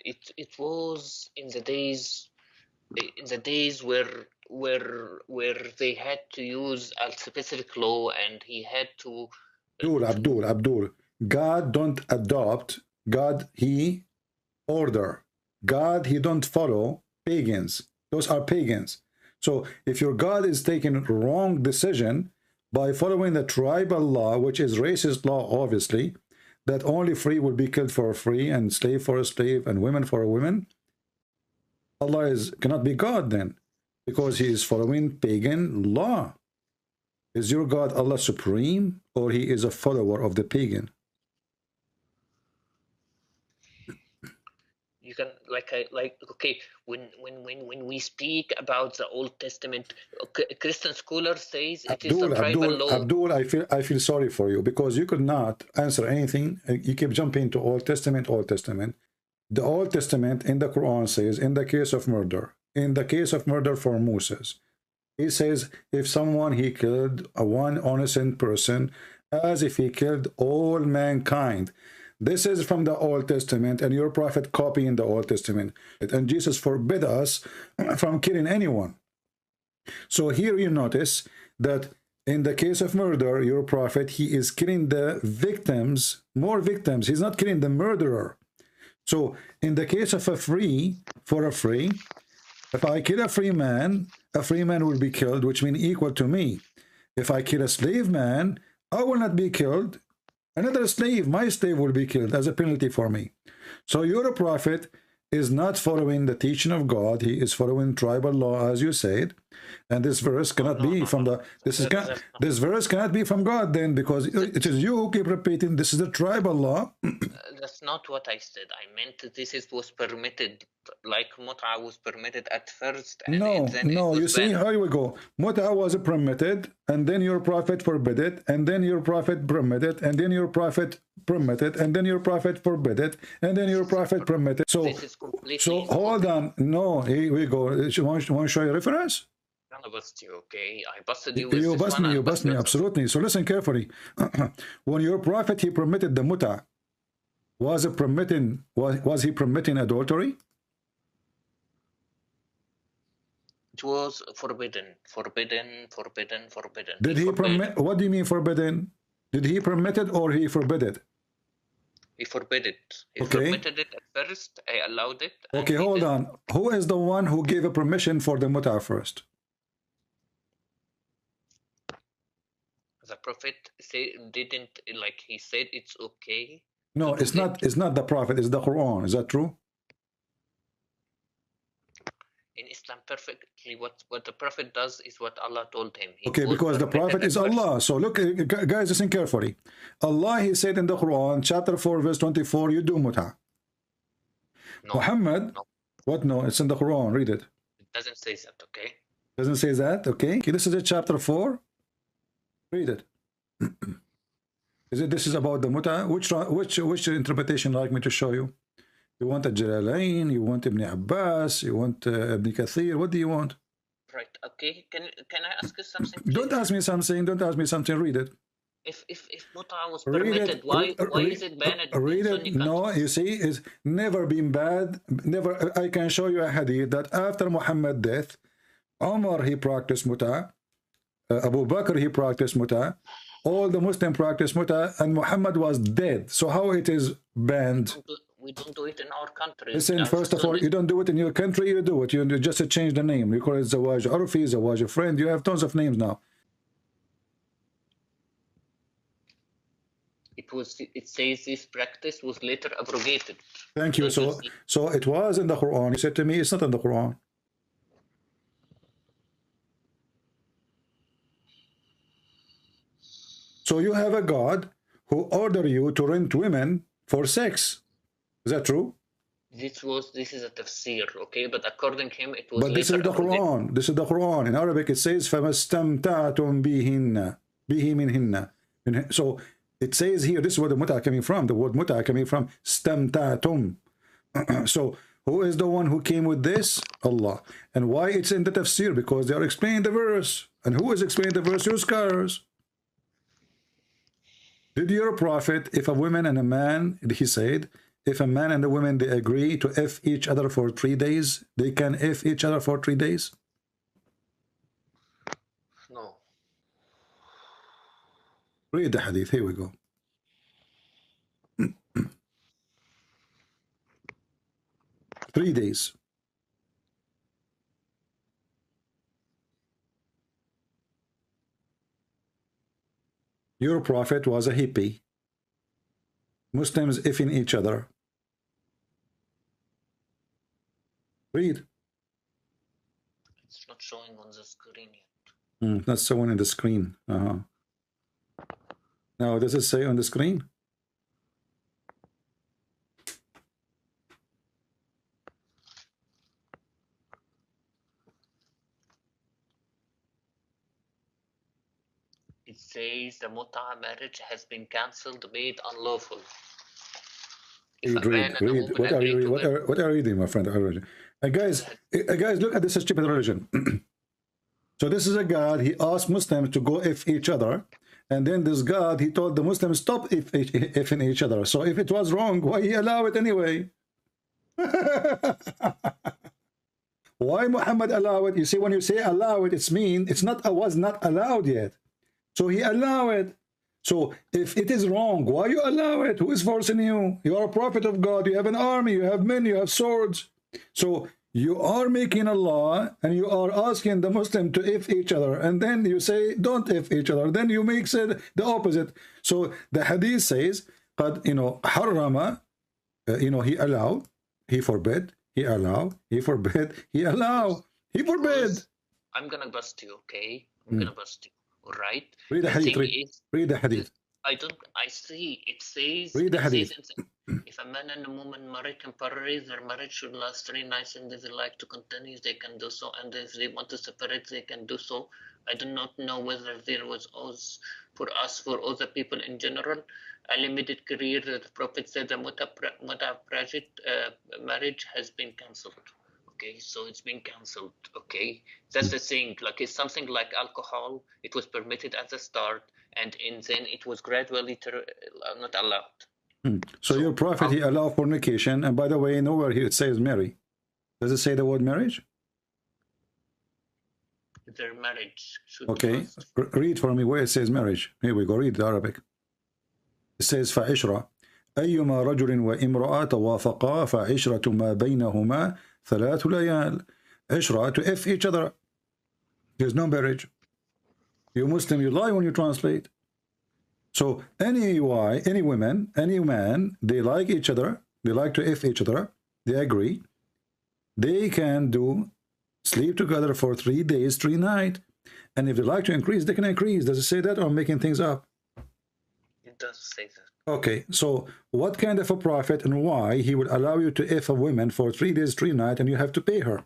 It was in the days where they had to use a specific law, and he had to Abdul. God don't adopt. God he order. God, he don't follow pagans. Those are pagans. So if your God is taking wrong decision by following the tribal law, which is racist law, obviously, that only free will be killed for a free and slave for a slave and women for a woman, Allah cannot be God then, because he is following pagan law. Is your God Allah supreme, or he is a follower of the pagan? You can okay, when we speak about the Old Testament, Christian scholar says it is a tribal law. Abdul, I feel sorry for you, because you could not answer anything. You keep jumping to Old Testament. The Old Testament in the Quran says, in the case of murder for Moses, he says if someone he killed one innocent person as if he killed all mankind. This is from the Old Testament, and your prophet copying the Old Testament. And Jesus forbid us from killing anyone. So here you notice that in the case of murder, your prophet, he is killing the victims, more victims. He's not killing the murderer. So in the case of a free, if I kill a free man will be killed, which means equal to me. If I kill a slave man, I will not be killed. Another slave, my slave, will be killed as a penalty for me. So your prophet is not following the teaching of God. He is following tribal law, as you said. And this verse cannot be from the this verse cannot be from God then, because it is you who keep repeating this is the tribal law. That's not what I said. I meant this was permitted, like Muta was permitted at first. And no, you see, here we go. Muta was permitted, and then your prophet forbid it, and then your prophet permitted, and then your prophet permitted, and then your prophet forbid it, and then your prophet permitted. So, hold on. No, here we go. You want to show you a reference? I bust you, okay? I busted you. You bust me, absolutely. So listen carefully. When your prophet, he permitted the muta, was he permitting adultery? It was forbidden. Did he permit? What do you mean forbidden? Did he permit it or he forbid it? He forbid it. He Okay. permitted it at first. I allowed it. Okay, hold on. Who is the one who gave a permission for the muta first? The Prophet didn't, like, he said it's okay. No, it's not. It's not the Prophet. It's the Quran. Is that true? In Islam, perfectly what the Prophet does is what Allah told him. Okay, because the Prophet is Allah. So look, guys, listen carefully. Allah, he said in the Quran, chapter 4, verse 24, you do muta. No, Muhammad, no. what? No, it's in the Quran. Read it. It doesn't say that, okay? Doesn't say that, okay? This is a chapter 4. Read it. This is about the muta? Which interpretation like me to show you? You want a Jalalain, you want Ibn Abbas, you want Ibn Kathir, what do you want? Right, okay. Can I ask you something? Don't ask me something, don't ask me something, read it. If muta was permitted, why is it banned? Read it. No, you see, it's never been bad. Never. I can show you a hadith that after Muhammad's death, Umar, he practiced muta, Abu Bakr, he practiced muta, all the Muslims practiced muta, and Muhammad was dead. So how it is banned? We don't do it in our country. Listen, first of all, you don't do it in your country, you do it. You just change the name. You call it Zawaj Arfi, Zawaj Friend. You have tons of names now. It says this practice was later abrogated. Thank you. So it was in the Quran. You said to me, it's not in the Quran. So you have a God who ordered you to rent women for sex. Is that true? This is a tafsir, okay? But according to him, it was. But this is the Quran. This is the Quran. In Arabic, it says فَمَسْتَمْتَعْتُمْ بِهِنَّ بِهِ مِنْهِنَّ. So it says here, this is where the muta coming from. The word muta coming from stamtatum. So who is the one who came with this? Allah. And why it's in the tafsir? Because they are explaining the verse. And who is explaining the verse? Your scholars. Did your prophet, if a woman and a man, he said, if a man and a woman, they agree to F each other for 3 days, they can F each other for 3 days? No. Read the hadith. Here we go. Three days. Your prophet was a hippie. Muslims effing each other. Read. It's not showing on the screen yet. Not showing on the screen. Now, does it say on the screen? It says the muta marriage has been cancelled, made unlawful. Read. What are you reading, my friend? Guys, look at this stupid religion. So this is a God, he asked Muslims to go F each other. And then this God, he told the Muslims, stop F-ing each other. So if it was wrong, why he allow it anyway? Why Muhammad allow it? You see, when you say allow it, it's mean it's not was not allowed yet. So he allow it. So if it is wrong, why you allow it? Who is forcing you? You are a prophet of God. You have an army. You have men. You have swords. So you are making a law and you are asking the Muslim to F each other. And then you say, don't F each other. Then you make it the opposite. So the hadith says, harrama, he allow, he forbid, he allow, he forbid, he allow, he forbid. I'm going to bust you, okay? I'm going to bust you. Right. Read the hadith. Read the hadith. I see. It says. Read the hadith. If a man and a woman marry temporarily, their marriage should last 3 nights, and if they like to continue, they can do so. And if they want to separate, they can do so. I do not know whether there was for other people in general a limited career. The Prophet said the muta marriage has been cancelled. Okay, so it's been cancelled. Okay, that's the thing. Like it's something like alcohol. It was permitted at the start, and then it was gradually not allowed. So your prophet, he allowed fornication, and by the way, nowhere here it says marry. Does it say the word marriage? their marriage should Okay, last. read for me where it says marriage. Here we go, read the Arabic. It says فعشرة أيما رجل وامرأة توافقا فعشرة ما بينهما 3 ليال. عشرة, to F each other. There's no marriage. You Muslim, you lie when you translate. So any women, any man, they like each other, they like to F each other, they agree. They can sleep together for 3 days, 3 nights. And if they like to increase, they can increase. Does it say that, or I'm making things up? It does say that. Okay, so what kind of a prophet and why he would allow you to F a woman for 3 days, 3 nights, and you have to pay her?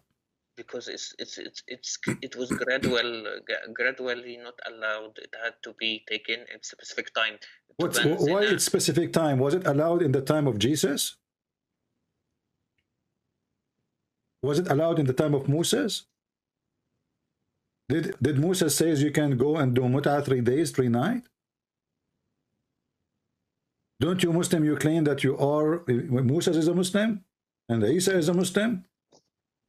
Because it was gradually not allowed. It had to be taken at a specific time. Why it's specific time? Was it allowed in the time of Jesus? Was it allowed in the time of Moses? Did Moses says you can go and do Muta 3 days, 3 nights? Don't you Muslim, you claim that you are, Moses is a Muslim and Isa is a Muslim?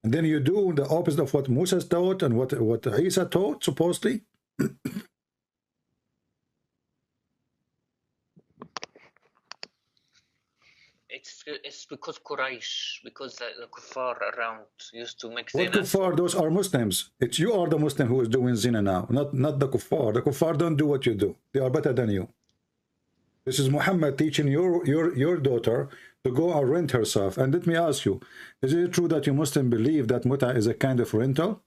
And then you do the opposite of what Moses taught and what Isa taught, supposedly? It's because Quraysh, because the kuffar around used to make zina. What kuffar? Those are Muslims. It's you are the Muslim who is doing zina now, not the kuffar. The kuffar don't do what you do. They are better than you. This is Muhammad teaching your daughter to go and rent herself. And let me ask you, is it true that you Muslim believe that Muta is a kind of rental?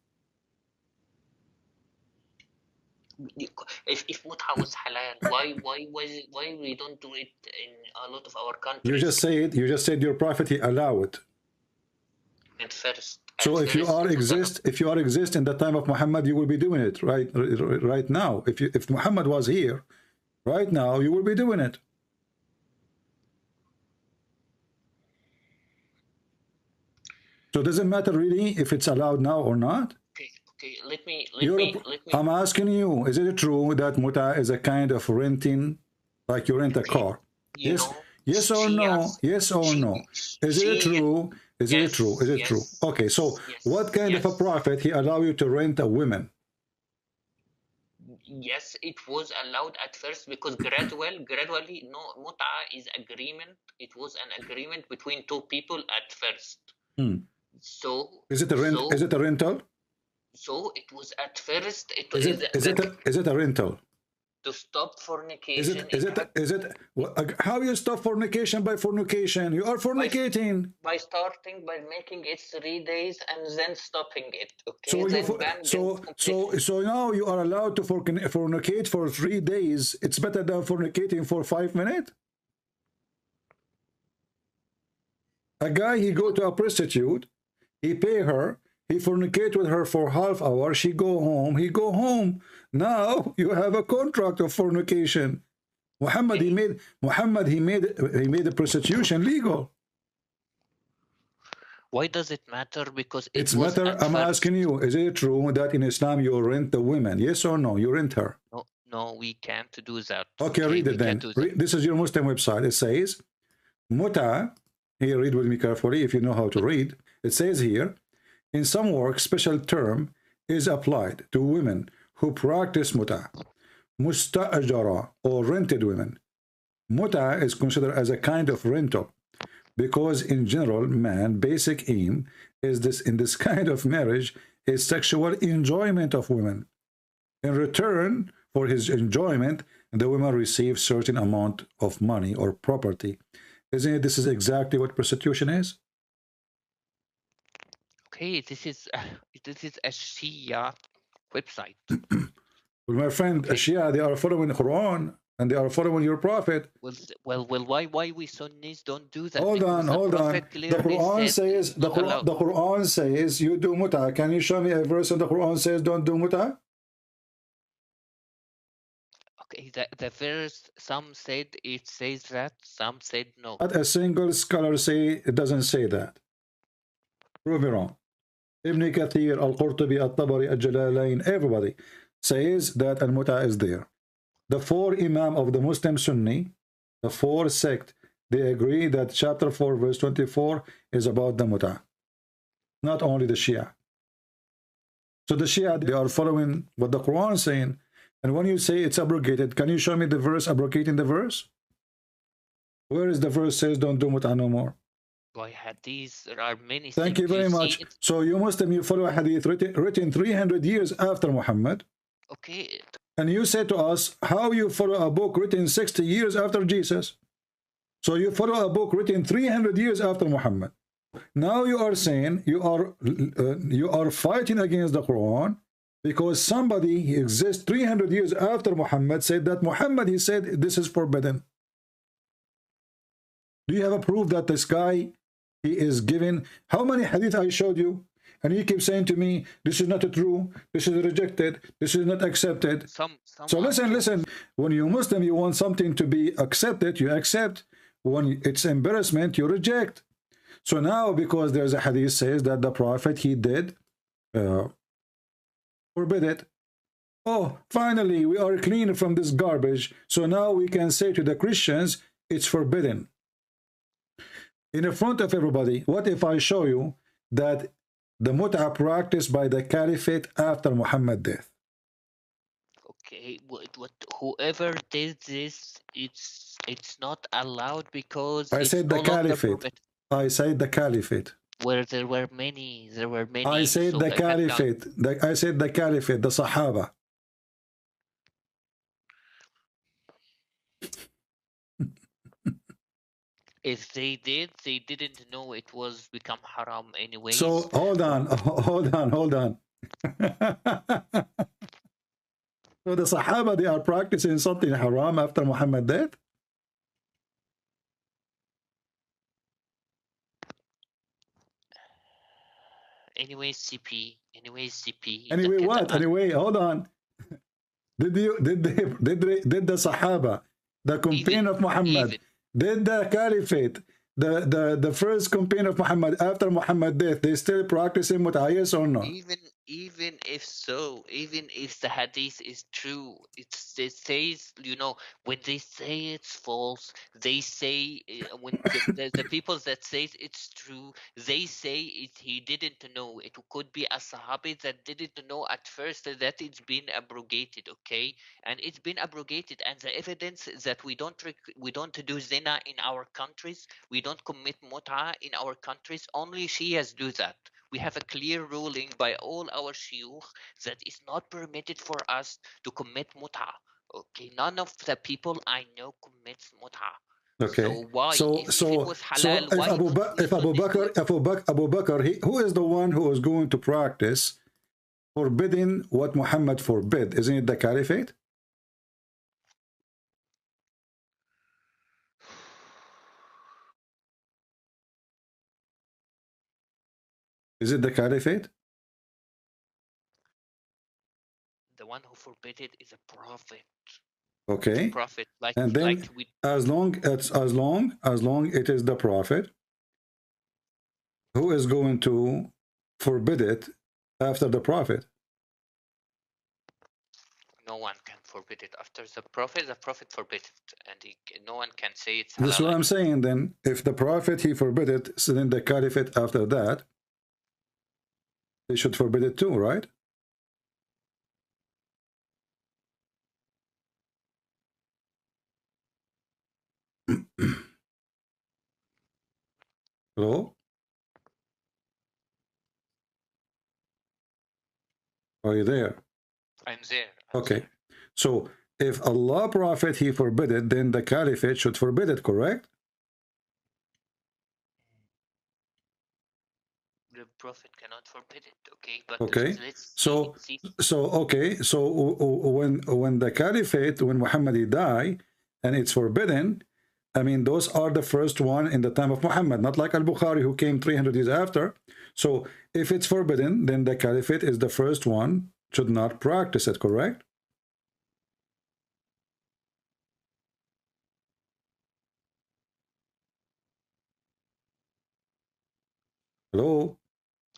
If Muta was halal, why we don't do it in a lot of our countries? You just said your prophet he allow it. At first. So if you are exist in the time of Muhammad, you will be doing it right now. If Muhammad was here right now, you will be doing it. So does it matter really if it's allowed now or not? Okay, let me. I'm asking you, is it true that Muta is a kind of renting, like you rent a car? Yes or no? Yes or no? Is it true? Is it true? Is it true? Okay, so what kind of a prophet he allow you to rent a woman? Yes, it was allowed at first because gradually, no, Muta is agreement. It was an agreement between 2 people at first. So is it a rent? Is it a rental? So it was at first. Is it a rental? To stop fornication. How you stop fornication by fornication? You are fornicating. By making it 3 days and then stopping it. Okay. So now you are allowed to fornicate for 3 days. It's better than fornicating for 5 minutes. A guy, he go to a prostitute, he pay her, he fornicate with her for half hour, she go home, he go home. Now you have a contract of fornication. Muhammad, he made the prostitution legal. Why does it matter? Because it's matter. I'm asking you, is it true that in Islam you rent the women? Yes or no? You rent her? No, we can't do that. Okay, read it then. This is your Muslim website. It says, Muta, here read with me carefully if you know how to read. It says here, in some work, special term is applied to women who practice Muta, musta'ajara, or rented women. Muta is considered as a kind of rental because in general, man, basic aim is this in this kind of marriage is sexual enjoyment of women. In return for his enjoyment, the woman receives certain amount of money or property. Isn't it? This is exactly what prostitution is. Okay, this is a Shia website. Well, my friend, okay. Shia, they are following the Quran and they are following your prophet. Well, why we Sunnis don't do that? Hold on. The Quran says you do Muta. Can you show me a verse in the Quran says don't do Muta? Okay, the verse, some said it says that, some said no. Not a single scholar say it doesn't say that. Prove me wrong. Ibn Kathir, Al-Qurtubi, Al-Tabari, Al-Jalalain, everybody says that Al-Muta is there. The 4 Imam of the Muslim Sunni, the 4 sect, they agree that chapter 4 verse 24 is about the Muta. Not only the Shia. So the Shia, they are following what the Quran is saying. And when you say it's abrogated, can you show me the verse abrogating the verse? Where is the verse says don't do mut'ah no more? By hadith, there are many Thank things you very much. So you Muslim, you follow a hadith written 300 years after Muhammad. Okay. And you say to us, how you follow a book written 60 years after Jesus? So you follow a book written 300 years after Muhammad. Now you are saying you are fighting against the Quran because somebody exists 300 years after Muhammad said that Muhammad, he said this is forbidden. Do you have a proof that this guy, he is given, how many hadith I showed you? And you keep saying to me, this is not true, this is rejected, this is not accepted. So listen, when you're Muslim, you want something to be accepted, you accept. When it's embarrassment, you reject. So now, because there's a hadith says that the Prophet, he did forbid it. Oh, finally, we are clean from this garbage. So now we can say to the Christians, it's forbidden. In front of everybody, what if I show you that the mut'ah practiced by the caliphate after Muhammad's death? Okay, whoever did this, it's not allowed because I said the caliphate. I said the caliphate. Where there were many. I said so the caliphate. I said the caliphate, the Sahaba. If they did, they didn't know it was become haram anyways. So hold on. So the Sahaba, they are practicing something haram after Muhammad's death? Anyways, CP. Anyway, what? Anyway, hold on. Did the Sahaba, the companion of Muhammad, did the caliphate, the first companion of Muhammad after Muhammad's death, they still practicing mut'ah, yes or no? Even if so, even if the hadith is true, it says, you know, when they say it's false, they say, when the people that say it's true, they say he didn't know. It could be a sahabi that didn't know at first that it's been abrogated, okay? And it's been abrogated, and the evidence that we don't do zina in our countries, we don't commit mut'ah in our countries, only Shias do that. We have a clear ruling by all our shuyukh that it's not permitted for us to commit mut'ah. Okay, none of the people I know commits mut'ah. Okay. So why? If it was halal, if Abu Bakr, who is the one who is going to practice forbidding what Muhammad forbid? Isn't it the caliphate? Is it the caliphate? The one who forbid it is a prophet. Okay. Prophet, and then as long it is the prophet who is going to forbid it after the prophet. No one can forbid it after the prophet. The prophet forbid it, and no one can say it's halal. This is what I'm saying. Then, if the prophet he forbid it, so then the caliphate after that, they should forbid it too, right? Hello? Are you there? I'm there. Okay. So if Allah Prophet he forbid it, then the caliphate should forbid it, correct? The prophet cannot forbid it, okay? But okay. Let's see. So when the caliphate, when Muhammad died, and it's forbidden, I mean, those are the first one in the time of Muhammad, not like Al-Bukhari who came 300 years after. So if it's forbidden, then the caliphate is the first one, should not practice it, correct? Hello?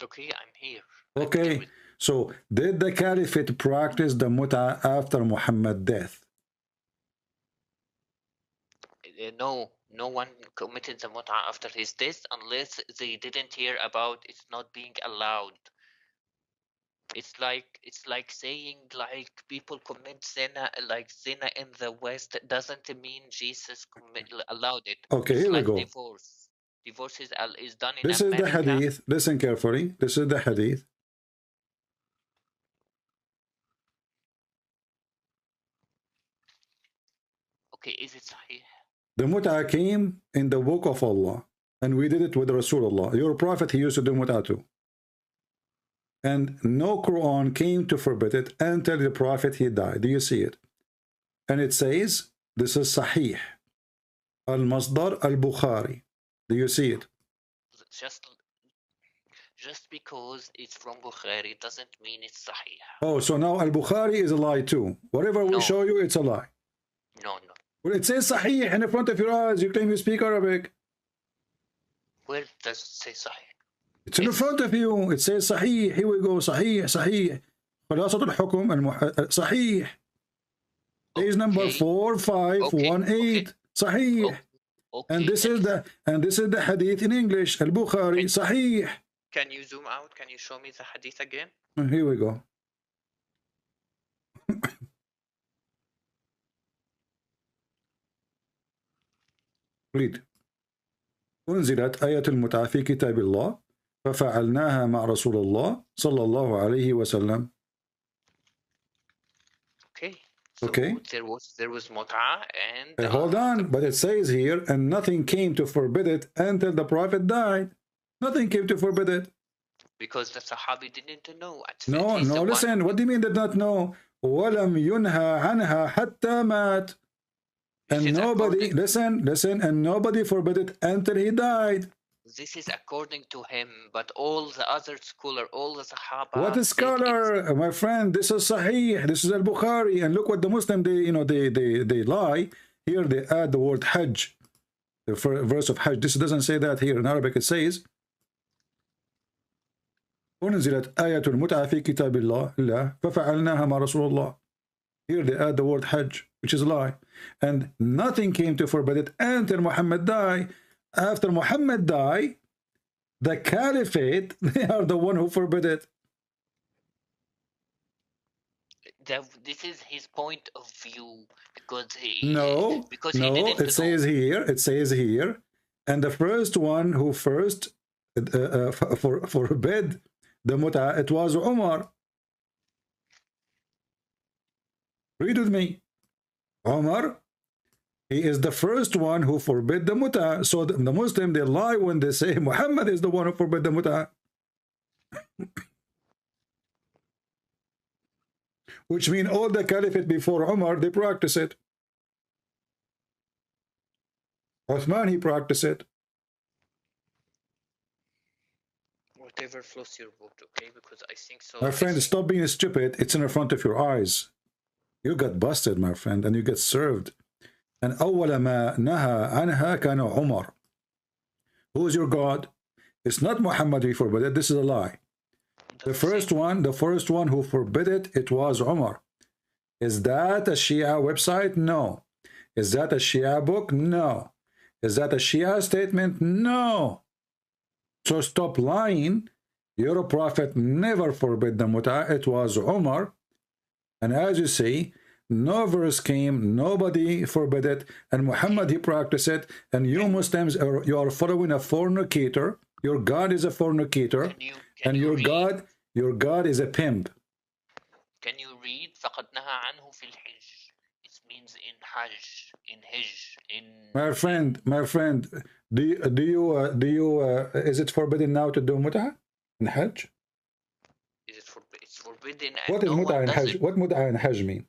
Okay, I'm here. Okay, so did the caliphate practice the mut'ah after Muhammad's death? No one committed the mut'ah after his death unless they didn't hear about it's not being allowed. It's like saying like people commit zina, like zina in the West doesn't mean Jesus allowed it. Okay, It's here we like go. divorce. Divorce is done in This is the America. hadith. Listen carefully. This is the hadith. Okay, is it sahih? The mut'a came in the book of Allah, and we did it with Rasulullah. Your prophet, he used to do mut'a too. And no Quran came to forbid it until the prophet, he died. Do you see it? And it says, this is Sahih. Al-Masdar al-Bukhari. Do you see it? Just because it's from Bukhari doesn't mean it's sahih. Oh, so now al-Bukhari is a lie too. Whatever we show you, it's a lie. No. Well, it says Sahih in front of your eyes. You claim you speak Arabic. Where does it say sahih? It's in front of you. It says Sahih. Here we go. Sahih, Sahih. خلاصة الحكم صحيح. Page number 4518. Sahih. And this is the hadith in English. Al-Bukhari. Sahih. Can you zoom out? Can you show me the hadith again? Here we go. Read. أنزلت آية المتعة في كتاب الله ففعلناها مع رسول الله صلى الله عليه وسلم. Okay. So there was mut'a and hold on, but it says here, and nothing came to forbid it until the Prophet died. Nothing came to forbid it. Because the Sahabi didn't know. No, listen, what do you mean did not know? وَلَمْ يُنْهَى عَنْهَا حَتَّى مَاتْ. And nobody, listen, and nobody forbid it until he died. This is according to him, but all the other scholars, all the Sahaba. What is scholar, my friend? This is Sahih. This is Al-Bukhari. And look what the Muslim, they lie. Here they add the word Hajj, the verse of Hajj. This doesn't say that here. In Arabic it says, ونزلت آية المتعة في كتاب الله ففعلناها مع رسول الله. Here they add the word Hajj, which is a lie. And nothing came to forbid it until Muhammad died. After Muhammad died, the caliphate, they are the one who forbid it. This is his point of view because it says here, and the first one who first forbid the mut'a, it was Umar. Read with me. Umar, he is the first one who forbid the mut'a. So the Muslim, they lie when they say Muhammad is the one who forbid the mut'a. Which means all the caliphate before Umar, they practice it. Uthman, he practiced it. Whatever floats your boat, okay? Because I think so. My friend, stop being stupid. It's in front of your eyes. You got busted, my friend, and you get served. And أول ما نهى عنها كان عمر. Who is your God? It's not Muhammad who forbid it. This is a lie. The first one who forbid it, it was Umar. Is that a Shia website? No. Is that a Shia book? No. Is that a Shia statement? No. So stop lying. Your prophet never forbid the mut'a. It was Umar. And as you see, no verse came, nobody forbid it, and Muhammad, he practiced it, and you Muslims, you are following a fornicator. Your God is a fornicator, and your God is a pimp. Can you read فَقَدْ نَهَى عَنْهُ فِي الْحِجِّ? It means in Hajj, in Hajj, in... My friend, is it forbidden now to do mut'a in Hajj? Is it forbidden? It's forbidden. What is mut'a in Hajj? What mut'a in Hajj mean?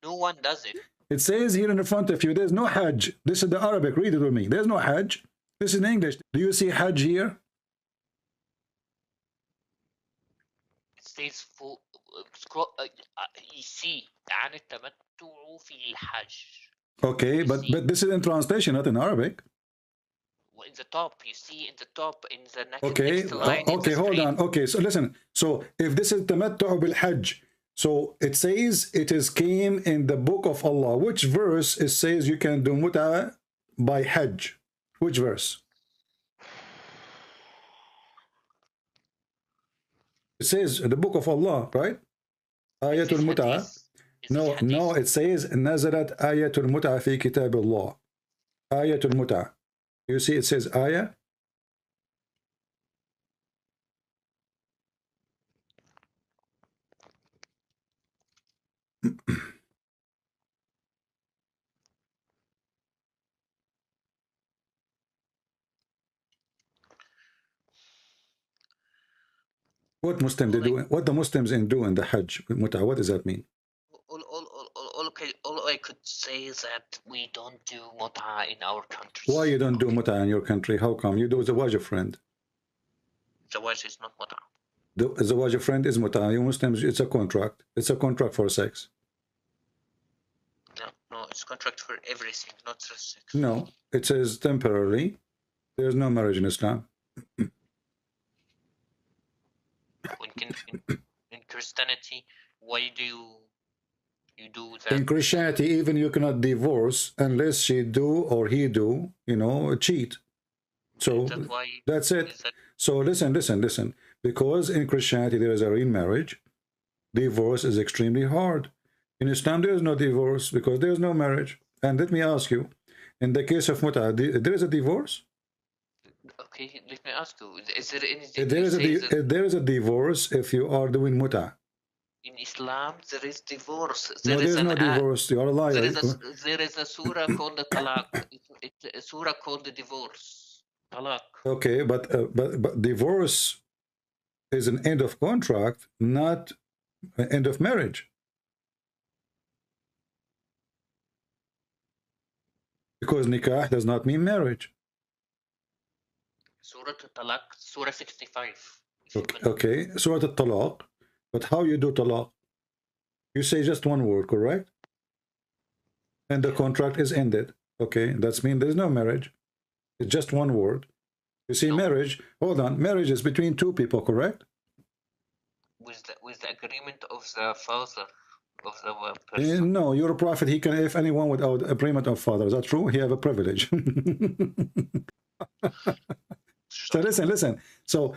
No one does it. It says here in the front of you, there's no Hajj. This is the Arabic. Read it with me. There's no Hajj. This is in English. Do you see Hajj here? It says you see عن التمتع في الحج. Okay, but this is in translation, not in Arabic. In the top, you see in the top, in the next, next line. Okay, hold on. Okay, so listen. So if this is tamattu bil hajj, so it says it is came in the book of Allah. Which verse it says you can do mut'a by hajj? Which verse? It says the book of Allah, right? Ayatul Muta. No, it says Nazarat Ayatul Muta fi Kitab Allah. Ayatul Muta. You see, it says ayah. What Muslim they do? What the Muslims do in the Hajj Muta? What does that mean? All I could say is that we don't do Muta in our country. Why you don't do Muta in your country? How come? You do Zawaj friend. Zawaj is not Muta. The Zawaj friend is Muta. You Muslims, it's a contract. It's a contract for sex. No, it's contract for everything, not just sex. No, it says temporarily. There's no marriage in Islam. In Christianity, why do you do that? In Christianity, even you cannot divorce unless she do or he do, cheat. So that's it. So listen. Because in Christianity there is a real marriage, divorce is extremely hard. In Islam there is no divorce because there is no marriage. And let me ask you, in the case of Muta, there is a divorce? Okay, let me ask you, is there anything there is a divorce if you are doing Muta? In Islam, there is divorce. No, there is no divorce. You are a liar. There is a surah called the Talaq. It's a surah called the divorce. Talaq. Okay, but divorce is an end of contract, not an end of marriage. Because nikah does not mean marriage. Surah Talaq, Surah 65. Okay, Surah Talaq. But how you do talaq? You say just one word, correct? And the contract is ended. Okay, that's mean there's no marriage. It's just one word. You see, marriage, hold on, marriage is between two people, correct? With the agreement of the father of the person. No, your prophet, he can, if anyone without agreement of father, is that true? He have a privilege. So listen. So,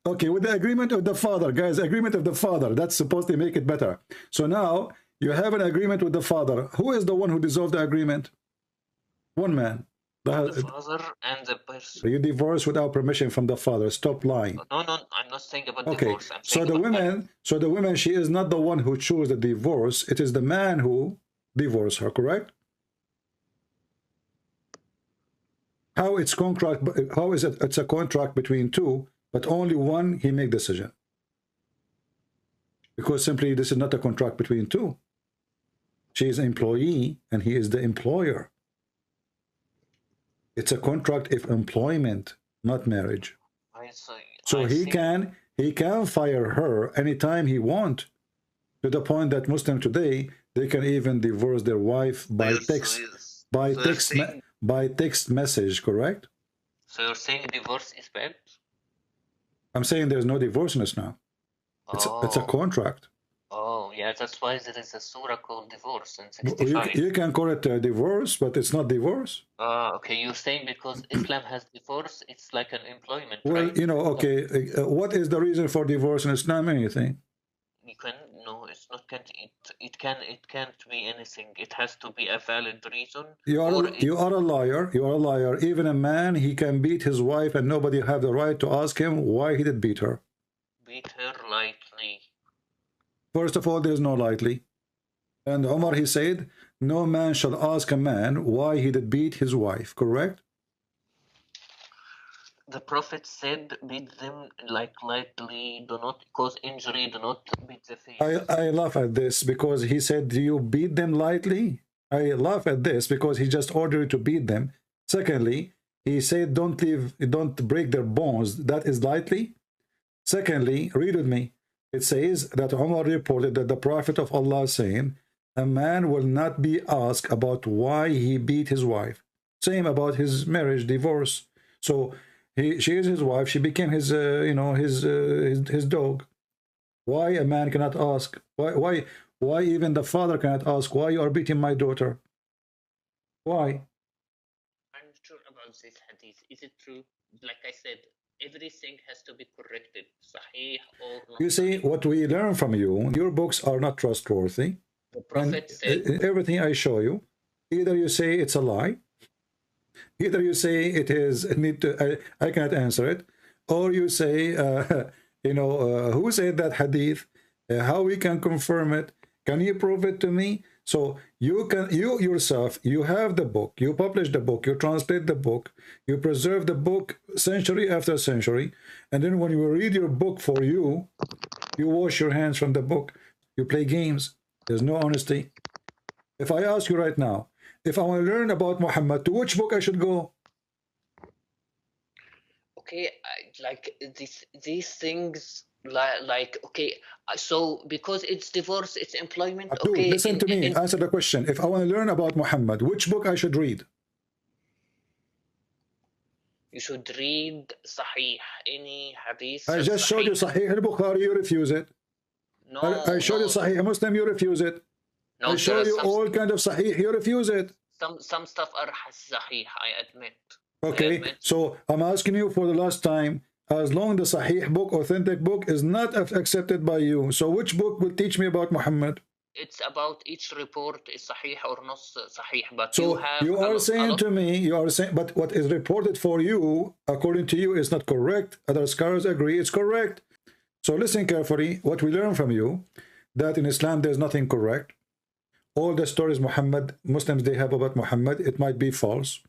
okay, with the agreement of the father, guys, agreement of the father, that's supposed to make it better. So now you have an agreement with the father. Who is the one who dissolved the agreement? One man. The father and the person. You divorce without permission from the father. Stop lying. No, I'm not saying about divorce. I'm saying so the woman, she is not the one who chose the divorce. It is the man who divorced her, correct? How it's contract? How is it? It's a contract between two, but only one he make decision. Because simply this is not a contract between two. She is an employee and he is the employer. It's a contract of employment, not marriage. So he can fire her anytime he want, to the point that Muslims today, they can even divorce their wife by text. By text message, correct? So you're saying divorce is bad? I'm saying there's no divorce in Islam. It's a contract. Oh, yeah, that's why there is a surah called divorce in 65. You can call it a divorce, but it's not divorce. Okay, you're saying because Islam has divorce, it's like an employment, well, right? Okay, what is the reason for divorce in Islam? Anything? No, it's not. It can't be anything. It has to be a valid reason. You are a liar. You are a liar. Even a man, he can beat his wife, and nobody have the right to ask him why he did beat her. Beat her lightly. First of all, there's no lightly. And Omar, he said, no man shall ask a man why he did beat his wife. Correct? The Prophet said, beat them lightly, do not cause injury, do not beat the face. I laugh at this because he said, do you beat them lightly? I laugh at this because he just ordered you to beat them. Secondly, he said, don't break their bones. That is lightly. Secondly, read with me. It says that Umar reported that the Prophet of Allah saying, a man will not be asked about why he beat his wife. Same about his marriage, divorce. So, she is his wife. She became his, his dog. Why a man cannot ask? Why even the father cannot ask? Why you are beating my daughter? Why? I'm not sure about this hadith. Is it true? Like I said, everything has to be corrected, sahih or not. You see, what we learn from you, your books are not trustworthy. The Prophet said, everything I show you, either you say it's a lie, either you say it is I cannot answer it, or you say who said that hadith, how we can confirm it, can you prove it to me? So you yourself, you have the book, you publish the book, you translate the book, you preserve the book century after century, and then when you read your book for you wash your hands from the book, you play games. There's no honesty. If I ask you right now, if I want to learn about Muhammad, to which book I should go? Okay, like these things, like okay, so because it's divorce, it's employment. Abdul, okay, listen to me. Answer the question. If I want to learn about Muhammad, which book I should read? You should read Sahih, any hadith. I just showed you Sahih al-Bukhari, you refuse it. No, I showed you Sahih Muslim, you refuse it. No, I show you all kind of Sahih, you refuse it. Some stuff are Sahih, I admit. Okay, so I'm asking you for the last time, as long the Sahih book, authentic book, is not accepted by you, so which book will teach me about Muhammad? It's about each report is Sahih or not Sahih, but so you are saying to me, you are saying, but what is reported for you, according to you, is not correct. Other scholars agree it's correct. So listen carefully, what we learn from you, that in Islam there's nothing correct. All the stories Muslims they have about Muhammad, it might be false.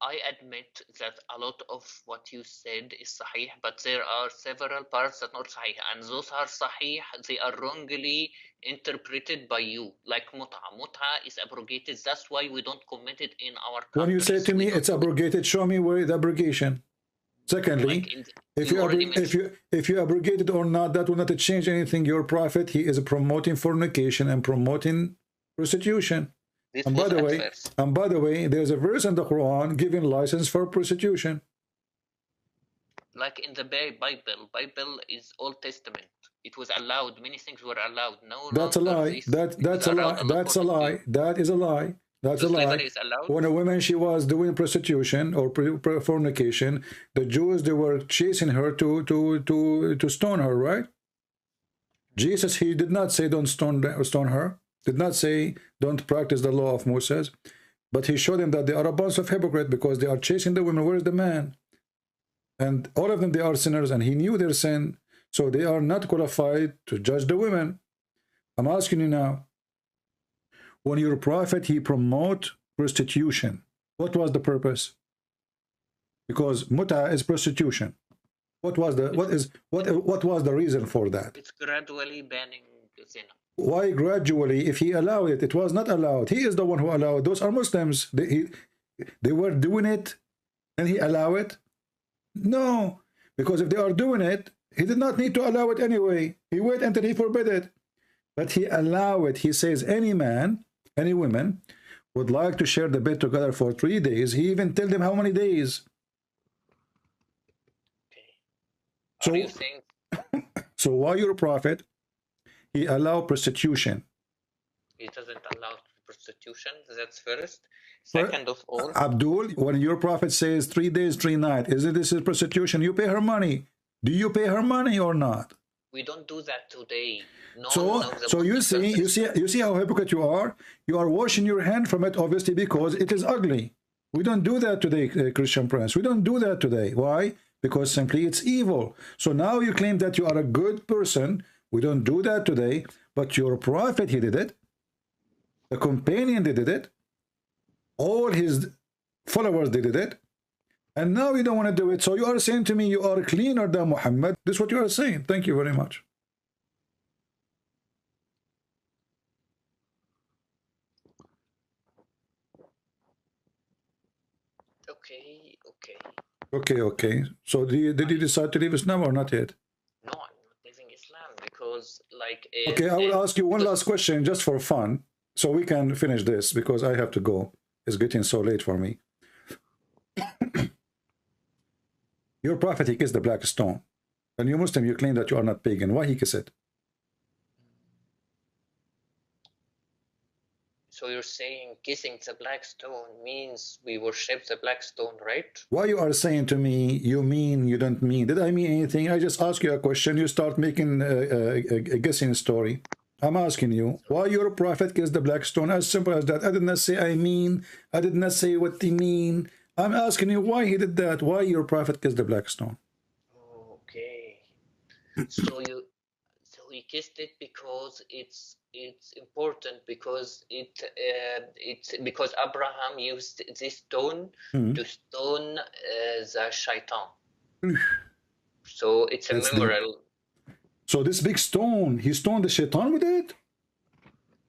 I admit that a lot of what you said is Sahih, but there are several parts that are not Sahih, and those are Sahih, they are wrongly interpreted by you, like Muta. Muta is abrogated, that's why we don't comment it in our countries. When you say to me it's abrogated, show me where the abrogation. Secondly, if you abrogate it or not, that will not change anything. Your prophet, he is promoting fornication and promoting prostitution. And by the way, there's a verse in the Quran giving license for prostitution. Like in the Bible is Old Testament. It was allowed. Many things were allowed. No, that's a lie. That's a lie. That's a lie. That is a lie. That's a lie. When a woman, she was doing prostitution or fornication, the Jews, they were chasing her to stone her, right? Jesus, he did not say don't stone her. Did not say don't practice the law of Moses. But he showed them that they are a bunch of hypocrites because they are chasing the women. Where is the man? And all of them, they are sinners, and he knew their sin. So they are not qualified to judge the women. I'm asking you now, when your prophet, he promote prostitution, what was the purpose? Because muta is prostitution. What was the reason for that? It's gradually banning zina. Why gradually? If he allowed it, it was not allowed. He is the one who allowed. Those are Muslims. They were doing it, and he allowed it. No, because if they are doing it, he did not need to allow it anyway. He waited until he forbid it, but he allowed it. He says any man, any woman would like to share the bed together for 3 days. He even tell them how many days. Okay. So why your prophet, he allowed prostitution? He doesn't allow prostitution. That's first. Second of all, Abdul, when your prophet says 3 days, 3 nights, this is prostitution? You pay her money. Do you pay her money or not? We don't do that today. No, so you see how hypocrite you are. You are washing your hand from it, obviously, because it is ugly. We don't do that today, Christian Prince. We don't do that today. Why? Because simply it's evil. So now you claim that you are a good person. We don't do that today. But your prophet, he did it. The companion, they did it. All his followers, they did it. And now you don't want to do it. So you are saying to me you are cleaner than Muhammad. This is what you are saying. Thank you very much. Okay. So did you decide to leave Islam or not yet? No, I'm not leaving Islam because okay, I will ask you one last question just for fun, so we can finish this because I have to go. It's getting so late for me. Your prophet, he kissed the black stone. And you Muslim, you claim that you are not pagan. Why he kissed it? So you're saying kissing the black stone means we worship the black stone, right? Why you are saying to me, you mean, you don't mean? Did I mean anything? I just ask you a question. You start making a guessing story. I'm asking you, why your prophet kissed the black stone? As simple as that. I did not say I mean. I did not say what they mean. I'm asking you why he did that. Why your prophet kissed the black stone? Okay. So he kissed it because it's important, because it's because Abraham used this stone to stone the shaitan. So it's a memorial. So this big stone, he stoned the shaitan with it?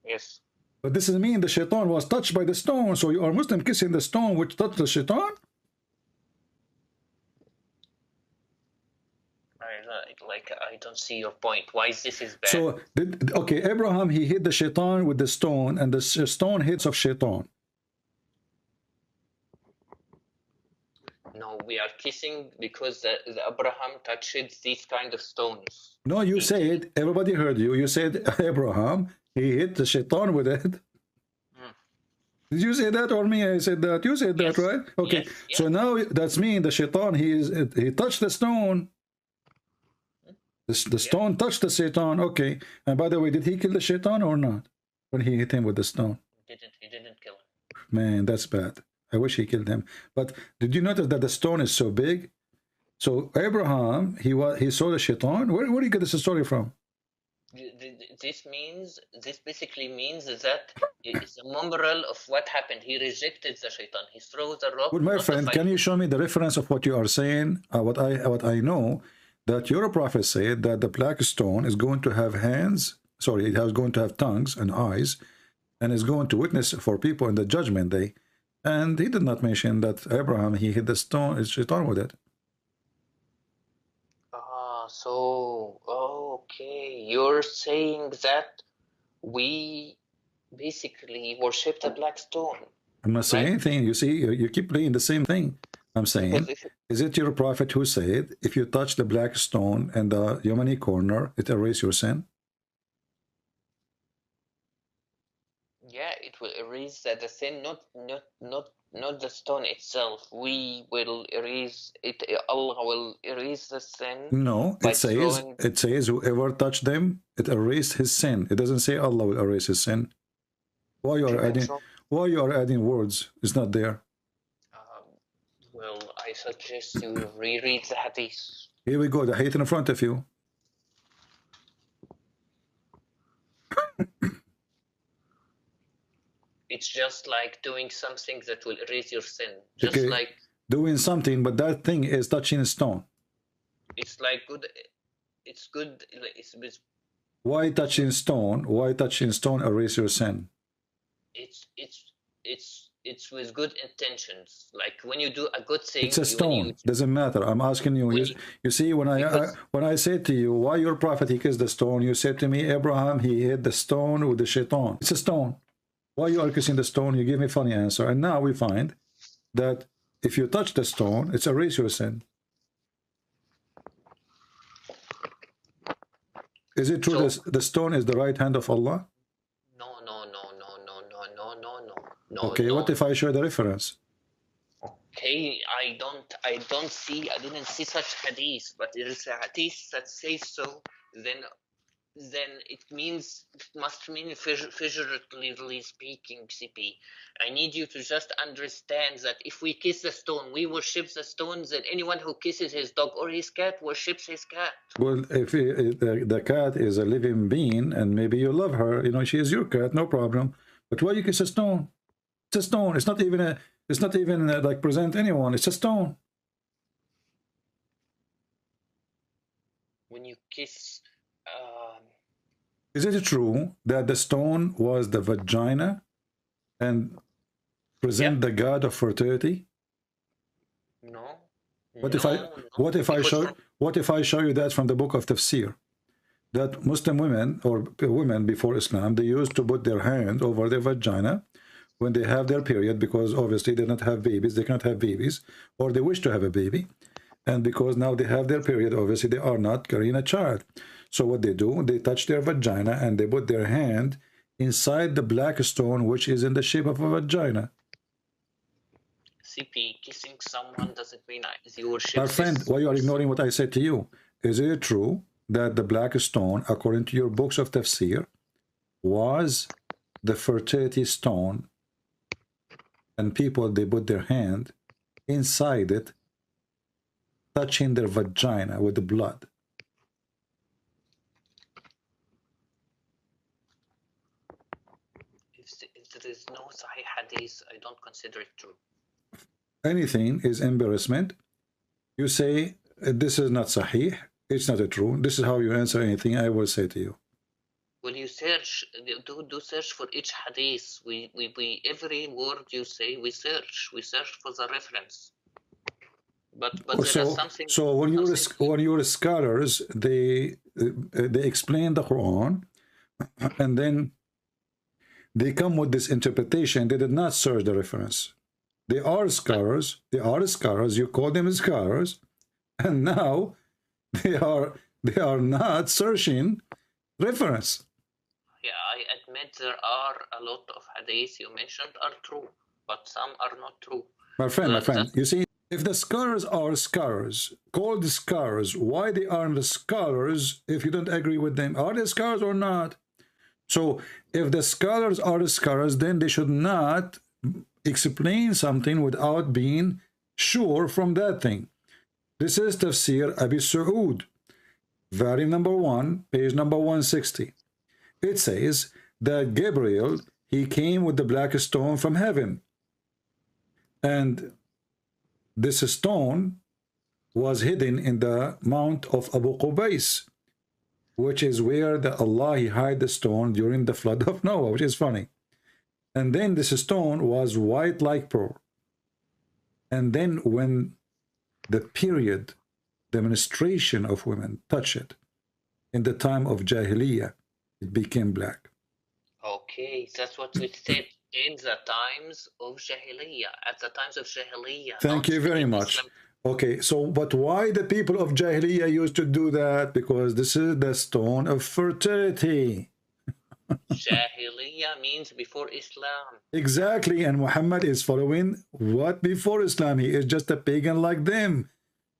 Yes. But this doesn't mean the shaitan was touched by the stone. So you are Muslim kissing the stone which touched the shaitan? I don't see your point. Why is this bad? So, okay, Abraham, he hit the shaitan with the stone, and the stone hits of shaitan. No, we are kissing because the Abraham touched these kind of stones. No, you said, everybody heard you. You said Abraham, he hit the shaitan with it. Did you say that or me? I said that. You said that, right? Okay. Yes. So now that's mean the shaitan, he touched the stone. The stone touched the shaitan. Okay. And by the way, did he kill the shaitan or not? When he hit him with the stone? He didn't kill him. Man, that's bad. I wish he killed him. But did you notice that the stone is so big? So Abraham, he saw the shaitan. Where do you get this story from? This basically means that it's a memorial of what happened. He rejected the shaitan. He threw the rock. Well, my friend, can you show me the reference of what you are saying? What I know, that your prophet said that the black stone is going to have hands. Sorry, it is going to have tongues and eyes, and is going to witness for people in the judgment day. And he did not mention that Abraham, he hit the stone, his shaitan with it. Okay, you're saying that we basically worship the black stone. I'm not saying anything. You see, you keep playing the same thing. I'm saying, is it your prophet who said, if you touch the black stone and the Yemeni corner, it erases your sin? Yeah, it will erase the sin, not the stone itself. We will erase it. Allah will erase the sin. No, it says whoever touched them, it erased his sin. It doesn't say Allah will erase his sin. Why you are adding words? It's not there. Well, I suggest you reread the hadith. Here we go. The hadith in front of you. It's just like doing something that will erase your sin. Just like doing something, but that thing is touching a stone. It's like good. It's good. Why touching stone? Why touching stone erase your sin? It's with good intentions. Like when you do a good thing, it's a stone. Doesn't matter. I'm asking you. You see, when I said to you, why your prophet he kissed the stone? You said to me, Abraham he hit the stone with the shaitan. It's a stone. Why you are kissing the stone? You give me a funny answer. And now we find that if you touch the stone, it's erase your sin. Is it true that the stone is the right hand of Allah? No. Okay, what if I show the reference? Okay, I didn't see such hadith, but there is a hadith that says so. Then it must mean figuratively speaking, CP. I need you to just understand that if we kiss the stone, we worship the stone, then anyone who kisses his dog or his cat worships his cat. Well, if the cat is a living being, and maybe you love her, you know, she is your cat, no problem. But why you kiss a stone? It's a stone. It's not even like present anyone. It's a stone. When you kiss. Is it true that the stone was the vagina and present the god of fertility? No. What if I show you that from the book of Tafsir? That Muslim women or women before Islam, they used to put their hand over their vagina when they have their period, because obviously they don't have babies, they cannot have babies, or they wish to have a baby. And because now they have their period, obviously they are not carrying a child. So what they do, they touch their vagina and they put their hand inside the black stone, which is in the shape of a vagina. CP, kissing someone doesn't mean you worship My friend, this. why you are ignoring what I said to you? Is it true that the black stone, according to your books of tafsir, was the fertility stone, and people, they put their hand inside it, touching their vagina with the blood? If there is no Sahih Hadith, I don't consider it true. Anything is embarrassment. You say, this is not Sahih, it's not a true. This is how you answer anything I will say to you. Will you search, do search for each hadith? We every word you say, we search for the reference. But there is something. So when your scholars, they explain the Quran, and then they come with this interpretation. They did not search the reference. They are scholars. You call them scholars, and now they are not searching reference. Yeah, I admit there are a lot of hadiths you mentioned are true, but some are not true. My friend, you see, if the scholars are scholars, called scholars, why they aren't the scholars if you don't agree with them? Are they scholars or not? So if the scholars are the scholars, then they should not explain something without being sure from that thing. This is Tafsir Abi Saud, volume number 1, page number 160. It says that Gabriel, he came with the black stone from heaven, and this stone was hidden in the mount of Abu Qubais, which is where Allah he hid the stone during the flood of Noah, which is funny. And then this stone was white like pearl. And then when the period, the menstruation of women touch it in the time of Jahiliyyah, it became black. Okay, that's what we said in the times of Jahiliyyah. At the times of Jahiliyyah. Thank you very much. Islam. Okay, so but why the people of Jahiliyyah used to do that? Because this is the stone of fertility. Jahiliyyah means before Islam. Exactly, and Muhammad is following what before Islam? He is just a pagan like them.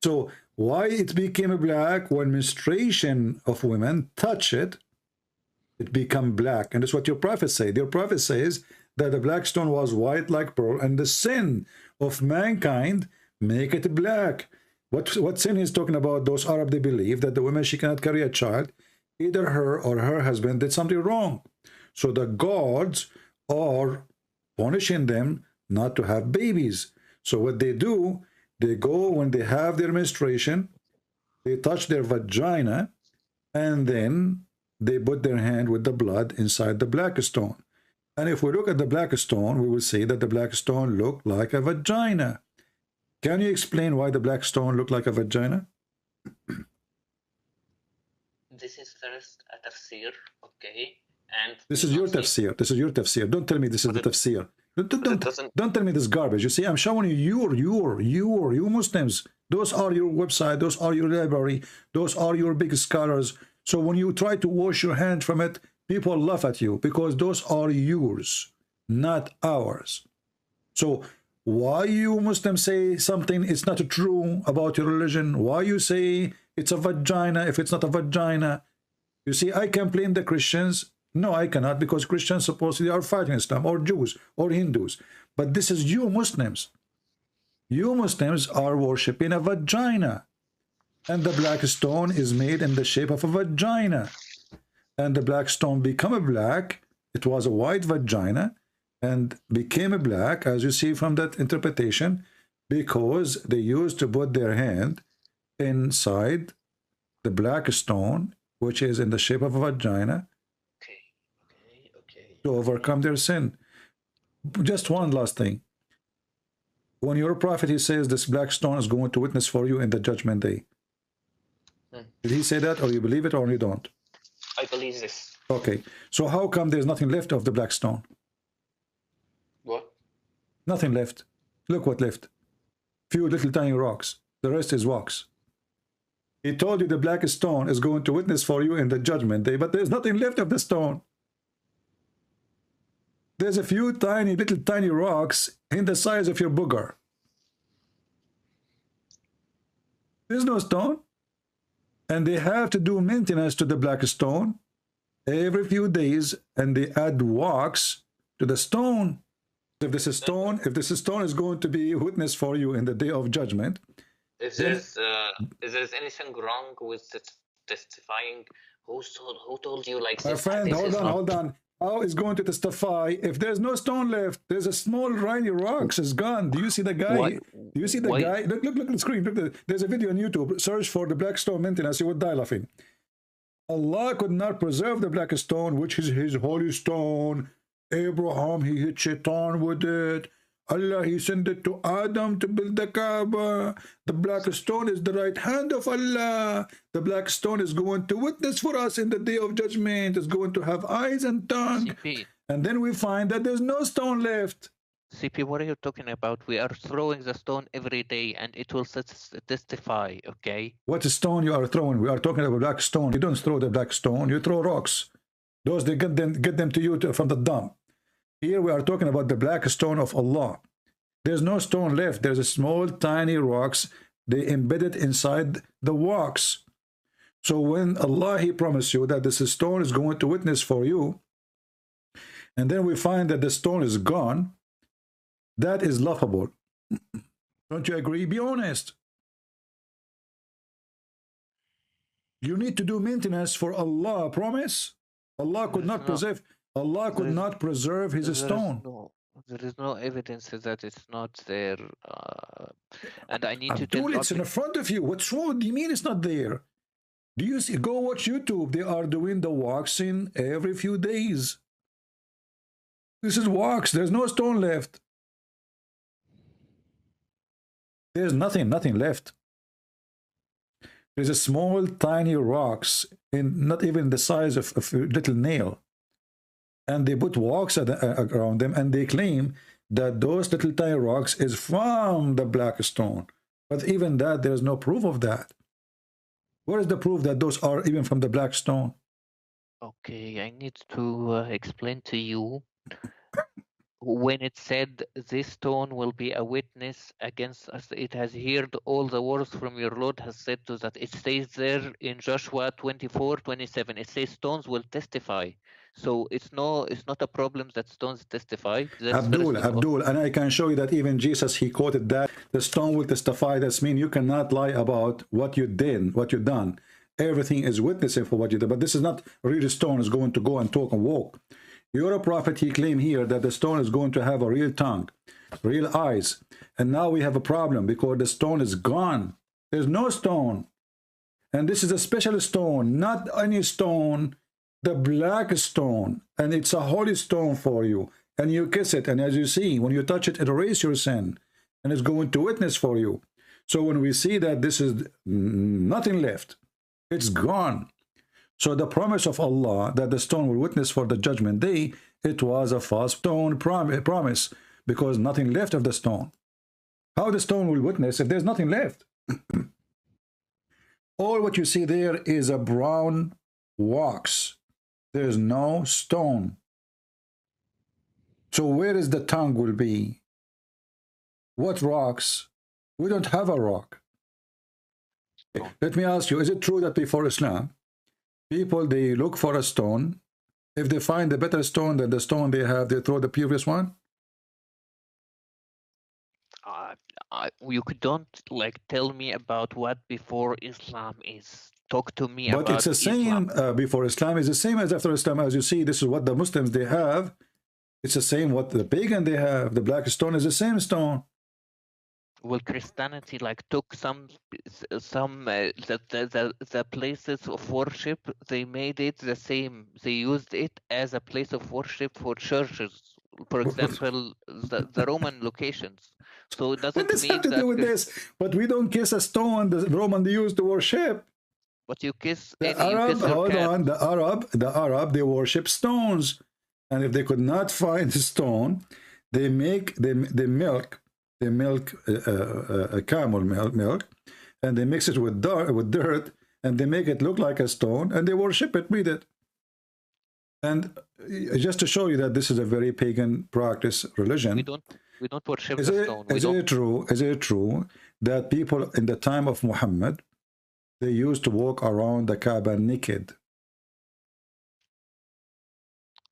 So why it became black? When menstruation of women touch it, it become black. And that's what your prophet said. Your prophet says that the black stone was white like pearl, and the sin of mankind make it black. What sin he's talking about? Those Arab, they believe that the woman, she cannot carry a child. Either her or her husband did something wrong. So the gods are punishing them not to have babies. So what they do, they go when they have their menstruation, they touch their vagina, and then they put their hand with the blood inside the black stone. And if we look at the black stone, we will see that the black stone looked like a vagina. Can you explain why the black stone looked like a vagina? This is first a tafsir, okay? And this is your tafsir. This is your tafsir. Don't tell me this is the tafsir. Don't tell me this garbage. You see, I'm showing you you Muslims. Those are your website. Those are your library. Those are your big scholars. So when you try to wash your hand from it, people laugh at you because those are yours, not ours. So why you Muslims say something it's not true about your religion? Why you say it's a vagina if it's not a vagina? You see, I can blame the Christians. No, I cannot, because Christians supposedly are fighting Islam, or Jews, or Hindus. But this is you Muslims. You Muslims are worshipping a vagina. And the black stone is made in the shape of a vagina. And the black stone became a black. It was a white vagina and became a black, as you see from that interpretation, because they used to put their hand inside the black stone, which is in the shape of a vagina, to overcome their sin. Just one last thing. When your prophet, he says this black stone is going to witness for you in the judgment day. Did he say that, or you believe it, or you don't? I believe this. Okay. So how come there's nothing left of the black stone? What? Nothing left. Look what left. Few little tiny rocks. The rest is wax. He told you the black stone is going to witness for you in the judgment day, but there's nothing left of the stone. There's a few little tiny rocks in the size of your booger. There's no stone. And they have to do maintenance to the black stone every few days, and they add wax to the stone. If this stone is going to be a witness for you in the day of judgment. If there's anything wrong with testifying, who told you like my this? friend, hold on. How is going to testify if there's no stone left? There's a small tiny rocks is gone. Do you see the guy? Do you see the guy? Look at the screen. Look, there's a video on YouTube. Search for the black stone maintenance. You would die laughing. Allah could not preserve the black stone, which is his holy stone. Abraham, he hit Shaitan with it. Allah, he sent it to Adam to build the Kaaba. The black stone is the right hand of Allah. The black stone is going to witness for us in the day of judgment. It's going to have eyes and tongue. CP. And then we find that there's no stone left. CP, what are you talking about? We are throwing the stone every day and it will testify, okay? What stone you are throwing? We are talking about black stone. You don't throw the black stone, you throw rocks. Those, they get them to you from the dump. Here we are talking about the black stone of Allah. There's no stone left. There's a small, tiny rocks. They embedded inside the wax. So when Allah, he promised you that this stone is going to witness for you, and then we find that the stone is gone, that is laughable. Don't you agree? Be honest. You need to do maintenance for Allah. Promise? Allah could not preserve. Allah could not preserve his stone. There is no evidence that it's not there. And I need to tell Abdul, it's in front of you. What's wrong? What do you mean it's not there? Do you see? Go watch YouTube. They are doing the waxing every few days. This is wax. There's no stone left. There's nothing left. There's a small, tiny rocks, in not even the size of a little nail. And they put wax around them, and they claim that those little tiny rocks is from the black stone. But even that, there's no proof of that. Where is the proof that those are even from the black stone? Okay, I need to explain to you. When it said this stone will be a witness against us, it has heard all the words from your Lord has said to that. It says there in Joshua 24:27. It says stones will testify. So it's not a problem that stones testify. Abdul, and I can show you that even Jesus, he quoted that the stone will testify. That means you cannot lie about what you did, what you done. Everything is witnessing for what you did. But this is not real stone is going to go and talk and walk. You're a prophet, he claimed here that the stone is going to have a real tongue, real eyes. And now we have a problem because the stone is gone. There's no stone. And this is a special stone, not any stone, the black stone. And it's a holy stone for you. And you kiss it. And as you see, when you touch it, it erases your sin. And it's going to witness for you. So when we see that this is nothing left, it's gone. So the promise of Allah that the stone will witness for the judgment day, it was a false stone promise because nothing left of the stone. How the stone will witness if there's nothing left? All what you see there is a brown wax. There's no stone. So where is the tongue will be? What rocks? We don't have a rock. Let me ask you, is it true that before Islam, people, they look for a stone. If they find a better stone than the stone they have, they throw the previous one? You don't like tell me about what before Islam is. Talk to me about But it's the same before Islam is the same as after Islam. As you see, this is what the Muslims they have. It's the same what the pagan they have. The black stone is the same stone. Well, Christianity like took some the places of worship. They made it the same. They used it as a place of worship for churches. For example, the Roman locations. So it doesn't what does mean have to do with this? But we don't kiss a stone. The Roman they used to worship. But you kiss The Arab, hold on. The Arab they worship stones, and if they could not find the stone, they milk a camel milk, and they mix it with dirt, and they make it look like a stone, and they worship it with it. And just to show you that this is a very pagan practice religion. We don't worship is the it, stone. Is it true that people in the time of Muhammad, they used to walk around the Kaaba naked?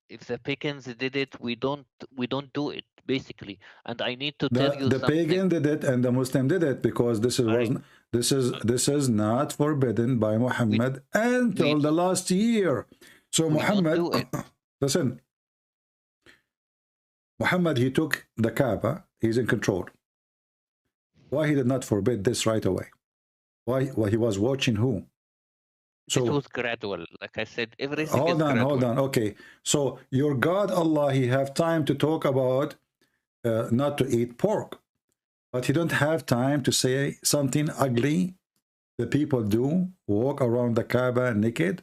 If the pagans did it, we don't do it, basically. And I need to tell you the something. pagan did it and the Muslim did it, because this is not forbidden by Muhammad until the last year. So Muhammad, listen, Muhammad, he took the Kaaba, he's in control. Why he did not forbid this right away? Why he was watching who? So it was gradual. Like I said, everything hold is on, gradual. Hold on. Okay. So your God Allah, he have time to talk about not to eat pork, but he don't have time to say something ugly the people do, walk around the Kaaba naked.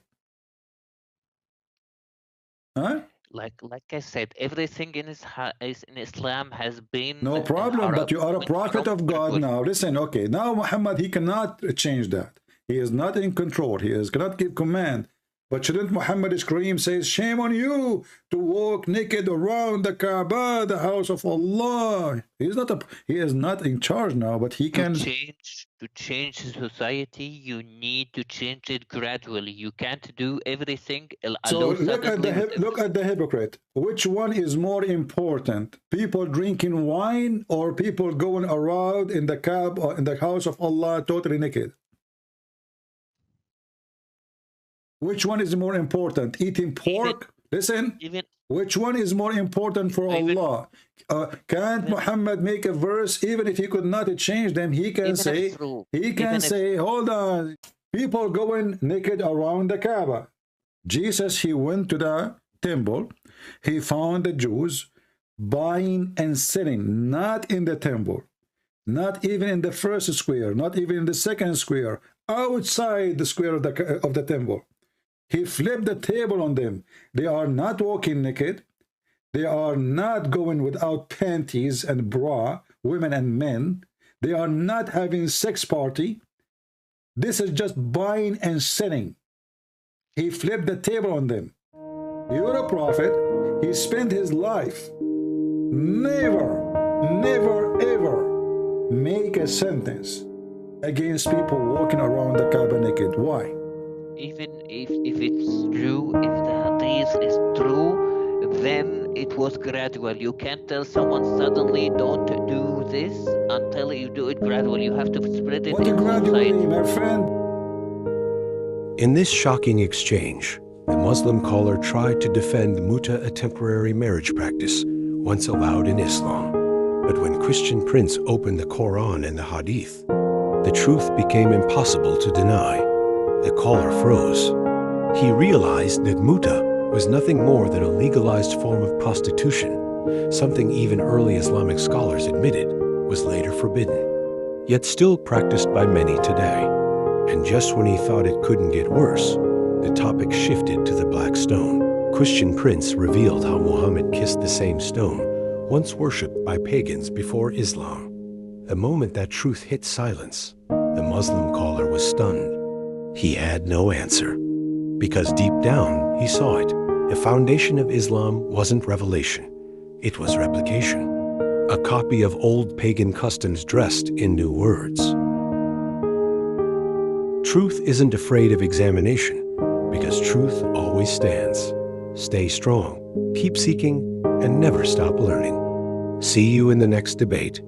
Huh? Like I said, everything in Islam has been no problem, but you are a prophet of God now. Listen, okay, now Muhammad, he cannot change that. He is not in control. He cannot give command. But shouldn't Muhammad scream, says, shame on you to walk naked around the Kaaba, the house of Allah? He is not in charge now, but he can to change society. You need to change it gradually. You can't do everything. So look at the hypocrite. Which one is more important? People drinking wine or people going around in the Kaaba or in the house of Allah totally naked? Which one is more important? Eating pork? Listen, which one is more important for Allah? Can't Muhammad make a verse, even if he could not change them? He can say, hold on, people going naked around the Kaaba. Jesus, he went to the temple. He found the Jews buying and selling, not in the temple, not even in the first square, not even in the second square, outside the square of the temple. He flipped the table on them. They are not walking naked. They are not going without panties and bra, women and men. They are not having sex party. This is just buying and selling. He flipped the table on them. You're a prophet. He spent his life never, ever make a sentence against people walking around the Kaaba naked. Why? Even if it's true, if the hadith is true, then it was gradual. You can't tell someone suddenly don't do this until you do it gradually. You have to spread it in society. My friend? In this shocking exchange, the Muslim caller tried to defend Muta, a temporary marriage practice once allowed in Islam. But when Christian Prince opened the Quran and the Hadith, the truth became impossible to deny. The caller froze. He realized that Muta was nothing more than a legalized form of prostitution, something even early Islamic scholars admitted was later forbidden, yet still practiced by many today. And just when he thought it couldn't get worse, the topic shifted to the black stone. Christian Prince revealed how Muhammad kissed the same stone, once worshipped by pagans before Islam. The moment that truth hit silence, the Muslim caller was stunned. He had no answer, because deep down he saw it. The foundation of Islam wasn't revelation, it was replication. A copy of old pagan customs dressed in new words. Truth isn't afraid of examination, because truth always stands. Stay strong, keep seeking, and never stop learning. See you in the next debate.